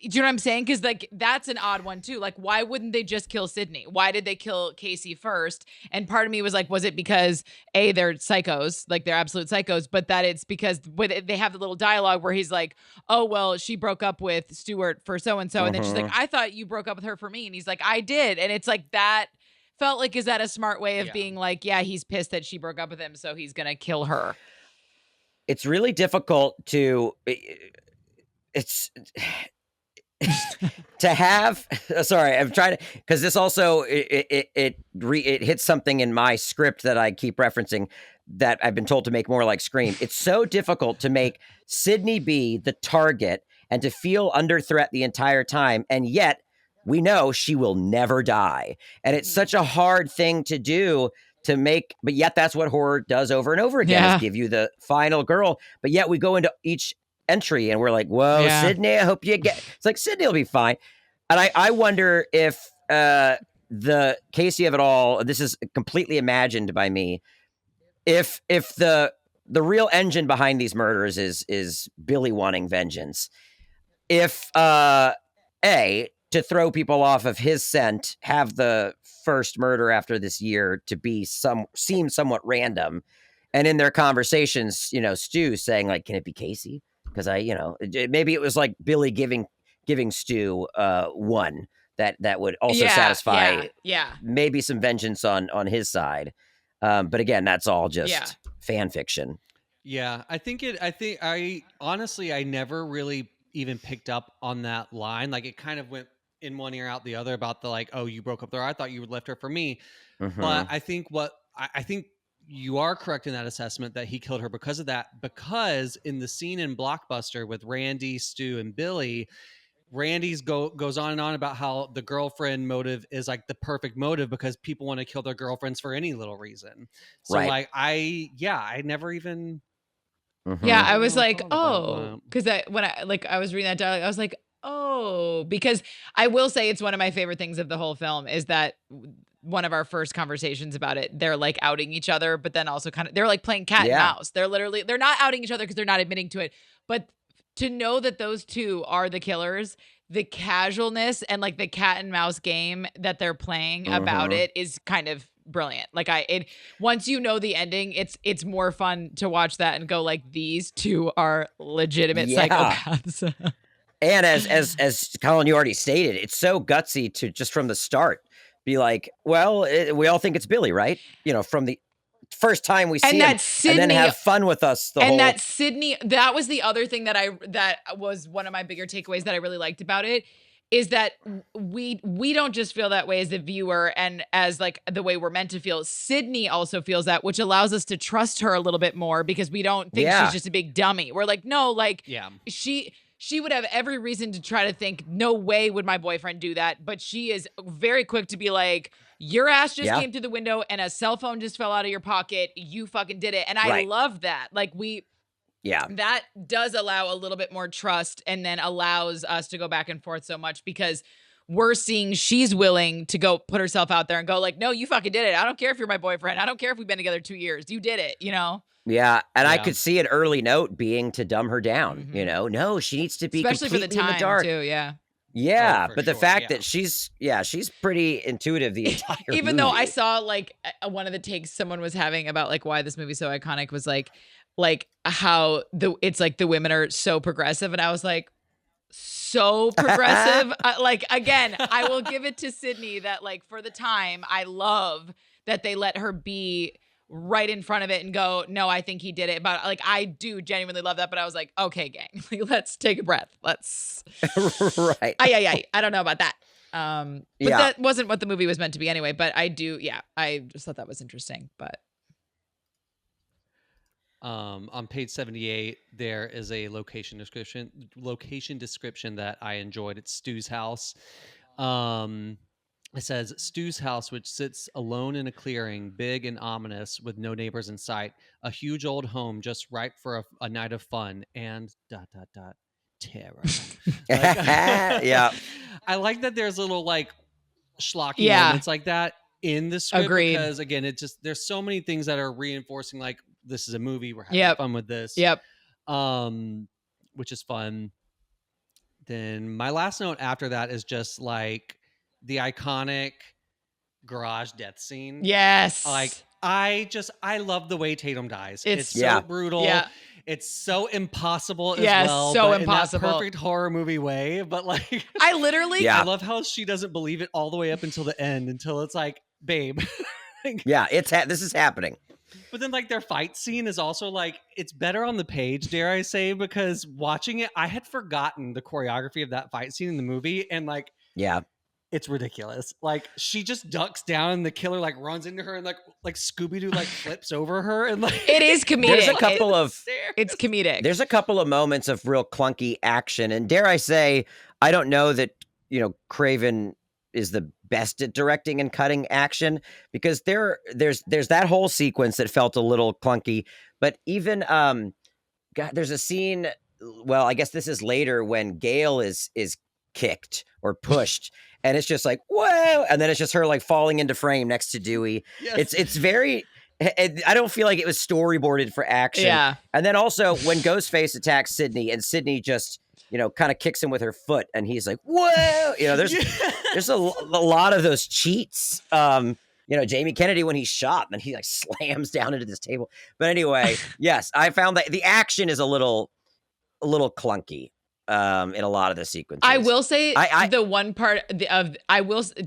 do you know what I'm saying? Because like that's an odd one too. Like, why wouldn't they just kill Sydney? Why did they kill Casey first? And part of me was like, was it because they're psychos, like they're absolute psychos, but that it's because they have the little dialogue where he's like, oh well, she broke up with Stuart for so and so, and then she's like, I thought you broke up with her for me, and he's like, I did, and it's like that felt like, is that a smart way of being like, yeah, he's pissed that she broke up with him, so he's gonna kill her? It's really difficult to. It's to have. Sorry, I'm trying to, because this also it hits something in my script that I keep referencing that I've been told to make more like Scream. It's so difficult to make Sydney be the target and to feel under threat the entire time, and yet we know she will never die, and it's such a hard thing to do to make, but yet that's what horror does over and over again, is give you the final girl, but yet we go into each entry and we're like, whoa, Sydney, I hope you get, it's like, Sydney will be fine. And I wonder if the Casey of it all, this is completely imagined by me, if the real engine behind these murders is Billy wanting vengeance, if to throw people off of his scent, have the first murder after this year to be seem somewhat random, and in their conversations, Stu saying like, can it be Casey? Because maybe it was like Billy giving Stu one that would also satisfy maybe some vengeance on his side. But again, that's all just fan fiction. Yeah, I honestly, I never really even picked up on that line. Like, it kind of went in one ear out the other about the like, oh, you broke up there, I thought you would left her for me. But I think I think you are correct in that assessment that he killed her because of that, because in the scene in Blockbuster with Randy, Stu, and Billy, Randy's goes on and on about how the girlfriend motive is like the perfect motive because people want to kill their girlfriends for any little reason. So like, I never even. I was like, oh, because when I was reading that dialogue, I was like, oh, because I will say it's one of my favorite things of the whole film is that one of our first conversations about it, they're like outing each other, but then also kind of, they're like playing cat and mouse. They're not outing each other because they're not admitting to it, but to know that those two are the killers, the casualness and like the cat and mouse game that they're playing about it is kind of brilliant. Like once you know the ending, it's more fun to watch that and go like, these two are legitimate psychopaths. And as Colin, you already stated, it's so gutsy to just from the start be like, well, we all think it's Billy, right? From the first time we see him, Sydney, and then have fun with us. That Sydney, that was the other thing that was one of my bigger takeaways that I really liked about it, is that we don't just feel that way as a viewer and as like the way we're meant to feel. Sydney also feels that, which allows us to trust her a little bit more because we don't think she's just a big dummy. We're like, no, like she would have every reason to try to think, no way would my boyfriend do that. But she is very quick to be like, your ass just came through the window and a cell phone just fell out of your pocket. You fucking did it. And I love that. Like that does allow a little bit more trust and then allows us to go back and forth so much because we're seeing she's willing to go put herself out there and go like, no, you fucking did it. I don't care if you're my boyfriend. I don't care if we've been together 2 years. You did it, Yeah, and I could see an early note being to dumb her down. No, she needs to be especially for the time in the dark. Too. Yeah. Yeah, but the fact that she's pretty intuitive the entire even movie. though I saw like one of the takes someone was having about like why this movie's so iconic was like how it's like the women are so progressive, and I was like, so progressive. Like, again, I will give it to Sydney that like for the time, I love that they let her be right in front of it and go, no, I think he did it. But like, I do genuinely love that. But I was like, okay, gang, let's take a breath. Let's right. I don't know about that. But that wasn't what the movie was meant to be anyway. But I do. Yeah. I just thought that was interesting. But on page 78, there is a location description that I enjoyed. It's Stu's house. It says Stu's house, which sits alone in a clearing, big and ominous, with no neighbors in sight. A huge old home, just ripe for a night of fun and ... terror. Yeah. I like that there's little like schlocky moments like that in the script. Agreed. Because again, it just, there's so many things that are reinforcing like, this is a movie, we're having fun with this. Yep. Which is fun. Then my last note after that is just like the iconic garage death scene. Yes. Like I love the way Tatum dies. It's so Yeah. brutal. Yeah. It's so impossible as Yes, well. so but impossible. In that perfect horror movie way. But like I literally Yeah. I love how she doesn't believe it all the way up until the end, until it's like, babe. Yeah, this is happening. But then like their fight scene is also like, it's better on the page, dare I say, because watching it, I had forgotten the choreography of that fight scene in the movie, and like Yeah. it's ridiculous. Like she just ducks down and the killer like runs into her and like Scooby-Doo like flips over her, and like it is comedic. There's a couple of It's comedic. There's a couple of moments of real clunky action, and dare I say, I don't know that, you know, Craven is the best at directing and cutting action, because there's that whole sequence that felt a little clunky, but even God, there's a scene, well, I guess this is later, when Gail is kicked or pushed, and it's just like, whoa, and then it's just her like falling into frame next to Dewey. Yes. It's very, I don't feel like it was storyboarded for action. Yeah. And then also when Ghostface attacks Sydney, and Sydney just, you know, kind of kicks him with her foot, and he's like, whoa, you know, there's a lot of those cheats. You know, Jamie Kennedy, when he's shot, and then he like slams down into this table. But anyway, yes, I found that the action is a little clunky in a lot of the sequences. I will say the one part of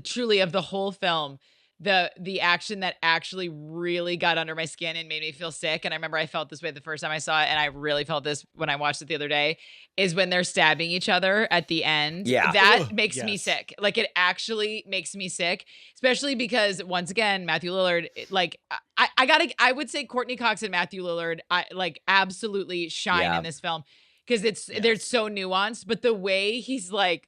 truly of the whole film, the action that actually really got under my skin and made me feel sick, and I remember I felt this way the first time I saw it, and I really felt this when I watched it the other day, is when they're stabbing each other at the end. Yeah. That makes me sick. Like, it actually makes me sick, especially because, once again, Matthew Lillard, like, I would say Courtney Cox and Matthew Lillard, like, absolutely shine in this film, because they're so nuanced, but the way he's like,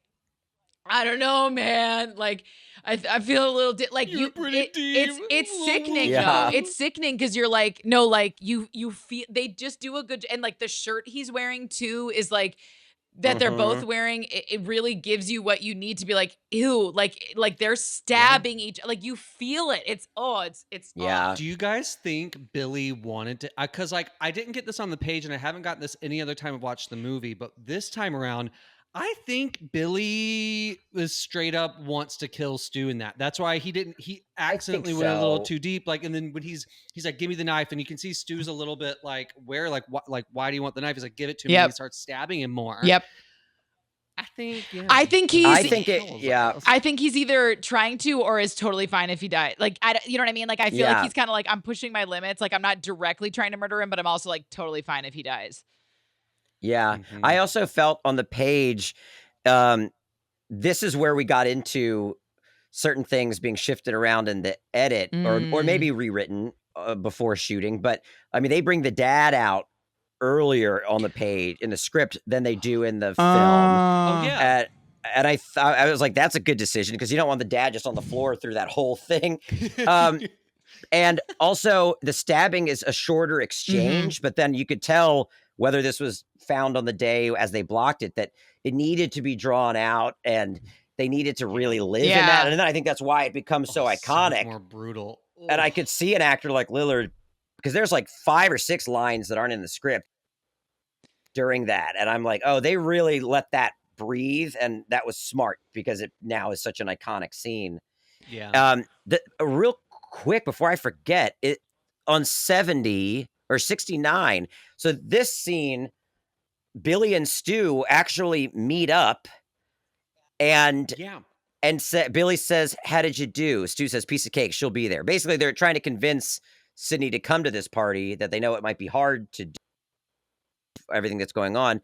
I don't know, man. Like, I feel a little like it's sickening. Yeah. Though. It's sickening because you're like, no, like you feel they just do a good, and like the shirt he's wearing too is like that they're both wearing. It really gives you what you need to be like, ew, like they're stabbing each, like you feel it. It's Yeah. Do you guys think Billy wanted to? Because like I didn't get this on the page, and I haven't gotten this any other time I've watched the movie, but this time around, I think Billy is straight up wants to kill Stu in that. That's why he accidentally went a little too deep. Like, and then when he's like, give me the knife. And you can see Stu's a little bit like, where, like, what, like, why do you want the knife? He's like, give it to me. And he starts stabbing him more. Yep. I think he's either trying to, or is totally fine if he died. Like, you know what I mean? Like, I feel like he's kind of like, I'm pushing my limits. Like, I'm not directly trying to murder him, but I'm also like totally fine if he dies. Yeah. I also felt on the page, this is where we got into certain things being shifted around in the edit, or maybe rewritten before shooting. But I mean, they bring the dad out earlier on the page in the script than they do in the film. Oh yeah. And I was like, that's a good decision, because you don't want the dad just on the floor through that whole thing. And also the stabbing is a shorter exchange, but then you could tell whether this was found on the day as they blocked it, that it needed to be drawn out, and they needed to really live in that. And then I think that's why it becomes so iconic. More brutal. And I could see an actor like Lillard, because there's like 5 or 6 lines that aren't in the script during that. And I'm like, oh, they really let that breathe. And that was smart, because it now is such an iconic scene. Yeah. Real quick, before I forget, it on 70 or 69. So this scene, Billy and Stu actually meet up, and Billy says, how did you do? Stu says, piece of cake, she'll be there. Basically, they're trying to convince Sydney to come to this party, that they know it might be hard to do everything that's going on.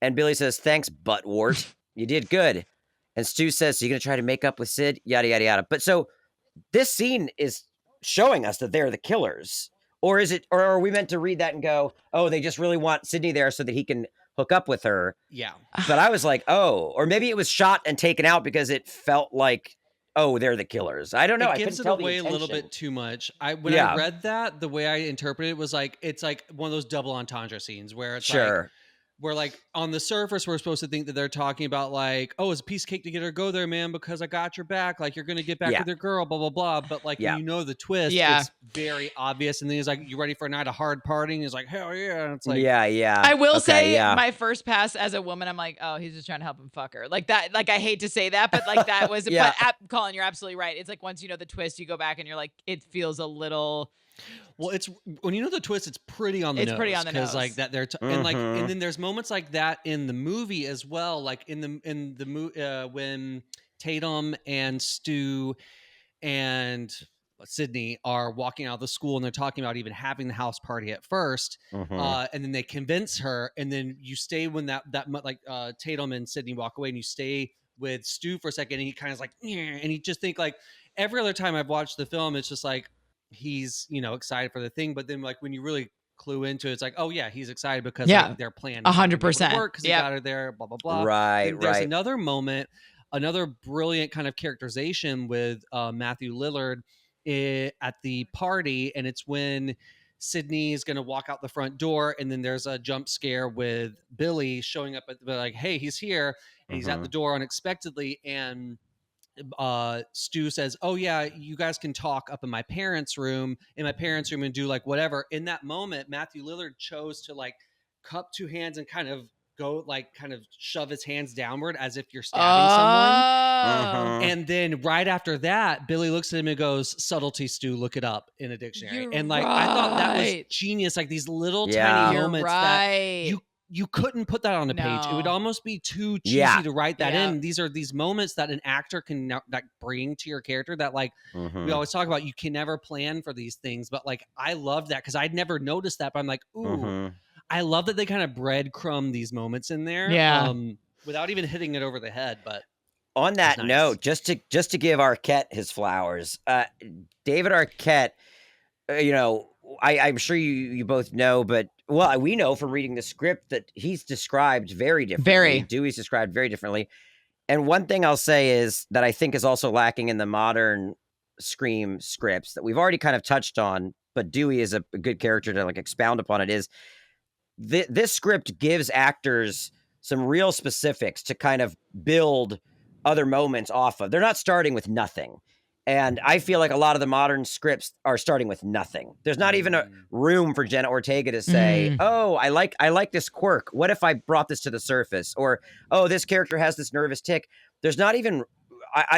And Billy says, thanks, buttwort. You did good. And Stu says, so you're going to try to make up with Sid? Yada, yada, yada. But so this scene is showing us that they're the killers. Or are we meant to read that and go, oh, they just really want Sydney there so that he can hook up with her? Yeah. But I was like, oh, or maybe it was shot and taken out because it felt like, oh, they're the killers. I don't know. It gives it away a little bit too much. When I read that, the way I interpreted it was like, it's like one of those double entendre scenes where it's like, where like on the surface, we're supposed to think that they're talking about like, oh, it's a piece of cake to get her go there, man, because I got your back. Like, you're going to get back with your girl, blah, blah, blah. But like, when you know the twist, it's very obvious. And then he's like, "You ready for a night of hard partying?" He's like, "Hell yeah!" And it's like, yeah. I will say yeah. my first pass as a woman, I'm like, oh, he's just trying to help him fuck her. Like that, like I hate to say that, but like that was, Yeah. but Colin, you're absolutely right. It's like once you know the twist, you go back and you're like, it feels a little. well, it's when you know the twist, it's pretty on the It's nose. pretty on the Because nose. like that, and then there's moments like that in the movie as well. Like in the movie when Tatum and Stu and Sydney are walking out of the school and they're talking about even having the house party at first, and then they convince her, and then you stay when Tatum and Sydney walk away, and you stay with Stu for a second, and he kind of is like, and you just think like every other time I've watched the film, it's just like he's excited for the thing, but then like when you really clue into it, it's like, oh yeah, he's excited because like, their plan 100% work because he got her there, blah blah blah. Right, and there's another moment, another brilliant kind of characterization with Matthew Lillard at the party, and it's when Sydney is going to walk out the front door, and then there's a jump scare with Billy showing up like, hey, he's here, and he's at the door unexpectedly, and Stu says, oh yeah, you guys can talk up in my parents' room and do like whatever. In that moment, Matthew Lillard chose to like cup two hands and kind of go like kind of shove his hands downward as if you're stabbing someone. And then right after that, Billy looks at him and goes, subtlety, Stu, look it up in a dictionary. You're and like I thought that was genius, like these little tiny moments that you couldn't put that on a page. It would almost be too cheesy to write that in. These are these moments that an actor can like bring to your character that like we always talk about. You can never plan for these things, but like I love that because I'd never noticed that. But I'm like, ooh, I love that they kind of breadcrumb these moments in there, without even hitting it over the head. But on that note, just to give Arquette his flowers, David Arquette, I'm sure you both know, but we know from reading the script that he's described very differently. Dewey's described very differently. And one thing I'll say is that I think is also lacking in the modern Scream scripts that we've already kind of touched on, but Dewey is a good character to like expound upon it, is this script gives actors some real specifics to kind of build other moments off of. They're not starting with nothing. And I feel like a lot of the modern scripts are starting with nothing. There's not even a room for Jenna Ortega to say, oh, I like this quirk. What if I brought this to the surface? Or, oh, this character has this nervous tick. There's not even,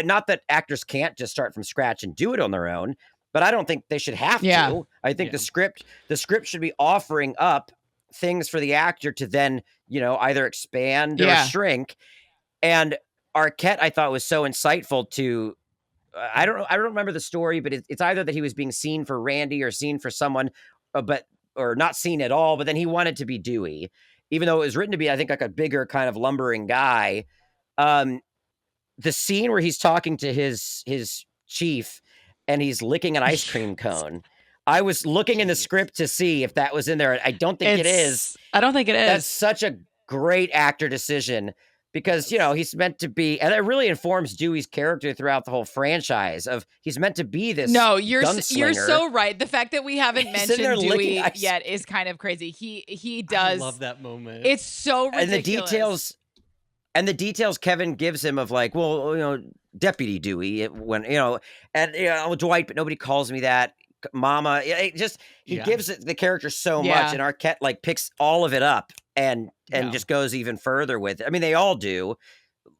not that actors can't just start from scratch and do it on their own, but I don't think they should have to. I think the script should be offering up things for the actor to then, either expand or shrink. And Arquette, I thought, was so insightful to, I don't remember the story, but it's either that he was being seen for Randy or seen for someone, or not seen at all. But then he wanted to be Dewey, even though it was written to be, I think, like a bigger kind of lumbering guy. The scene where he's talking to his chief and he's licking an ice cream cone. I was looking in the script to see if that was in there. I don't think it is. I don't think it is. That's such a great actor decision. Because, he's meant to be, and it really informs Dewey's character throughout the whole franchise of he's meant to be this you're so right. The fact that we haven't mentioned Dewey yet is kind of crazy. He does. I love that moment. It's so ridiculous. And the details Kevin gives him of like, well, Deputy Dewey, when, and, Dwight, but nobody calls me that. Mama, he gives it the character so much, and Arquette like picks all of it up and just goes even further with it. I mean, they all do,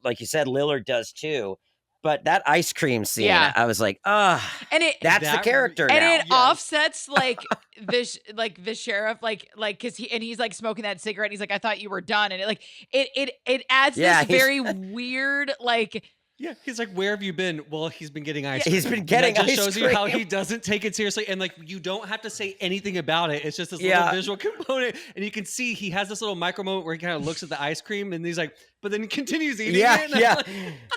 like you said, Lillard does too. But that ice cream scene, I was like, that's the character, and now. It offsets like the sheriff, because he's like smoking that cigarette. And he's like, I thought you were done, and it adds this very weird like. Yeah, he's like, where have you been? Well, he's been getting ice cream. He's been getting ice cream. That just shows you how he doesn't take it seriously. And like, you don't have to say anything about it. It's just this little visual component. And you can see he has this little micro moment where he kind of looks at the ice cream and he's like, but then he continues eating it.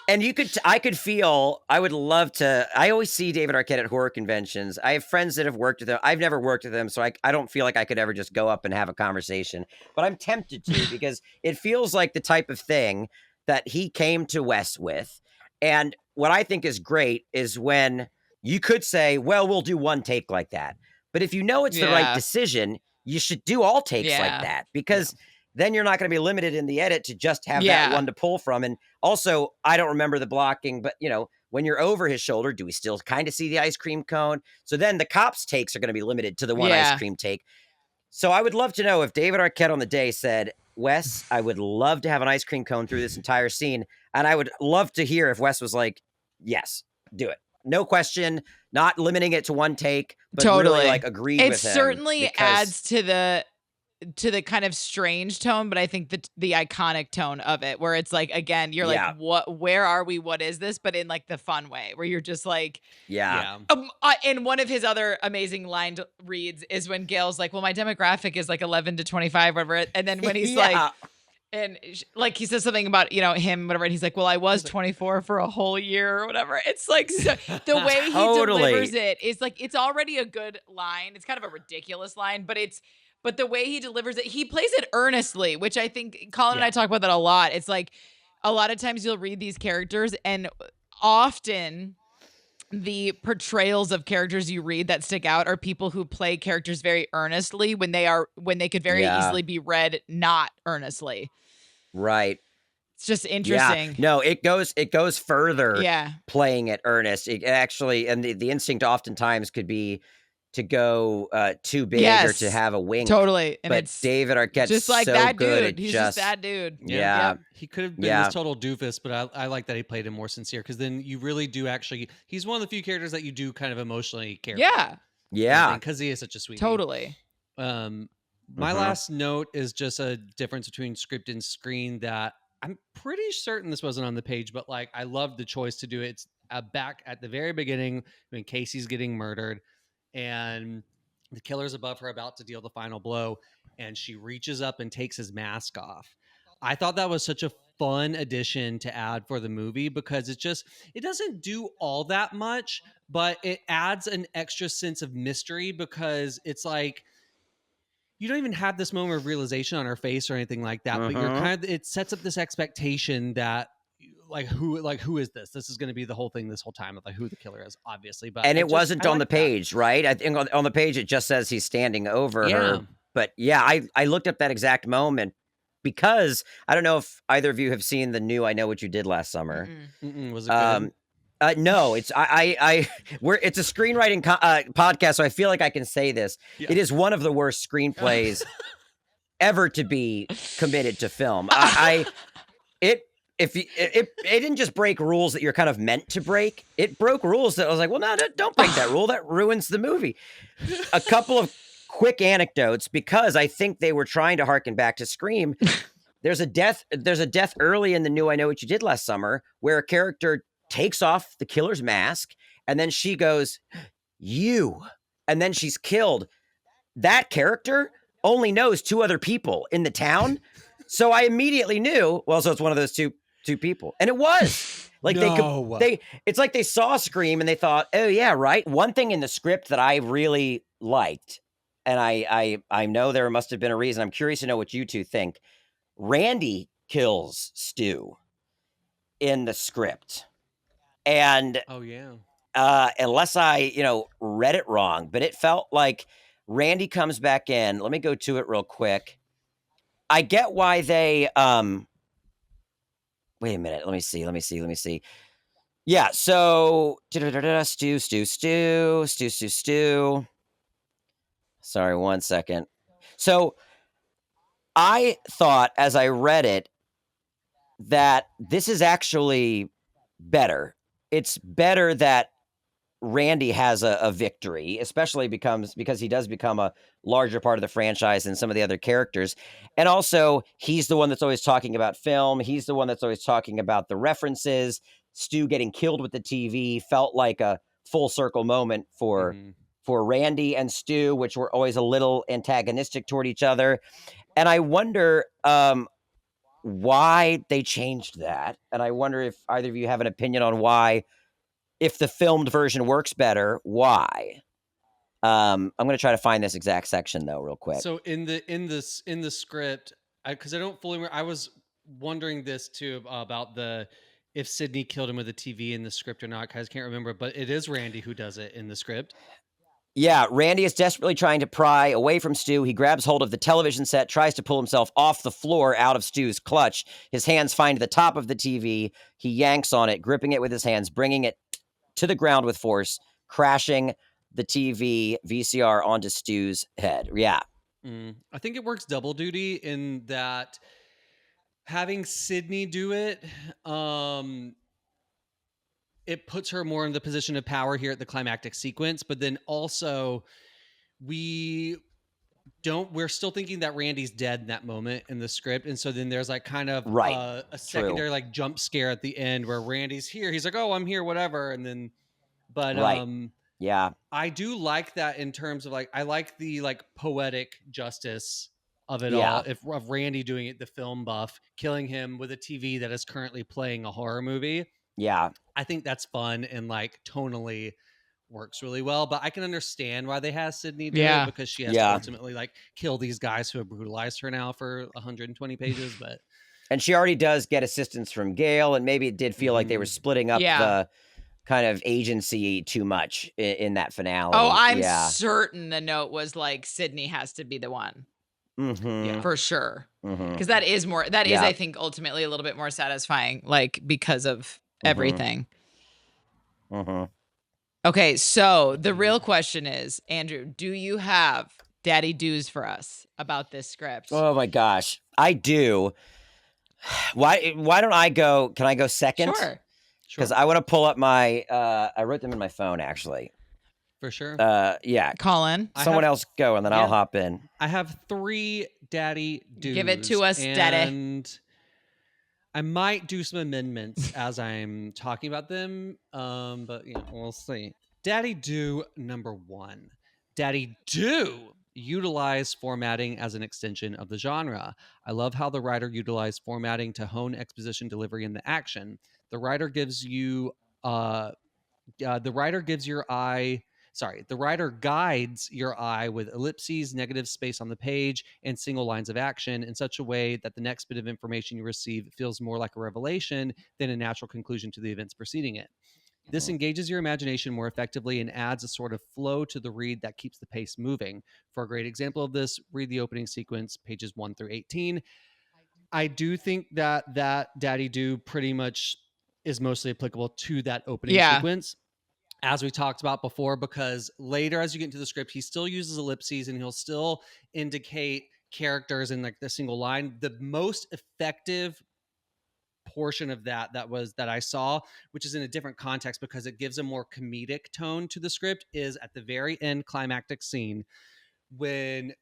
And and I would love to, I always see David Arquette at horror conventions. I have friends that have worked with him. I've never worked with him, so I don't feel like I could ever just go up and have a conversation. But I'm tempted to because it feels like the type of thing that he came to Wes with. And what I think is great is when you could say, well, we'll do one take like that. But if you know it's the right decision, you should do all takes like that because then you're not going to be limited in the edit to just have that one to pull from. And also, I don't remember the blocking, but, When you're over his shoulder, do we still kind of see the ice cream cone? So then the cops' takes are going to be limited to the one ice cream take. So I would love to know if David Arquette on the day said, Wes, I would love to have an ice cream cone through this entire scene. And I would love to hear if Wes was like, yes, do it. No question, not limiting it to one take, but really like agreed with him. It certainly adds to the kind of strange tone, but I think the iconic tone of it, where it's like, again, you're like, where are we? What is this? But in like the fun way, where you're just like, and one of his other amazing line reads is when Gail's like, well, my demographic is like 11 to 25, whatever. And then when he's like, and like he says something about, you know, him, whatever. And he's like, well, I was 24 for a whole year or whatever. It's like, so, the way he delivers it is like, it's already a good line. It's kind of a ridiculous line, but the way he delivers it, he plays it earnestly, which I think Colin and I talk about that a lot. It's like a lot of times you'll read these characters, and often the portrayals of characters you read that stick out are people who play characters very earnestly when they could very easily be read not earnestly. Right. It's just interesting. Yeah. No, it goes further. Playing it earnest. It actually, and the instinct oftentimes could be to go too big or to have a wink. Totally. And but it's David Arquette's just like so that good. Dude. He's just that dude. Yeah. He could have been this total doofus, but I like that he played him more sincere, because then you really do actually, he's one of the few characters that you do kind of emotionally care for. Yeah. Because he is such a sweetie. Totally. My last note is just a difference between script and screen that I'm pretty certain this wasn't on the page, but like I love the choice to do it. It's back at the very beginning when Casey's getting murdered and the killer's above her about to deal the final blow, and she reaches up and takes his mask off. I thought that was such a fun addition to add for the movie, because it doesn't do all that much, but it adds an extra sense of mystery, because it's like you don't even have this moment of realization on her face or anything like that, but you're it sets up this expectation that who is this? This is going to be the whole thing this whole time, of like who the killer is, obviously. But it wasn't on the page, right? I think on the page it just says he's standing over her. But I looked up that exact moment because I don't know if either of you have seen the new I Know What You Did Last Summer. Was it good? No, it's it's a screenwriting podcast, so I feel like I can say this. It is one of the worst screenplays ever to be committed to film. It didn't just break rules that you're kind of meant to break. It broke rules that I was like, well, no, don't break that rule. That ruins the movie. A couple of quick anecdotes, because I think they were trying to harken back to Scream. There's a death early in the new I Know What You Did Last Summer where a character takes off the killer's mask, and then she goes, you, and then she's killed. That character only knows two other people in the town. So I immediately knew, well, so it's one of those two people. And it was like, it's like they saw Scream and they thought, oh yeah, right. One thing in the script that I really liked, and I know there must have been a reason. I'm curious to know what you two think. Randy kills Stu in the script. And unless I, read it wrong, but it felt like Randy comes back in. Let me go to it real quick. I get why they wait a minute. Let me see. Yeah, so Stu. Sorry, 1 second. So I thought as I read it that this is actually better. It's better that Randy has a victory, especially because he does become a larger part of the franchise than some of the other characters. And also, he's the one that's always talking about film. He's the one that's always talking about the references. Stu getting killed with the TV felt like a full circle moment for Randy and Stu, which were always a little antagonistic toward each other. And I wonder why they changed that. And I wonder if either of you have an opinion on why, if the filmed version works better, why? I'm going to try to find this exact section though, real quick. So in the script, because I don't fully remember, I was wondering this too about if Sydney killed him with a TV in the script or not, because I can't remember. But it is Randy who does it in the script. Yeah, Randy is desperately trying to pry away from Stu. He grabs hold of the television set, tries to pull himself off the floor out of Stu's clutch. His hands find the top of the TV. He yanks on it, gripping it with his hands, bringing it to the ground with force, crashing the TV VCR onto Stu's head. Yeah. I think it works double duty in that having Sydney do it, it puts her more in the position of power here at the climactic sequence, but then also we're still thinking that Randy's dead in that moment in the script. And so then there's like kind of Right. a secondary like jump scare at the end where Randy's here. He's like, oh, I'm here, whatever. And then, but Right. Yeah. I do like that in terms of like, I like the like poetic justice of it Yeah. all. Of Randy doing it, the film buff, killing him with a TV that is currently playing a horror movie. Yeah. I think that's fun and like tonally works really well, but I can understand why they have Sydney do it because she has to ultimately like kill these guys who have brutalized her now for 120 pages. But and she already does get assistance from Gale, and maybe it did feel like they were splitting up the kind of agency too much in that finale. Oh, I'm certain the note was like Sydney has to be the one. For sure. Because that is more, that is, I think, ultimately a little bit more satisfying, like because of everything. Okay, so the real question is, Andrew, do you have daddy do's for us about this script? Oh my gosh, I do. Why don't I go? Can I go second? Sure. Because I want to pull up my. I wrote them in my phone actually. For sure. Yeah. Colin. Someone else go, and then I'll hop in. I have 3 daddy do's. Give it to us, daddy. And I might do some amendments as I'm talking about them, but we'll see. Daddy do number 1. Daddy do utilize formatting as an extension of the genre. I love how the writer utilized formatting to hone exposition, delivery, and the action. The writer guides your eye with ellipses, negative space on the page, and single lines of action in such a way that the next bit of information you receive feels more like a revelation than a natural conclusion to the events preceding it. This engages your imagination more effectively and adds a sort of flow to the read that keeps the pace moving. For a great example of this, read the opening sequence, pages 1 through 18. I do think that Daddy Do pretty much is mostly applicable to that opening sequence, as we talked about before, because later as you get into the script, he still uses ellipses and he'll still indicate characters in like the single line. The most effective portion of that I saw, which is in a different context because it gives a more comedic tone to the script, is at the very end climactic scene when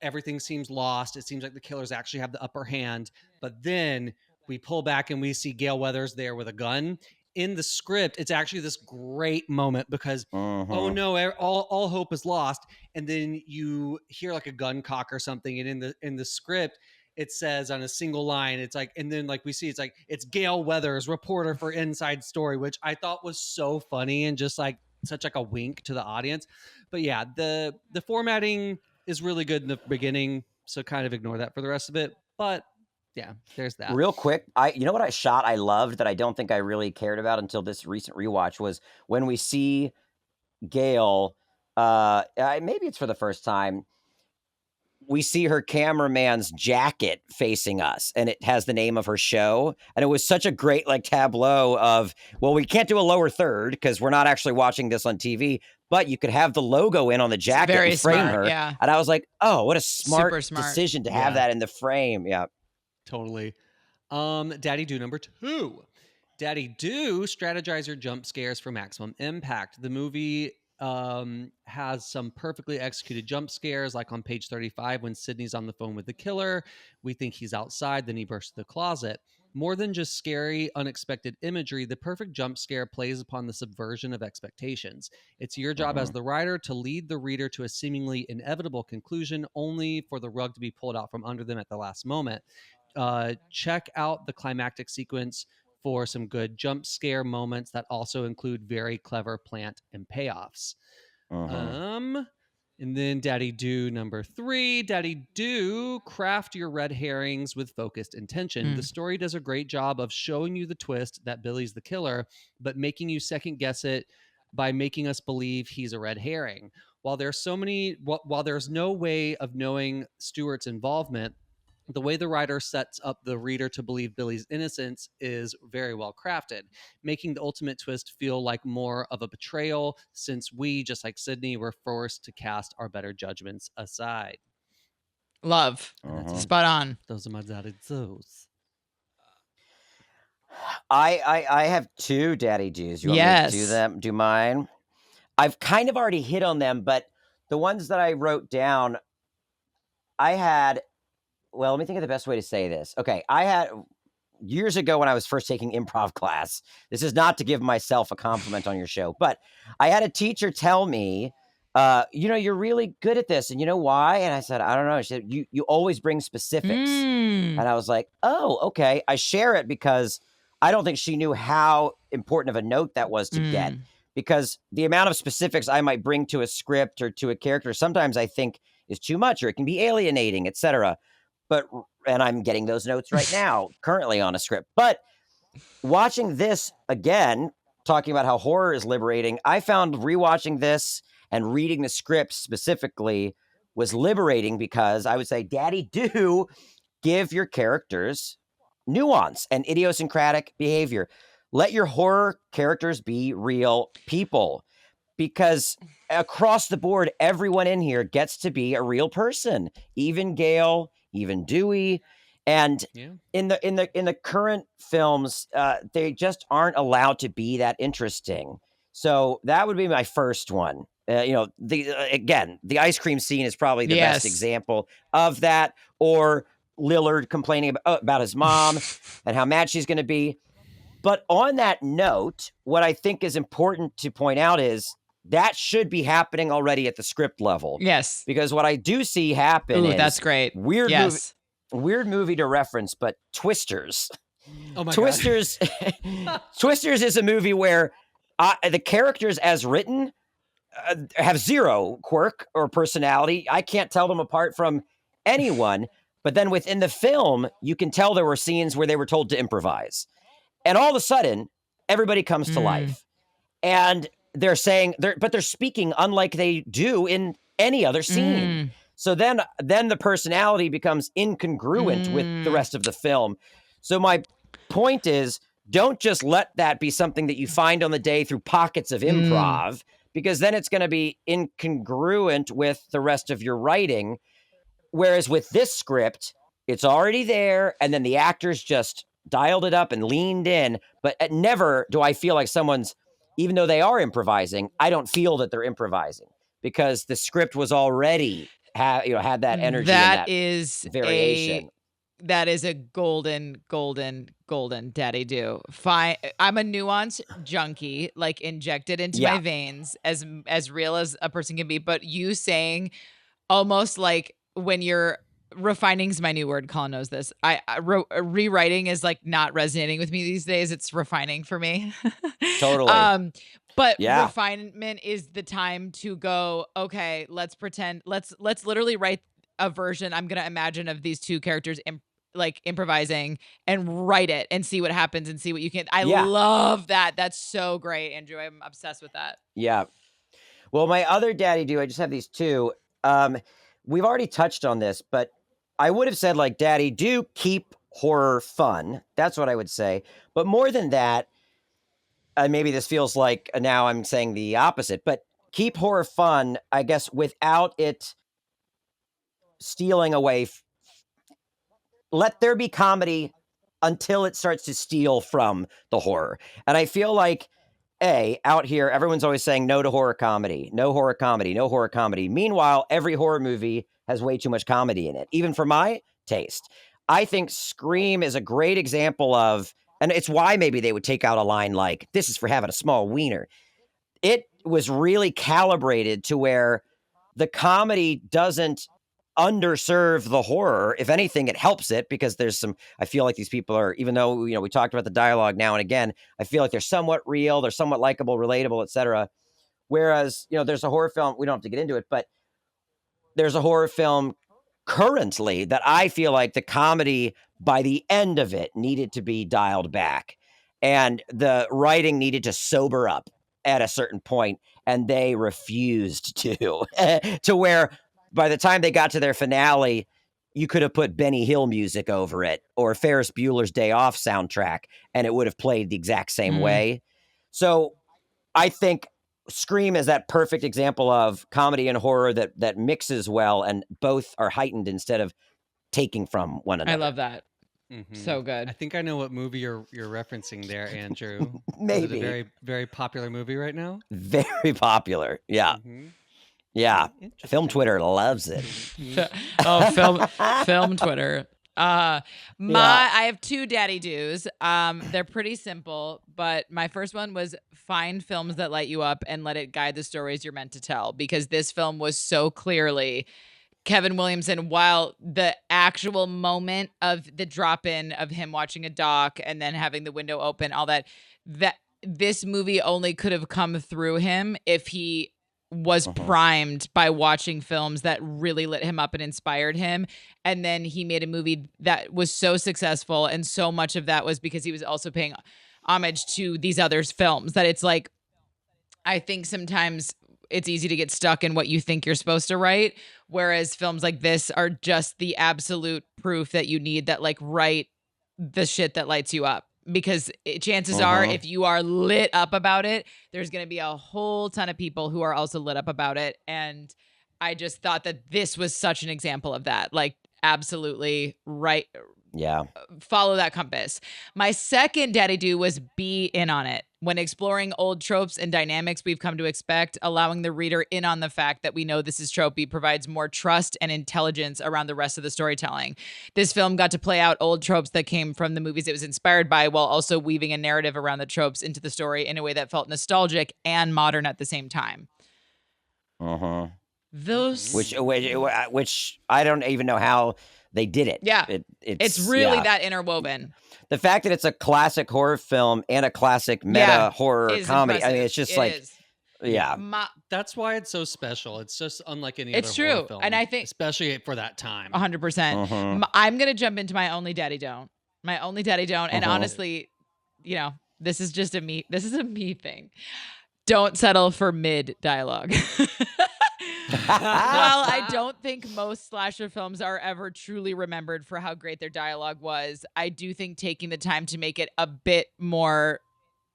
everything seems lost. It seems like the killers actually have the upper hand, but then we pull back and we see Gale Weathers there with a gun. In the script, it's actually this great moment because oh no, all hope is lost, and then you hear like a gun cock or something, and in the script it says on a single line, it's like, and then like we see, it's like, it's Gale Weathers, reporter for Inside Story, which I thought was so funny and just like such like a wink to the audience. But yeah, the formatting is really good in the beginning, so kind of ignore that for the rest of it. But yeah, there's that. Real quick, you know what I loved that I don't think I really cared about until this recent rewatch was when we see Gale, maybe it's for the first time, we see her cameraman's jacket facing us and it has the name of her show. And it was such a great like tableau of, well, we can't do a lower third because we're not actually watching this on TV, but you could have the logo in on the jacket and frame her. Yeah. And I was like, oh, what a smart decision to have that in the frame. Yeah. Totally. Daddy Do number 2. Daddy Do strategize your jump scares for maximum impact. The movie has some perfectly executed jump scares, like on page 35 when Sydney's on the phone with the killer. We think he's outside, then he bursts the closet. More than just scary, unexpected imagery, the perfect jump scare plays upon the subversion of expectations. It's your job as the writer to lead the reader to a seemingly inevitable conclusion, only for the rug to be pulled out from under them at the last moment. Check out the climactic sequence for some good jump scare moments that also include very clever plant and payoffs. And then Daddy Do number 3. Daddy Do craft your red herrings with focused intention. The story does a great job of showing you the twist that Billy's the killer, but making you second guess it by making us believe he's a red herring. While there's no way of knowing Stewart's involvement, the way the writer sets up the reader to believe Billy's innocence is very well crafted, making the ultimate twist feel like more of a betrayal, since we, just like Sydney, were forced to cast our better judgments aside. Love. Spot on. Those are my daddy zoos. I have two daddy G's. You want me to do them? Do mine? I've kind of already hit on them, but the ones that I wrote down, I had. Well, let me think of the best way to say this. Okay, I had years ago when I was first taking improv class. This is not to give myself a compliment on your show, but I had a teacher tell me, you're really good at this, and you know why? And I said, I don't know. She said, you always bring specifics, and I was like, oh, okay. I share it because I don't think she knew how important of a note that was to get, because the amount of specifics I might bring to a script or to a character sometimes I think is too much, or it can be alienating, etc. And I'm getting those notes right now, currently on a script. But watching this again, talking about how horror is liberating, I found rewatching this and reading the script specifically was liberating, because I would say, Daddy, do give your characters nuance and idiosyncratic behavior. Let your horror characters be real people, because across the board, everyone in here gets to be a real person, even Gail, even Dewey. And in the current films, they just aren't allowed to be that interesting. So that would be my first one. The ice cream scene is probably the best example of that. Or Lillard complaining about his mom and how mad she's going to be. But on that note, what I think is important to point out is that should be happening already at the script level. Yes. Because what I do see happen is... that's great. Weird movie to reference, but Twisters. Oh my Twisters, Twisters is a movie where the characters as written have zero quirk or personality. I can't tell them apart from anyone. But then within the film, you can tell there were scenes where they were told to improvise. And all of a sudden, everybody comes to life. And they're speaking unlike they do in any other scene. So then the personality becomes incongruent with the rest of the film. So my point is, don't just let that be something that you find on the day through pockets of improv, because then it's going to be incongruent with the rest of your writing. Whereas with this script, it's already there, and then the actors just dialed it up and leaned in. But never do I feel like someone's, even though they are improvising, I don't feel that they're improvising, because the script was already had that energy. That is variation. That is a golden daddy do. Fine. I'm a nuance junkie, like injected into my veins, as real as a person can be. But you saying almost like when you're refining's my new word. Colin knows this. Rewriting is like not resonating with me these days. It's refining for me. Totally. But refinement is the time to go, okay, let's pretend, let's literally write a version I'm going to imagine of these two characters improvising, and write it and see what happens and see what you can. I love that. That's so great, Andrew. I'm obsessed with that. Yeah. Well, my other daddy do, I just have these two. We've already touched on this, but I would have said, like, daddy do keep horror fun. That's what I would say. But more than that, maybe this feels like now I'm saying the opposite, but keep horror fun, I guess, without it stealing away. Let there be comedy until it starts to steal from the horror. And I feel like, out here, everyone's always saying no to horror comedy, no horror comedy, no horror comedy. Meanwhile, every horror movie has way too much comedy in it, even for my taste. I think Scream is a great example of, and it's why maybe they would take out a line like, this is for having a small wiener. It was really calibrated to where the comedy doesn't underserve the horror. If anything, it helps it, because I feel like these people are, even though, we talked about the dialogue now and again, I feel like they're somewhat real, they're somewhat likable, relatable, etc. Whereas, there's a horror film, we don't have to get into it, but there's a horror film currently that I feel like the comedy by the end of it needed to be dialed back, and the writing needed to sober up. at a certain point, and they refused to, to where by the time they got to their finale, you could have put Benny Hill music over it or Ferris Bueller's Day Off soundtrack, and it would have played the exact same way. So I think Scream is that perfect example of comedy and horror that mixes well, and both are heightened instead of taking from one another. I love that. So good. I think I know what movie you're referencing there, Andrew. Maybe. Is it a very, very popular movie right now? Very popular. Yeah. Yeah. Film Twitter loves it. Film Twitter. I have 2 daddy do's. They're pretty simple, but my first one was find films that light you up and let it guide the stories you're meant to tell, because this film was so clearly Kevin Williamson. While the actual moment of the drop-in of him watching a doc and then having the window open, all that this movie only could have come through him if he was primed by watching films that really lit him up and inspired him. And then he made a movie that was so successful. And so much of that was because he was also paying homage to these other films, that it's like, I think sometimes it's easy to get stuck in what you think you're supposed to write. Whereas films like this are just the absolute proof that you need, that like write the shit that lights you up. Because chances are, if you are lit up about it, there's going to be a whole ton of people who are also lit up about it. And I just thought that this was such an example of that. Like, absolutely right. Yeah. Follow that compass. My second daddy do was be in on it. When exploring old tropes and dynamics we've come to expect, allowing the reader in on the fact that we know this is tropey provides more trust and intelligence around the rest of the storytelling. This film got to play out old tropes that came from the movies it was inspired by, while also weaving a narrative around the tropes into the story in a way that felt nostalgic and modern at the same time. Those, which I don't even know how they did it. Yeah, it's really that interwoven. The fact that it's a classic horror film and a classic meta horror comedy. Impressive. I mean, it's just that's why it's so special. It's just unlike any it's other true. horror film. And I think, especially for that time. 100%. I'm going to jump into my only daddy don't. And honestly, you know, this is a me thing. Don't settle for mid dialogue. While I don't think most slasher films are ever truly remembered for how great their dialogue was, I do think taking the time to make it a bit more,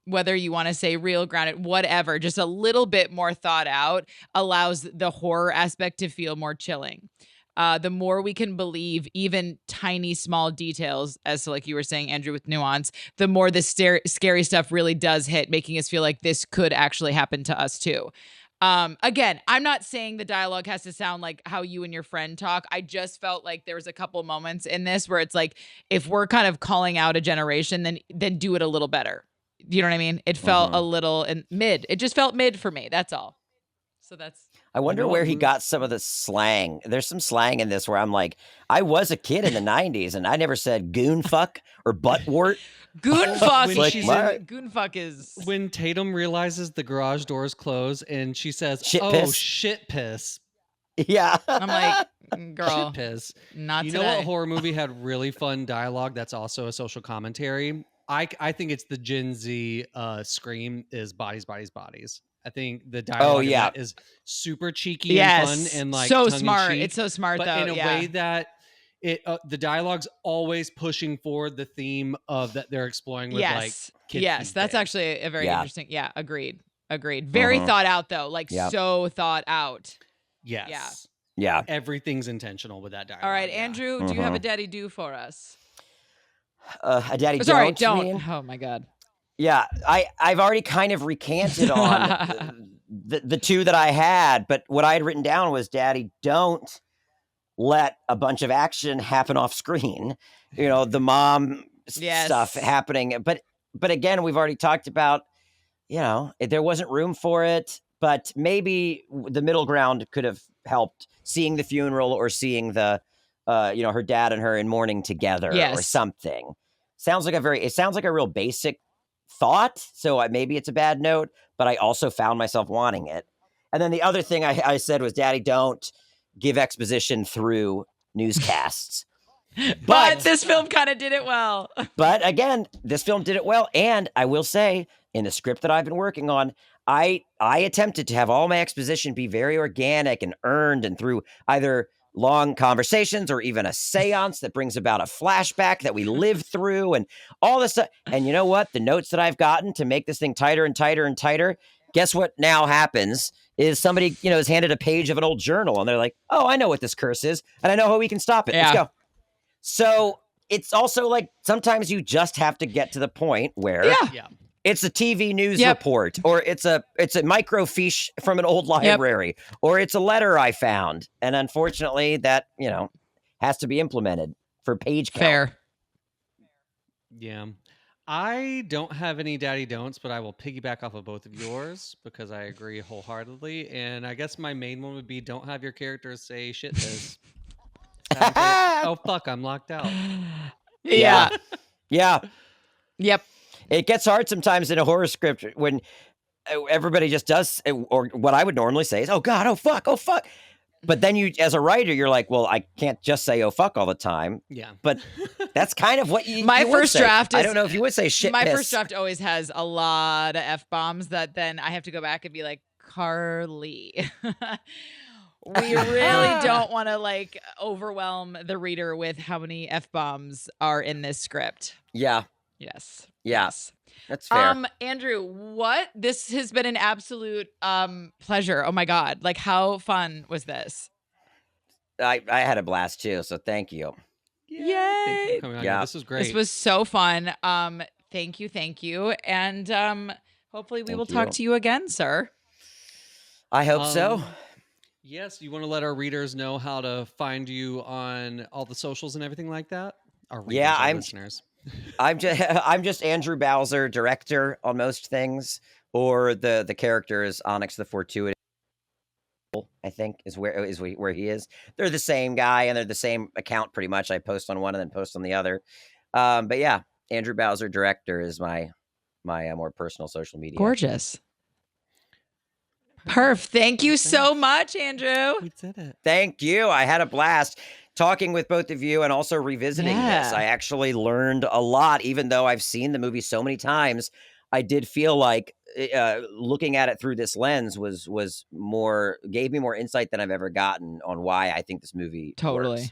whether you want to say real, grounded, whatever, just a little bit more thought out, allows the horror aspect to feel more chilling. The more we can believe even tiny, small details, as to, like you were saying, Andrew, with nuance, the more the scary stuff really does hit, making us feel like this could actually happen to us too. Again, I'm not saying the dialogue has to sound like how you and your friend talk. I just felt like there was a couple moments in this where it's like, if we're kind of calling out a generation, then do it a little better. You know what I mean? It felt a little mid. It just felt mid for me. That's all. So I wonder where he got some of the slang. There's some slang in this where I'm like, I was a kid in the 90s and I never said goon fuck or buttwort. Goon fuck. Goon fuck is when Tatum realizes the garage doors close and she says, shit piss. Yeah. I'm like, girl, shit piss. Not you today. know what horror movie had really fun dialogue that's also a social commentary? I think it's the Gen Z Scream is Bodies, Bodies, Bodies. I think the dialogue in that is super cheeky and fun and like so smart. It's so smart, but though. in a way that the dialogue's always pushing forward the theme of that they're exploring with like kids. Yes, that's actually a very interesting. Yeah, agreed. Very thought out though, like so thought out. Yes. Yeah. Everything's intentional with that dialogue. All right, Andrew, do you have a daddy do for us? A daddy don't. Mean? Oh my God. Yeah, I've already kind of recanted on the 2 that I had, but what I had written down was, Daddy, don't let a bunch of action happen off screen. You know, the mom stuff happening. But again, we've already talked about, you know, there wasn't room for it, but maybe the middle ground could have helped, seeing the funeral or seeing the, her dad and her in mourning together or something. Sounds like a real basic thought, so maybe it's a bad note, but I also found myself wanting it. And then the other thing I said was, Daddy, don't give exposition through newscasts. But this film kind of did it well. But again, this film did it well. And I will say, in the script that I've been working on, I attempted to have all my exposition be very organic and earned, and through either long conversations or even a seance that brings about a flashback that we live through and all this stuff. And you know what? The notes that I've gotten to make this thing tighter and tighter and tighter, guess what now happens is somebody, is handed a page of an old journal and they're like, oh, I know what this curse is and I know how we can stop it. Let's go. So it's also like sometimes you just have to get to the point where it's a TV news report, or it's a microfiche from an old library, or it's a letter I found. And unfortunately that, has to be implemented for page count. Fair. Yeah. I don't have any daddy don'ts, but I will piggyback off of both of yours because I agree wholeheartedly. And I guess my main one would be don't have your characters say shit this. Oh, fuck, I'm locked out. Yeah. Yeah. Yep. It gets hard sometimes in a horror script when everybody just does, or what I would normally say is, oh God, oh fuck, oh fuck. But then you, as a writer, you're like, well, I can't just say oh fuck all the time. Yeah. But that's kind of what you My you would first say. draft is, I don't know if you would say shit my piss. first draft always has a lot of F-bombs that then I have to go back and be like, Carly, we really don't want to like overwhelm the reader with how many F-bombs are in this script. Yeah. Yes. Yeah. Yes. That's fair. Andrew, this has been an absolute pleasure. Oh my God. Like, how fun was this? I had a blast too, so thank you. Yay. Thank you for coming on. Yeah. This was great. This was so fun. Thank you. And hopefully we will talk to you again, sir. I hope so. Yes, you want to let our readers know how to find you on all the socials and everything like that? Our readers, our listeners. I'm just Andrew Bowser, director on most things, or the character is Onyx the Fortuitous, I think is where he is. They're the same guy and they're the same account pretty much. I post on one and then post on the other. But yeah, Andrew Bowser, director is my more personal social media. Gorgeous. Perf. Thank you so much, Andrew. We did it. Thank you. I had a blast talking with both of you and also revisiting this. I actually learned a lot, even though I've seen the movie so many times. I did feel like looking at it through this lens gave me more insight than I've ever gotten on why I think this movie works.